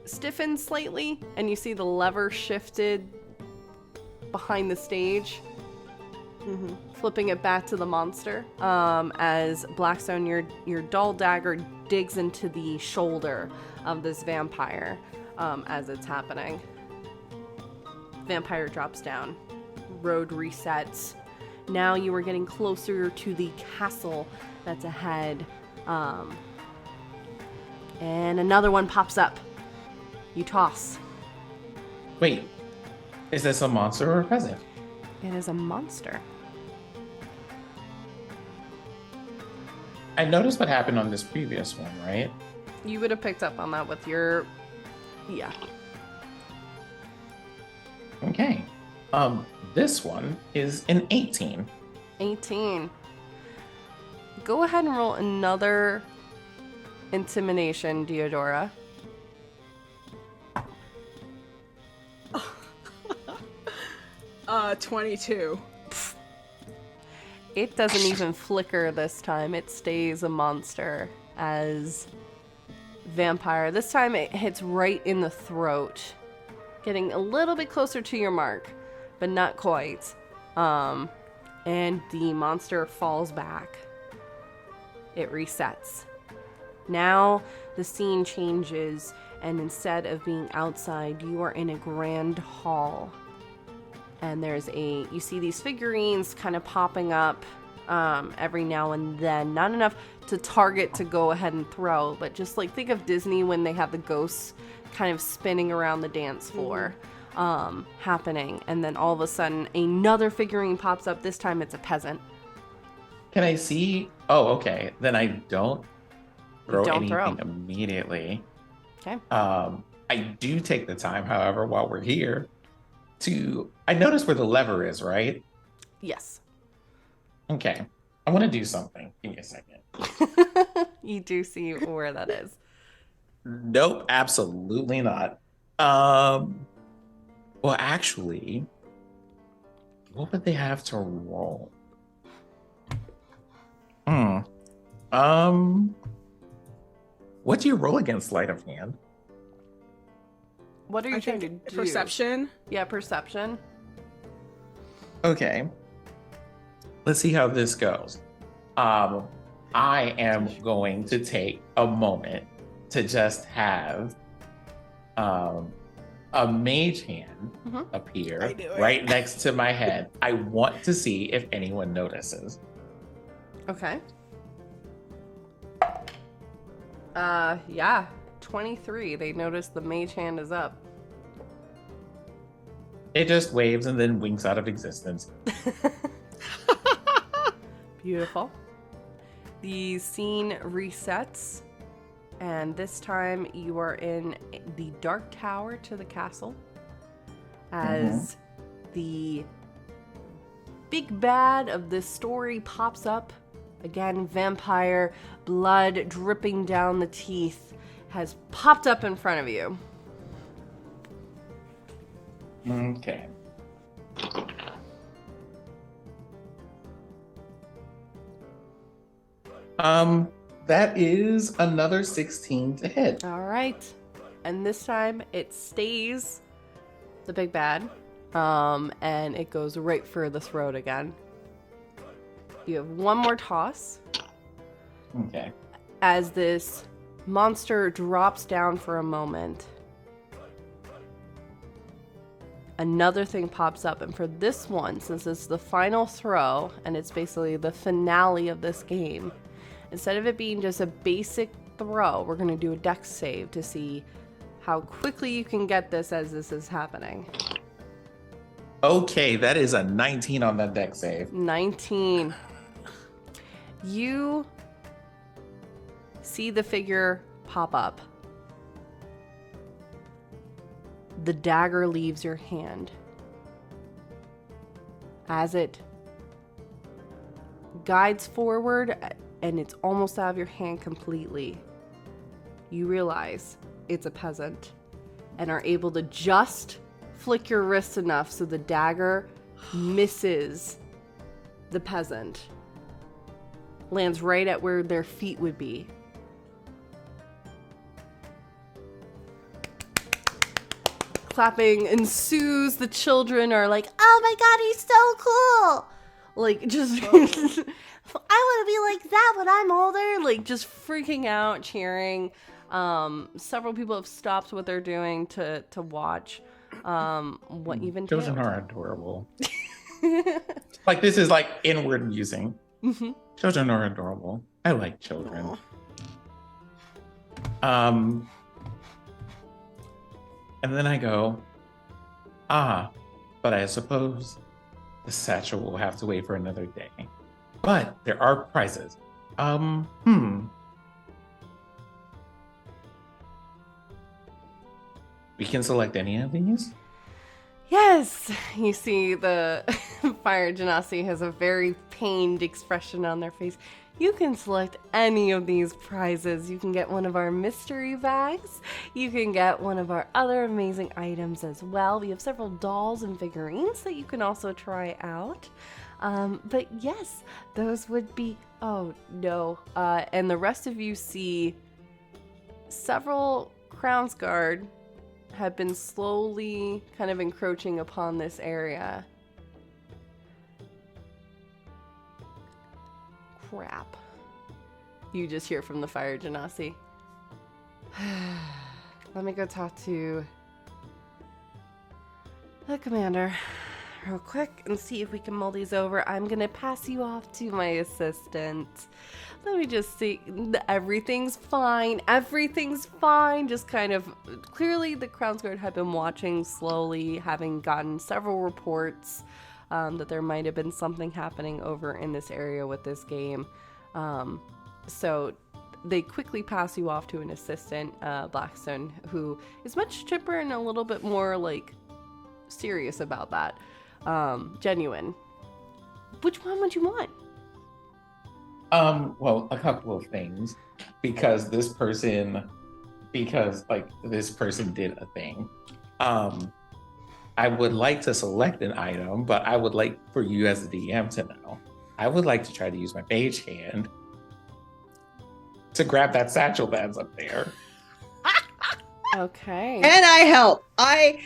stiffened slightly, and you see the lever shifted behind the stage, flipping it back to the monster. As Blackstone, your dull dagger digs into the shoulder of this vampire as it's happening. Vampire drops down. Road resets. Now you are getting closer to the castle that's ahead. And another one pops up. You toss. Wait, is this a monster or a peasant? It is a monster. I noticed what happened on this previous one, right? You would have picked up on that with your... Yeah. Okay. This one is an 18. 18. Go ahead and roll another intimidation, Deodora. 22. It doesn't even flicker this time. It stays a monster as vampire. This time it hits right in the throat. Getting a little bit closer to your mark, but not quite. And the monster falls back. It resets. Now the scene changes, and instead of being outside, you are in a grand hall. And you see these figurines kind of popping up every now and then. Not enough to target to go ahead and throw, but just like think of Disney when they have the ghosts kind of spinning around the dance floor happening. And then all of a sudden another figurine pops up. This time it's a peasant. Can I see? Oh, okay. Then I don't throw Don't anything throw. immediately. Okay. I do take the time, however, while we're here, I notice where the lever is, right? Yes. Okay. I want to do something. Give me a second. You do see where that is. Nope, absolutely not. Well, actually, what would they have to roll? What do you roll against sleight of hand? What are you I trying to think do? perception. Yeah, perception. Okay. Let's see how this goes. I am going to take a moment to just have a mage hand appear right next to my head. I want to see if anyone notices. Okay. Yeah, 23. They notice the mage hand is up. It just waves and then winks out of existence. Beautiful. The scene resets, and this time you are in the dark tower to the castle as the big bad of this story pops up. Again, vampire, blood dripping down the teeth, has popped up in front of you. Okay. That is another 16 to hit. All right. And this time it stays the big bad. And it goes right for the throat again. You have one more toss. Okay. As this monster drops down for a moment, another thing pops up. And for this one, since it's the final throw and it's basically the finale of this game, instead of it being just a basic throw, we're going to do a dex save to see how quickly you can get this as this is happening. Okay, that is a 19 on that dex save. 19. You see the figure pop up. The dagger leaves your hand. As it guides forward and it's almost out of your hand completely, you realize it's a peasant and are able to just flick your wrist enough so the dagger misses the peasant. Lands right at where their feet would be. Clapping ensues. The children are like, "Oh my god, he's so cool!" Like, just, I want to be like that when I'm older. Like, just freaking out, cheering. Several people have stopped what they're doing to watch what you've entailed. Children are adorable. Like, this is like inward musing. Children are adorable. I like children. And then I go, but I suppose the satchel will have to wait for another day. But there are prizes. We can select any of these? Yes! You see the Fire Genasi has a very pained expression on their face. You can select any of these prizes. You can get one of our mystery bags. You can get one of our other amazing items as well. We have several dolls and figurines that you can also try out. But yes, those would be... Oh, no. And the rest of you see several Crownsguard have been slowly kind of encroaching upon this area. Crap. You just hear from the Fire Genasi. Let me go talk to the commander real quick and see if we can mull these over. I'm gonna pass you off to my assistant. Let me just see. Everything's fine. Everything's fine. Just kind of clearly the Crownsguard had been watching slowly, having gotten several reports that there might have been something happening over in this area with this game. So they quickly pass you off to an assistant, Blackstone, who is much chipper and a little bit more like serious about that. Genuine. Which one would you want? Well, a couple of things. Because this person did a thing. I would like to select an item, but I would like for you as the DM to know. I would like to try to use my mage hand to grab that satchel that's up there. Okay. And I help. Okay.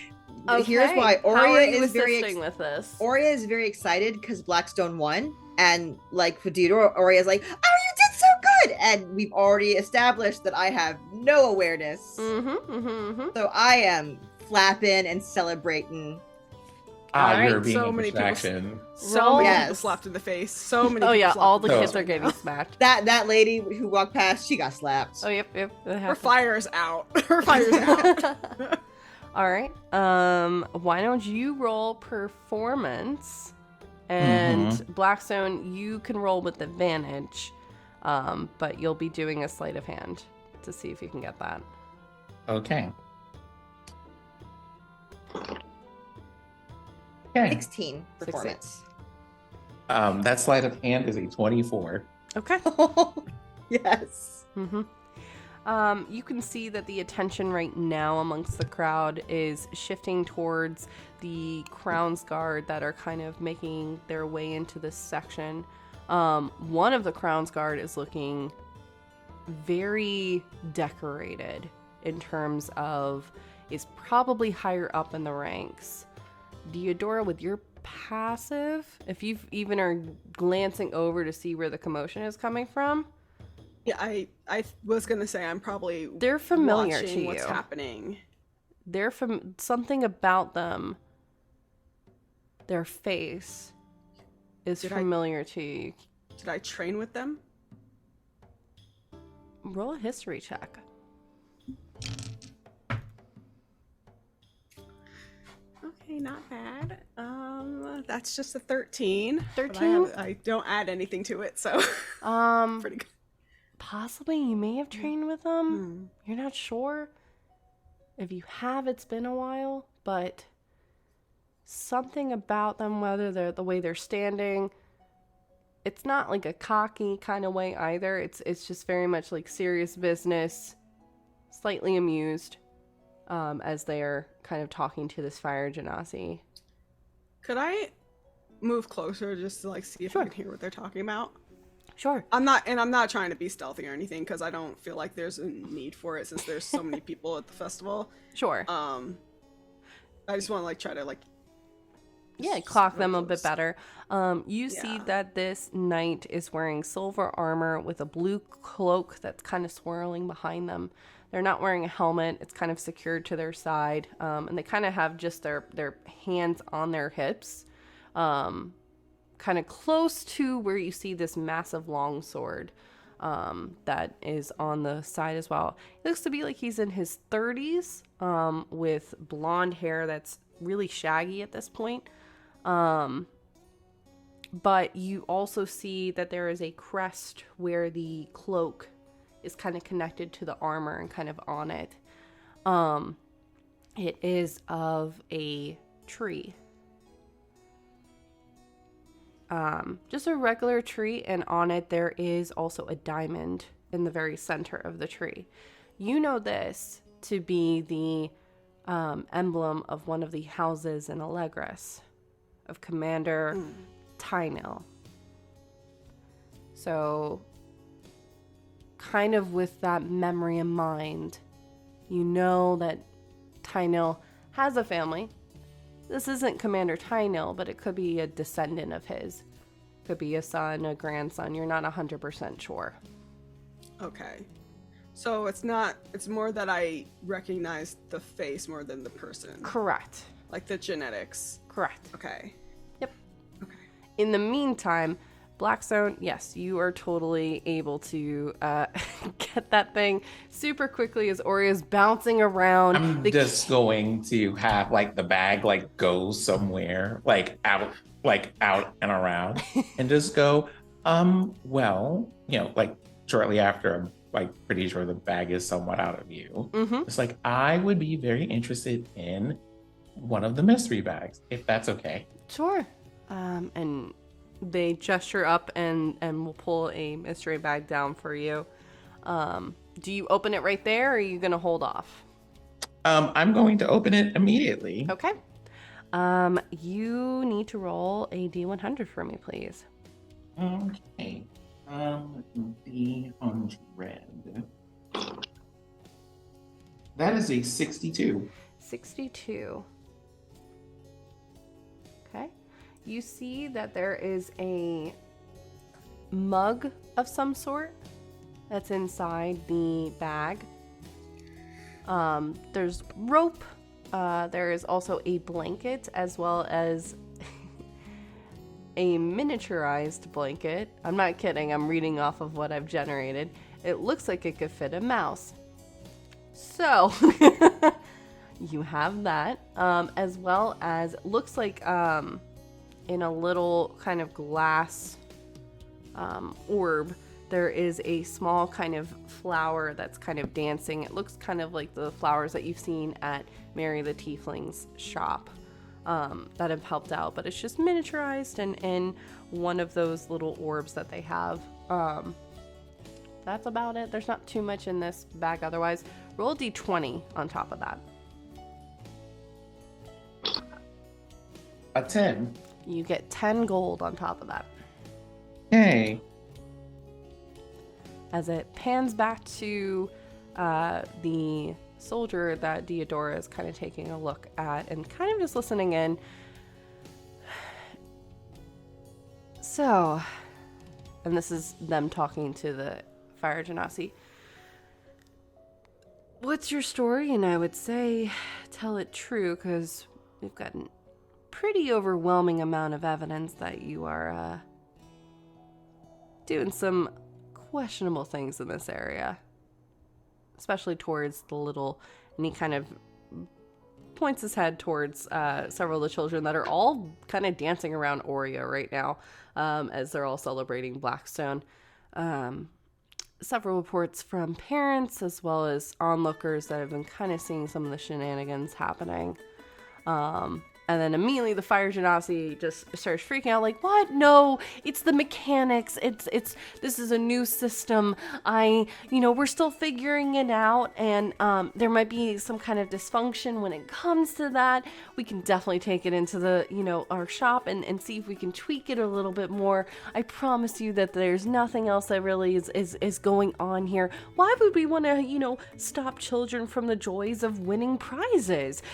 Here's why. How are Aurea you is very assisting with this? Aurea is very excited because Blackstone won, and like for Theodore, Aurea's like, "Oh, you did so good!" And we've already established that I have no awareness, so I am flapping and celebrating. You're Alright, being so a many people- distraction. So many Yes. people slapped in the face. So many. Oh people yeah, slapped all in the So- kids face are right getting now. smacked. That lady who walked past, she got slapped. Oh yep. That Her happened. fire's out. Her fire's out. All right. Why don't you roll performance? And Blackstone, you can roll with advantage, but you'll be doing a sleight of hand to see if you can get that. Okay. Okay. 16 performance. That sleight of hand is a 24. Okay. Yes. You can see that the attention right now amongst the crowd is shifting towards the Crown's Guard that are kind of making their way into this section. One of the Crown's Guard is looking very decorated in terms of is probably higher up in the ranks. Deodora, with your passive, if you even are glancing over to see where the commotion is coming from, Yeah, I was gonna say I'm probably they're familiar watching to what's you. happening. They're from something about them. Their face is familiar to you. Did I train with them? Roll a history check. Okay, not bad. That's just a 13. but 13? I don't add anything to it, so pretty good. Possibly you may have trained with them. You're not sure. If you have, it's been a while, but something about them, whether they're the way they're standing, it's not like a cocky kind of way either. It's just very much like serious business, slightly amused, as they are kind of talking to this fire genasi. Could I move closer just to like see if Sure. I can hear what they're talking about? Sure. I'm not trying to be stealthy or anything because I don't feel like there's a need for it since there's so many people at the festival. Sure. I just want to like try to like Clock them a close. bit better. You see Yeah. that this knight is wearing silver armor with a blue cloak that's kind of swirling behind them. They're not wearing a helmet. It's kind of secured to their side. And they kind of have just their hands on their hips. Kind of close to where you see this massive long sword that is on the side as well. It looks to be like he's in his 30s with blonde hair that's really shaggy at this point. But you also see that there is a crest where the cloak is kind of connected to the armor and kind of on it. It is of a tree. Just a regular tree, and on it there is also a diamond in the very center of the tree. You know this to be the emblem of one of the houses in Allegris, of Commander Tynil. So, kind of with that memory in mind, you know that Tynil has a family. This isn't Commander Tynil, but it could be a descendant of his. Could be a son, a grandson. You're not 100% sure. Okay. So it's more that I recognize the face more than the person. Correct. Like the genetics. Correct. Okay. Yep. Okay. In the meantime, Blackstone, yes, you are totally able to get that thing super quickly as Aurea's bouncing around. I'm just going to have like the bag like go somewhere like out and around and just go, well, like shortly after I'm like pretty sure the bag is somewhat out of view. It's like I would be very interested in one of the mystery bags, if that's okay. Sure. And They gesture up and will pull a mystery bag down for you. Do you open it right there, or are you going to hold off? I'm going to open it immediately. Okay. You need to roll a D100 for me, please. Okay. D100. That is a 62. 62. Okay. You see that there is a mug of some sort that's inside the bag. There's rope. There is also a blanket as well as a miniaturized blanket. I'm not kidding. I'm reading off of what I've generated. It looks like it could fit a mouse. So you have that, as well as looks like in a little kind of glass orb, there is a small kind of flower that's kind of dancing. It looks kind of like the flowers that you've seen at Mary the Tiefling's shop that have helped out, but it's just miniaturized and in one of those little orbs that they have. That's about it. There's not too much in this bag otherwise. Roll a d20 on top of that. A 10. You get 10 gold on top of that. Hey. As it pans back to the soldier that Deodora is kind of taking a look at and kind of just listening in. So, and this is them talking to the fire genasi. What's your story? And I would say tell it true, because we've got a pretty overwhelming amount of evidence that you are doing some questionable things in this area, especially towards the little, and he kind of points his head towards several of the children that are all kind of dancing around Oreo right now, as they're all celebrating Blackstone. Several reports from parents as well as onlookers that have been kind of seeing some of the shenanigans happening. And then immediately the fire genasi just starts freaking out, like, what? No, it's the mechanics. This is a new system. We're still figuring it out, and there might be some kind of dysfunction when it comes to that. We can definitely take it into the, our shop and see if we can tweak it a little bit more. I promise you that there's nothing else that really is going on here. Why would we want to, stop children from the joys of winning prizes?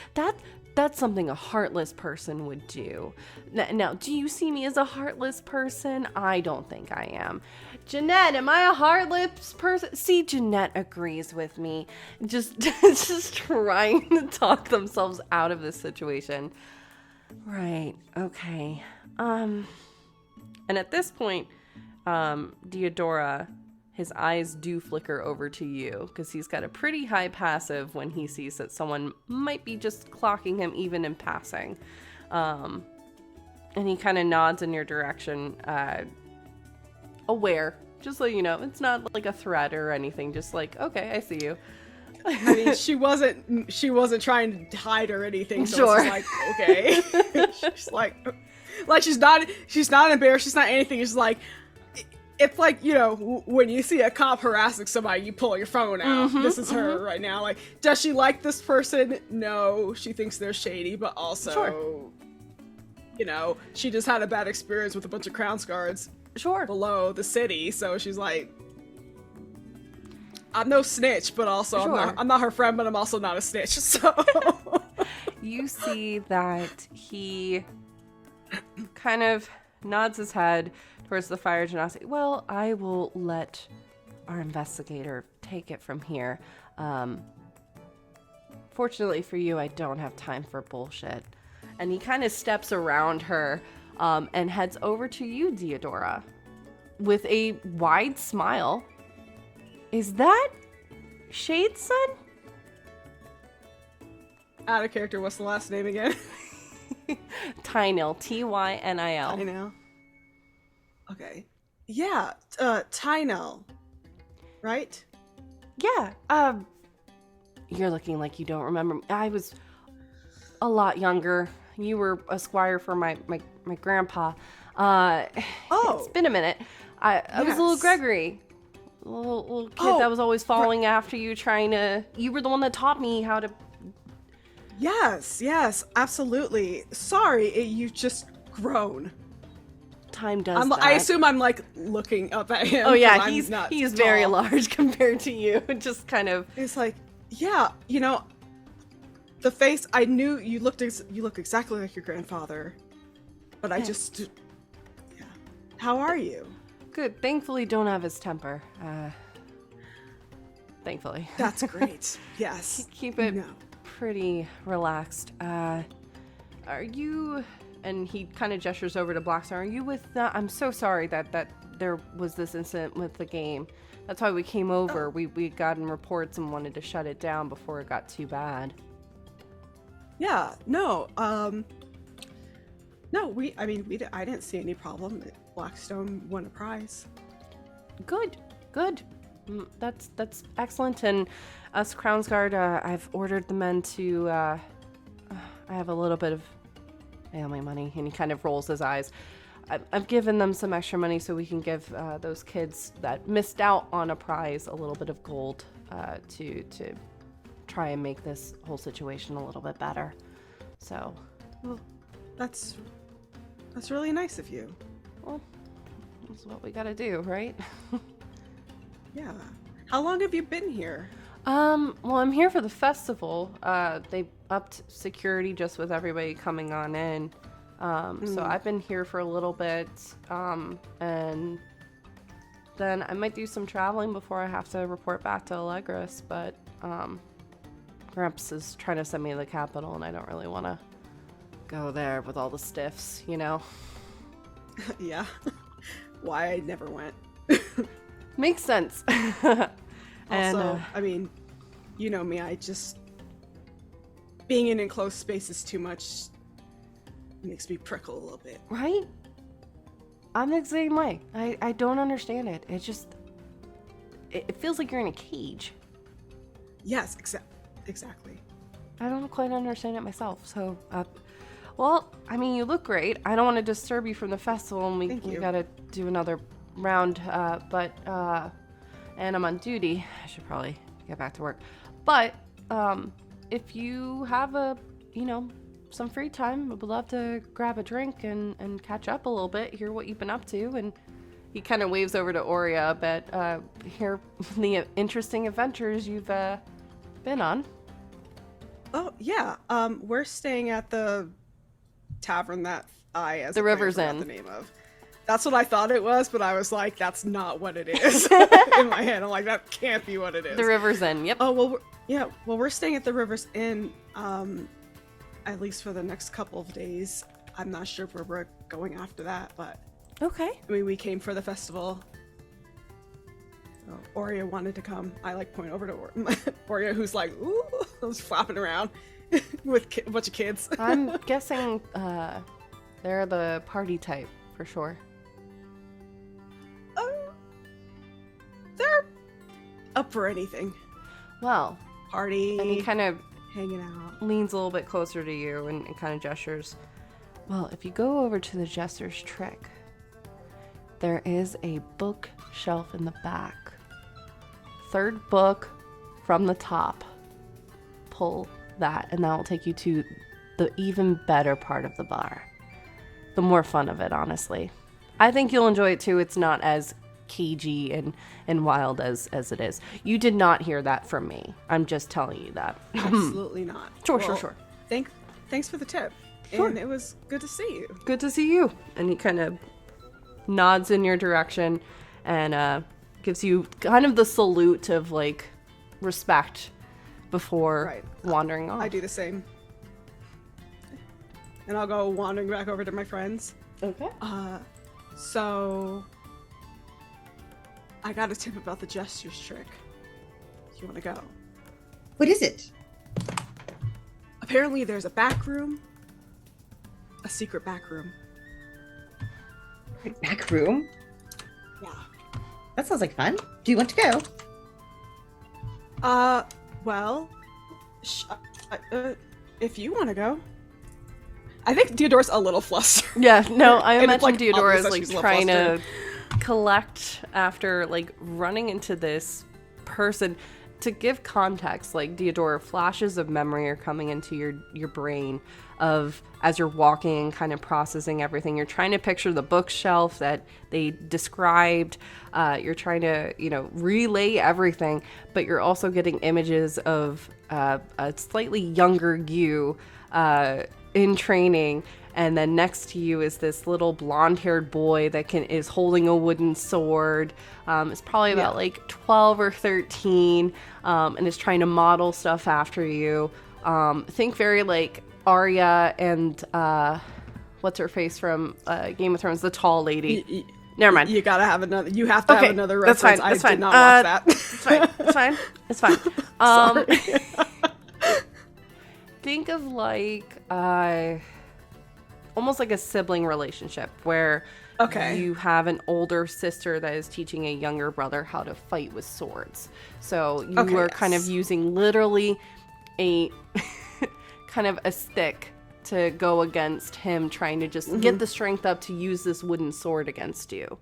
That's something a heartless person would do. Now, do you see me as a heartless person? I don't think I am. Jeanette, am I a heartless person? See, Jeanette agrees with me. Just trying to talk themselves out of this situation. Right, okay. And at this point, Deodora, his eyes do flicker over to you, because he's got a pretty high passive when he sees that someone might be just clocking him even in passing. And he kind of nods in your direction, aware, just so you know. It's not like a threat or anything, just like, okay, I see you. I mean, she wasn't trying to hide or anything, so Sure. it's just like, okay. She's like she's not embarrassed, she's not anything. It's like, it's like, when you see a cop harassing somebody, you pull your phone out. Mm-hmm, This is her right now. Like, does she like this person? No, she thinks they're shady, but also, Sure. She just had a bad experience with a bunch of crown guards Sure. below the city, so she's like, I'm no snitch, but also Sure. I'm not her friend, but I'm also not a snitch, so... You see that he kind of nods his head towards the fire genasi. Well, I will let our investigator take it from here. Fortunately for you, I don't have time for bullshit. And he kind of steps around her and heads over to you, Deodora, with a wide smile. Is that Shade's son? Out of character, what's the last name again? Tynil, Tynil. I know. Okay. Yeah, Tynil. Right? Yeah, you're looking like you don't remember. I was a lot younger. You were a squire for my grandpa. It's been a minute. I was little Yes. Gregory. Little kid that was always following after you, you were the one that taught me how to... Yes, absolutely. Sorry, you've just grown. Time does that. I assume I'm like looking up at him. Oh yeah, 'cause he's not very tall. large compared to you. Just kind of... It's like, yeah, the face. I knew you look exactly like your grandfather, but I just, yeah. How are you? Good. Thankfully, don't have his temper. Thankfully. That's great. Yes. Keep it No. pretty relaxed. Are you... And he kind of gestures over to Blackstar. Are you with... I'm so sorry that there was this incident with the game. That's why we came over. We gotten reports and wanted to shut it down before it got too bad. Yeah. No. No. I didn't see any problem. Blackstone won a prize. Good. That's excellent. And us Crownsguard, I've ordered the men to... I have a little bit of family money. And he kind of rolls his eyes. I've given them some extra money so we can give those kids that missed out on a prize a little bit of gold to try and make this whole situation a little bit better. So, Well, that's really nice of you. well, that's what we gotta do, right? Yeah. How long have you been here? Well, I'm here for the festival. They upped security just with everybody coming on in. So I've been here for a little bit, and then I might do some traveling before I have to report back to Allegris, but, Gramps is trying to send me to the capital, and I don't really want to go there with all the stiffs, you know? Yeah. Why I never went. Makes sense. And, Also, I mean, you know me, being in enclosed spaces too much makes me prickle a little bit. right? I'm the same way. I don't understand it. It feels like you're in a cage. Yes, exactly. I don't quite understand it myself. So, well, I mean, you look great. I don't want to disturb you from the festival, and Thank we you. gotta do another round. And I'm on duty. I should probably get back to work. But, if you have some free time, I would love to grab a drink and catch up a little bit, hear what you've been up to, and he kind of waves over to Aurea, but hear the interesting adventures you've been on. Oh, yeah. We're staying at the tavern that The River's forgot Inn. the name of. That's what I thought it was, but I was like, that's not what it is. In my head, I'm like, that can't be what it is. The River's Inn, yep. Oh, well, we're staying at the River's Inn, at least for the next couple of days. I'm not sure where we're going after that, but Okay. I mean, we came for the festival. So Aurea wanted to come. I like point over to Aurea, who's like, ooh, was flapping around with a bunch of kids. I'm guessing they're the party type, for sure. They're up for anything. Well, Party, and he kind of hanging out. leans a little bit closer to you and kind of gestures. Well, if you go over to the Jester's Trick, there is a bookshelf in the back. Third book from the top. Pull that, and that will take you to the even better part of the bar. The more fun of it, honestly. I think you'll enjoy it too. It's not as cagey and wild as it is. You did not hear that from me. I'm just telling you that. Absolutely not. Sure. Thanks for the tip. Sure. And it was good to see you. Good to see you. And he kind of nods in your direction and gives you kind of the salute of like respect before Right. wandering off. I do the same. And I'll go wandering back over to my friends. Okay. So I got a tip about the Jester's Trick. You want to go? What is it? Apparently there's a back room. A secret back room. Back room? Yeah. That sounds like fun. Do you want to go? Well, if you want to go. I think Theodora's a little flustered. Yeah, no, I And imagine it's, like, Theodora is obvious that like she's a little trying to flustered. collect after like running into this person. To give context, like Theodora, flashes of memory are coming into your brain of as you're walking, kind of processing everything. You're trying to picture the bookshelf that they described. You're trying to, relay everything, but you're also getting images of a slightly younger you in training. And then next to you is this little blonde-haired boy that is holding a wooden sword. It's probably about like 12 or 13, and is trying to model stuff after you. Think very like Arya and what's her face from Game of Thrones, the tall lady. Never mind. You gotta have another. You have to have another that's reference. fine. That's I fine. did not watch that. It's fine. It's fine. It's fine. Sorry. Think of like almost like a sibling relationship where you have an older sister that is teaching a younger brother how to fight with swords. So you are kind of using literally a kind of a stick to go against him, trying to just get the strength up to use this wooden sword against you.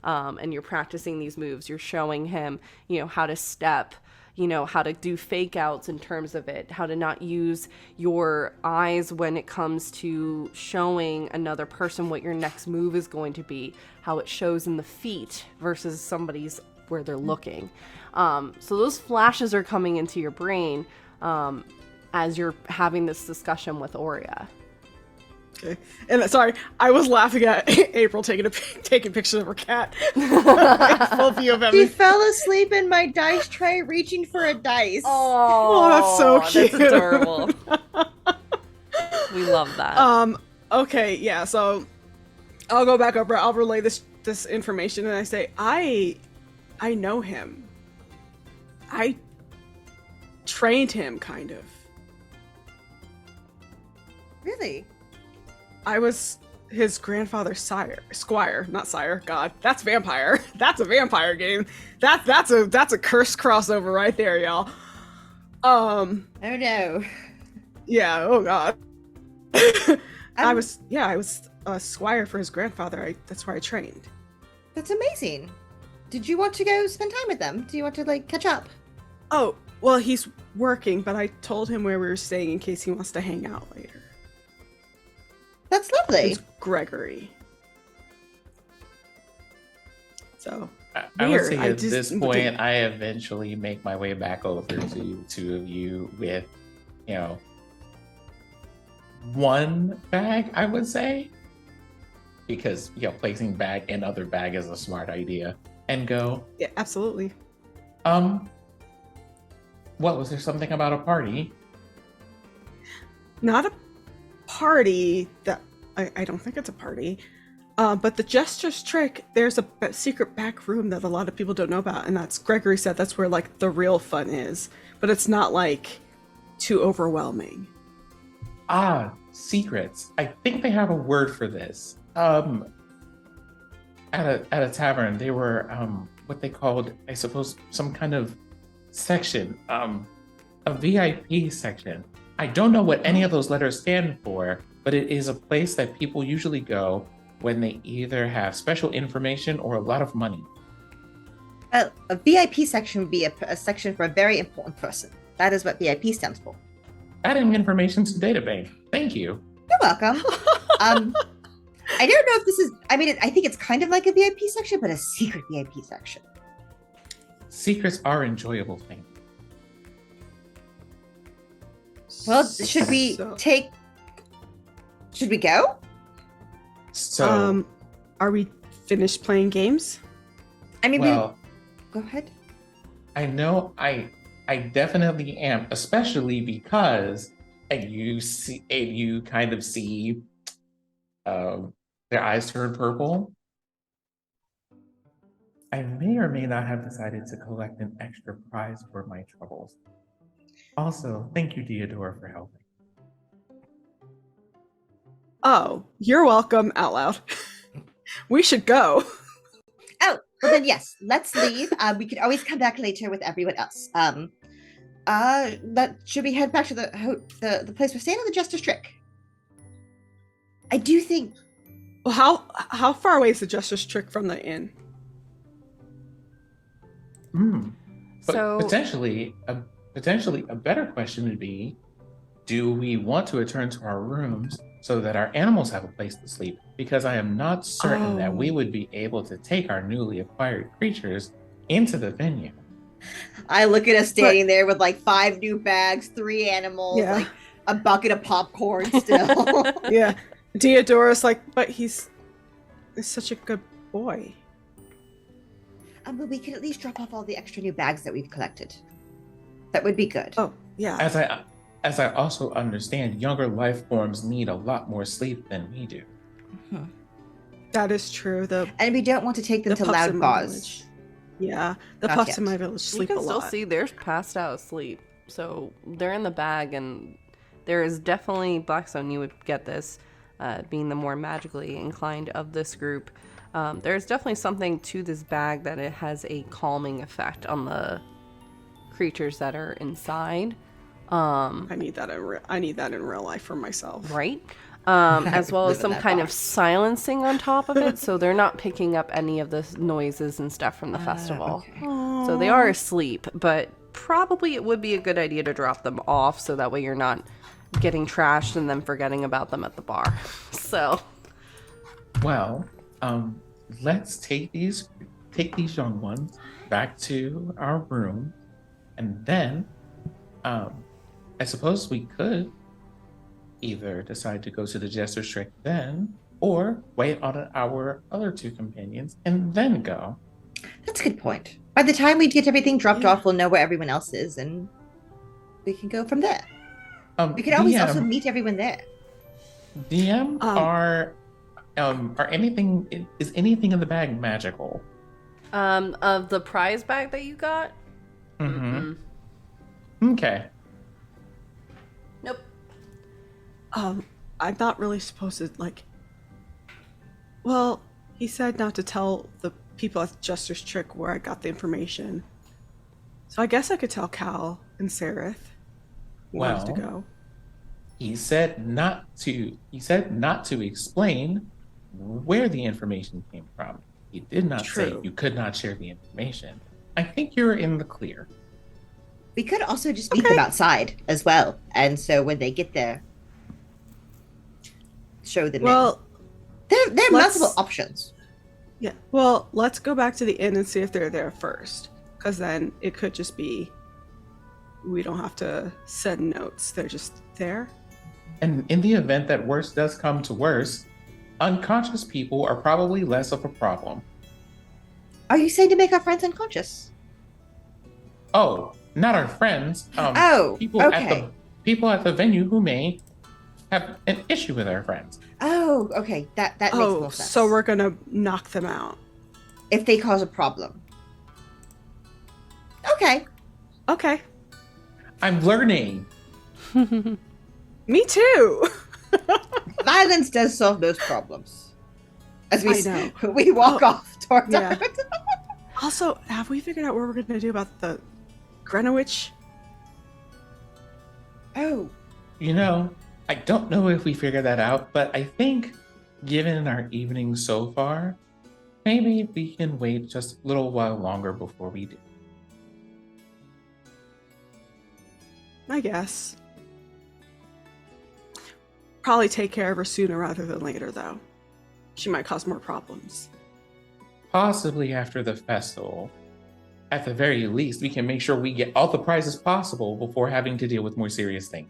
And you're practicing these moves. You're showing him, how to step, how to do fake outs in terms of it, how to not use your eyes when it comes to showing another person what your next move is going to be, how it shows in the feet versus somebody's where they're looking. So those flashes are coming into your brain as you're having this discussion with Aurea. Okay. And sorry, I was laughing at April taking pictures of her cat. Full view of She everything. fell asleep in my dice tray reaching for a dice. Oh, that's so cute. That's adorable. We love that. Okay, yeah, so I'll go back over. I'll relay this information, and I say, I know him. I trained him, kind of. Really? I was his grandfather's squire, not sire. God, that's vampire. That's a vampire game. That's a cursed crossover right there, y'all. Oh no. Yeah. Oh God. I was a squire for his grandfather. That's where I trained. That's amazing. Did you want to go spend time with them? Do you want to like catch up? Oh, well, he's working, but I told him where we were staying in case he wants to hang out later. That's lovely. It's Gregory. So I would say at just- this point, I eventually make my way back over to two of you with, one bag, I would say. Because, placing bag in other bag is a smart idea. And go, yeah, absolutely. what, was there something about a party? Not a party that I don't think it's a party. But the Jester's Trick, there's a secret back room that a lot of people don't know about, and that's Gregory said that's where like the real fun is, but it's not like too overwhelming. Ah, secrets. I think they have a word for this. At a tavern, they were what they called, I suppose, some kind of section, a VIP section. I don't know what any of those letters stand for, but it is a place that people usually go when they either have special information or a lot of money. A VIP section would be a section for a very important person. That is what VIP stands for. Adding information to the database. Thank you. You're welcome. I don't know if this is, I think it's kind of like a VIP section, but a secret VIP section. Secrets are enjoyable things. Well, should we go? So, Are we finished playing games? well, Go ahead. I know I definitely am, especially because you kind of see their eyes turn purple. I may or may not have decided to collect an extra prize for my troubles. Also, thank you, Theodora, for helping. Oh, you're welcome out loud. We should go. Oh, well then yes, let's leave. We could always come back later with everyone else. Should we head back to the place we're staying, or the Jester's Trick? I do think. Well, how far away is the Jester's Trick from the inn? But So- potentially a better question would be, do we want to return to our rooms so that our animals have a place to sleep? Because I am not certain that we would be able to take our newly acquired creatures into the venue. I look at us standing there with like 5 new bags, 3 animals, Yeah. like a bucket of popcorn still. Yeah. Deodora's like, but he's such a good boy. But we could at least drop off all the extra new bags that we've collected. That would be good. Oh, yeah. As I also understand, younger life forms need a lot more sleep than we do. That is true. And we don't want to take them to pups Loud in my Paws. village. Yeah, the Not pups yet. in my village You sleep can a still lot. see they're passed out asleep. So they're in the bag, and there is definitely, Blackstone, you would get this, being the more magically inclined of this group. There's definitely something to this bag that it has a calming effect on the creatures that are inside. I need that in real life for myself. Right? As well as Live in some that kind of box. silencing on top of it, so they're not picking up any of the noises and stuff from the festival. Okay. So they are asleep, but probably it would be a good idea to drop them off so that way you're not getting trashed and then forgetting about them at the bar. So, Well, let's take these young ones back to our room, and then I suppose we could either decide to go to the Jester's Trick then, or wait on our other 2 companions and then go. That's a good point. By the time we get everything dropped off, we'll know where everyone else is, and we can go from there. We could always also meet everyone there. DM, is anything in the bag magical? of the prize bag that you got? Mm-hmm. Okay. Nope. I'm not really supposed to, like... Well, he said not to tell the people at Jester's Trick where I got the information. So I guess I could tell Cal and Sereth where I was to Well, go. He said not to explain where the information came from. He did not say True. you could not share the information. I think you're in the clear. We could also just meet them outside as well, and so when they get there, show them Well, in. There are let's- multiple options. yeah. Well, let's go back to the inn and see if they're there first. Because then it could just be... We don't have to send notes. They're just there. And in the event that worse does come to worse, unconscious people are probably less of a problem. Are you saying to make our friends unconscious? Oh, not our friends. People okay. people at the venue who may have an issue with our friends. Oh, okay. That makes more sense. So we're gonna knock them out. if they cause a problem. Okay. Okay. I'm learning. Me too. Violence does solve those problems. As I know. we walk off towards Yeah. our... Also, have we figured out what we're going to do about the Greenwich? Oh, You know, I don't know if we figured that out, but I think given our evening so far, maybe we can wait just a little while longer before we do. I guess. Probably take care of her sooner rather than later, though. She might cause more problems. Possibly after the festival. At the very least, we can make sure we get all the prizes possible before having to deal with more serious things.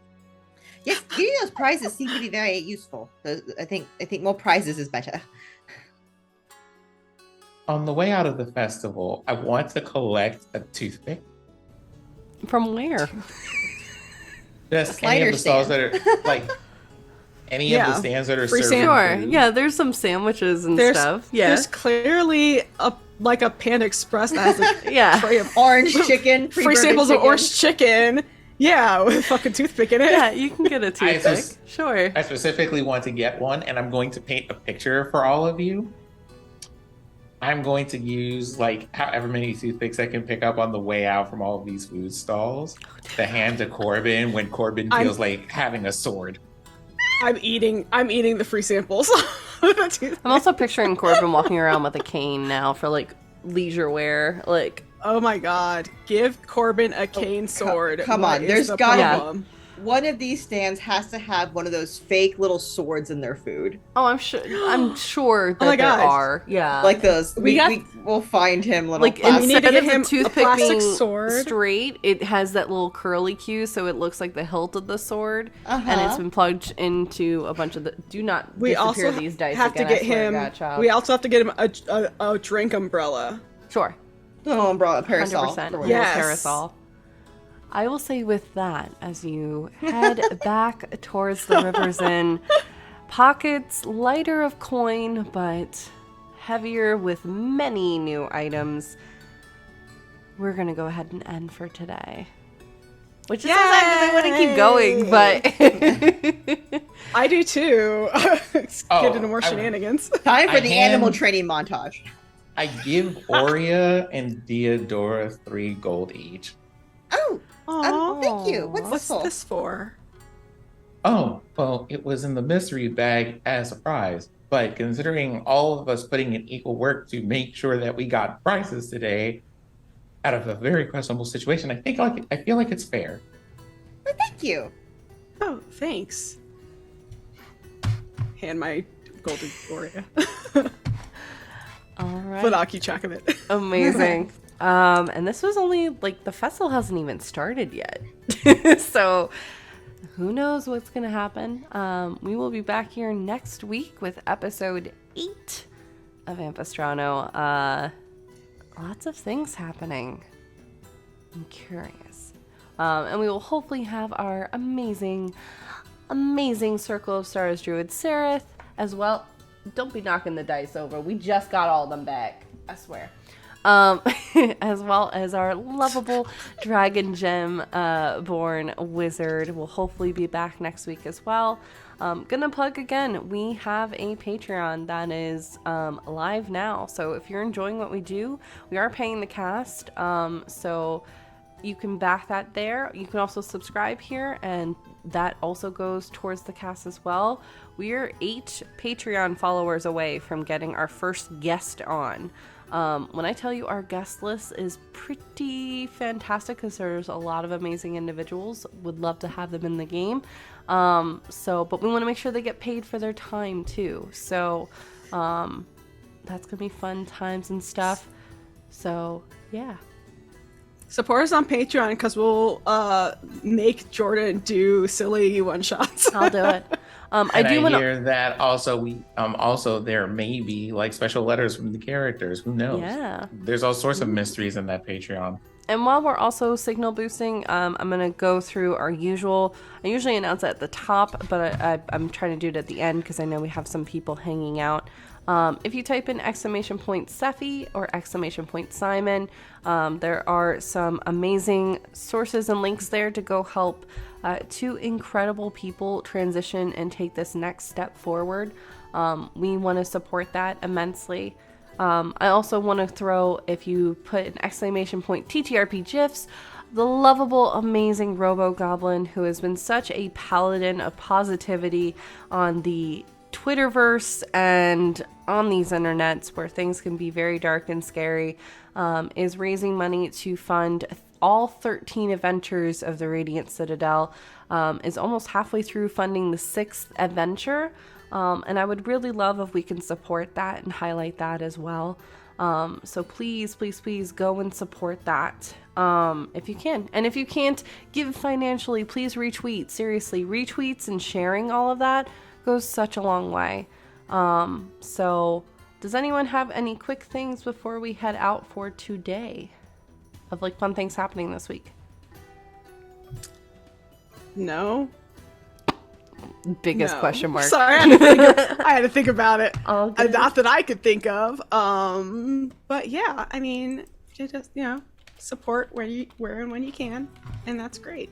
yes, getting those prizes seem to be very useful. I think more prizes is better. On the way out of the festival, I want to collect a toothpick. From where? Just any Slider of the stalls stand. that are like any of the Yeah, stands that are free serving Sure. food. Yeah, there's some sandwiches and stuff. Yeah. There's clearly a Panda Express that has a Yeah. tray of Orange chicken, free pre-burned samples of chicken. orange chicken. Yeah, with a fucking toothpick in it. Yeah, you can get a toothpick. just- Sure. I specifically want to get one, and I'm going to paint a picture for all of you. I'm going to use like however many toothpicks I can pick up on the way out from all of these food stalls to hand to Corbin when Corbin I'm- feels like having a sword. I'm eating the free samples. I'm also picturing Corbin walking around with a cane now for like leisure wear. Like, Oh my god. Give Corbin a cane sword. come What on, is there's the gotta be- problem? One of these stands has to have one of those fake little swords in their food. oh, I'm sure that my there gosh. are. Yeah. Like those. We got- We'll find him little like plastic. need to instead get of him the a toothpick plastic being sword. straight, it has that little curly cue, so it looks like the hilt of the sword, and it's Uh-huh. been plugged into a bunch of the. Do not We disappear also these dice have again. to get I swear him. to God, child. We also have to get him a drink umbrella. Sure. Oh, umbrella parasol. 100%. for A when- little Yes. parasol. I will say with that, as you head back towards the River's Inn, pockets lighter of coin, but heavier with many new items, we're going to go ahead and end for today. Which is sad because I want to keep going, but... I do too. Get Oh, into more I- shenanigans. Time for I the hand- animal training montage. I give Aurea and Theodora 3 gold each. Oh, Aw. thank you. What's What's this for? this for? Oh, well, it was in the mystery bag as a prize. But considering all of us putting in equal work to make sure that we got prizes today, out of a very questionable situation, I feel like it's fair. Well, thank you. Oh, thanks. Hand my golden Gloria. All right. But I'll keep track of it. Amazing. And this was only like the festival hasn't even started yet. So who knows what's going to happen. We will be back here next week with episode 8 of Ampistrano. Lots of things happening. I'm curious. And we will hopefully have our amazing Circle of Stars Druid Sereth as well. Don't be knocking the dice over. We just got all of them back. I swear. As well as our lovable Dragon Gem born wizard will hopefully be back next week as well. Gonna plug again, we have a Patreon that is live now. So if you're enjoying what we do, we are paying the cast. So you can back that there. You can also subscribe here, and that also goes towards the cast as well. We are 8 Patreon followers away from getting our first guest on. When I tell you our guest list is pretty fantastic because there's a lot of amazing individuals, would love to have them in the game. But we want to make sure they get paid for their time too. So, that's gonna be fun times and stuff. So, yeah. Support us on Patreon because we'll make Jordan do silly one-shots. I'll do it. I And do want to. hear that also also there may be like special letters from the characters. Who knows? Yeah. There's all sorts of mysteries in that Patreon. And while we're also signal boosting, I'm going to go through our usual. I usually announce it at the top, but I'm trying to do it at the end because I know we have some people hanging out. If you type in !Sephi or !Simon, there are some amazing sources and links there to go help 2 incredible people transition and take this next step forward. We want to support that immensely. I also want to throw, if you put an !TTRP GIFs, the lovable, amazing Robo Goblin, who has been such a paladin of positivity on the Twitterverse and on these internets where things can be very dark and scary, is raising money to fund all 13 adventures of the Radiant Citadel, is almost halfway through funding the 6th adventure. And I would really love if we can support that and highlight that as well. So please, please, please go and support that if you can. And if you can't give financially, please retweet. Seriously, retweets and sharing all of that goes such a long way. So does anyone have any quick things before we head out for today of like fun things happening this week? No. Biggest No. question mark. Sorry, I had to think about it. All good. Not that I could think of. But yeah, I mean, you just support where and when you can, and that's great.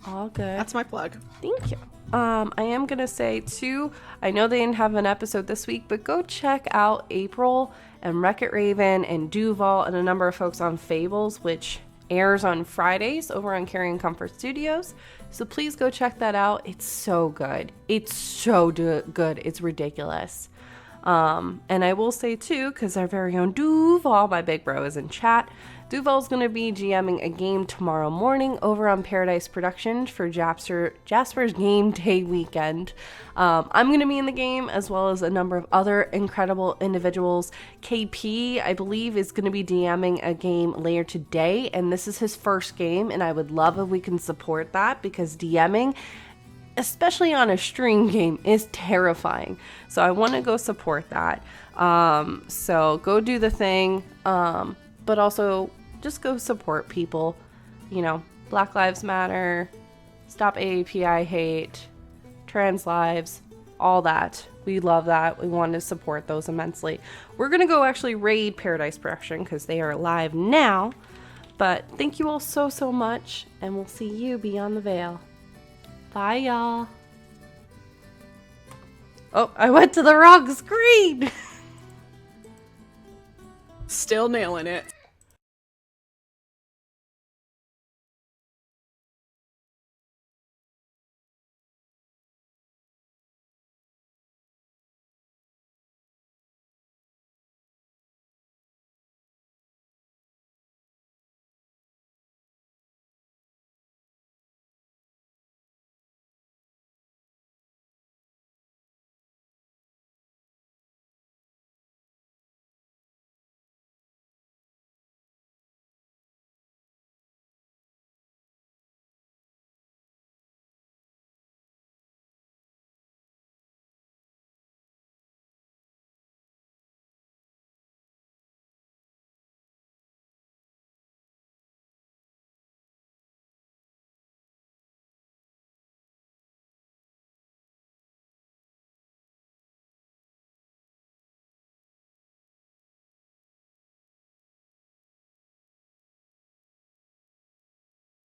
All good. That's my plug. Thank you. I am going to say, too, I know they didn't have an episode this week, but go check out April and Wreck-It Raven and Duval and a number of folks on Fables, which airs on Fridays over on Carrying Comfort Studios. So please go check that out. It's so good. It's so good. It's ridiculous. And I will say too, because our very own Duval, my big bro, is in chat. Duval's going to be GMing a game tomorrow morning over on Paradise Productions for Jasper's Game Day weekend. I'm going to be in the game as well as a number of other incredible individuals. KP, I believe, is going to be DMing a game later today, and this is his first game, and I would love if we can support that because DMing, especially on a stream game, is terrifying. So I want to go support that. So go do the thing, but also just go support people. You know, Black Lives Matter, stop AAPI hate, trans lives, all that. We love that. We want to support those immensely. We're going to go actually raid Paradise Production because they are live now. But thank you all so much, and we'll see you beyond the veil. Bye, y'all. Oh, I went to the wrong screen. Still nailing it.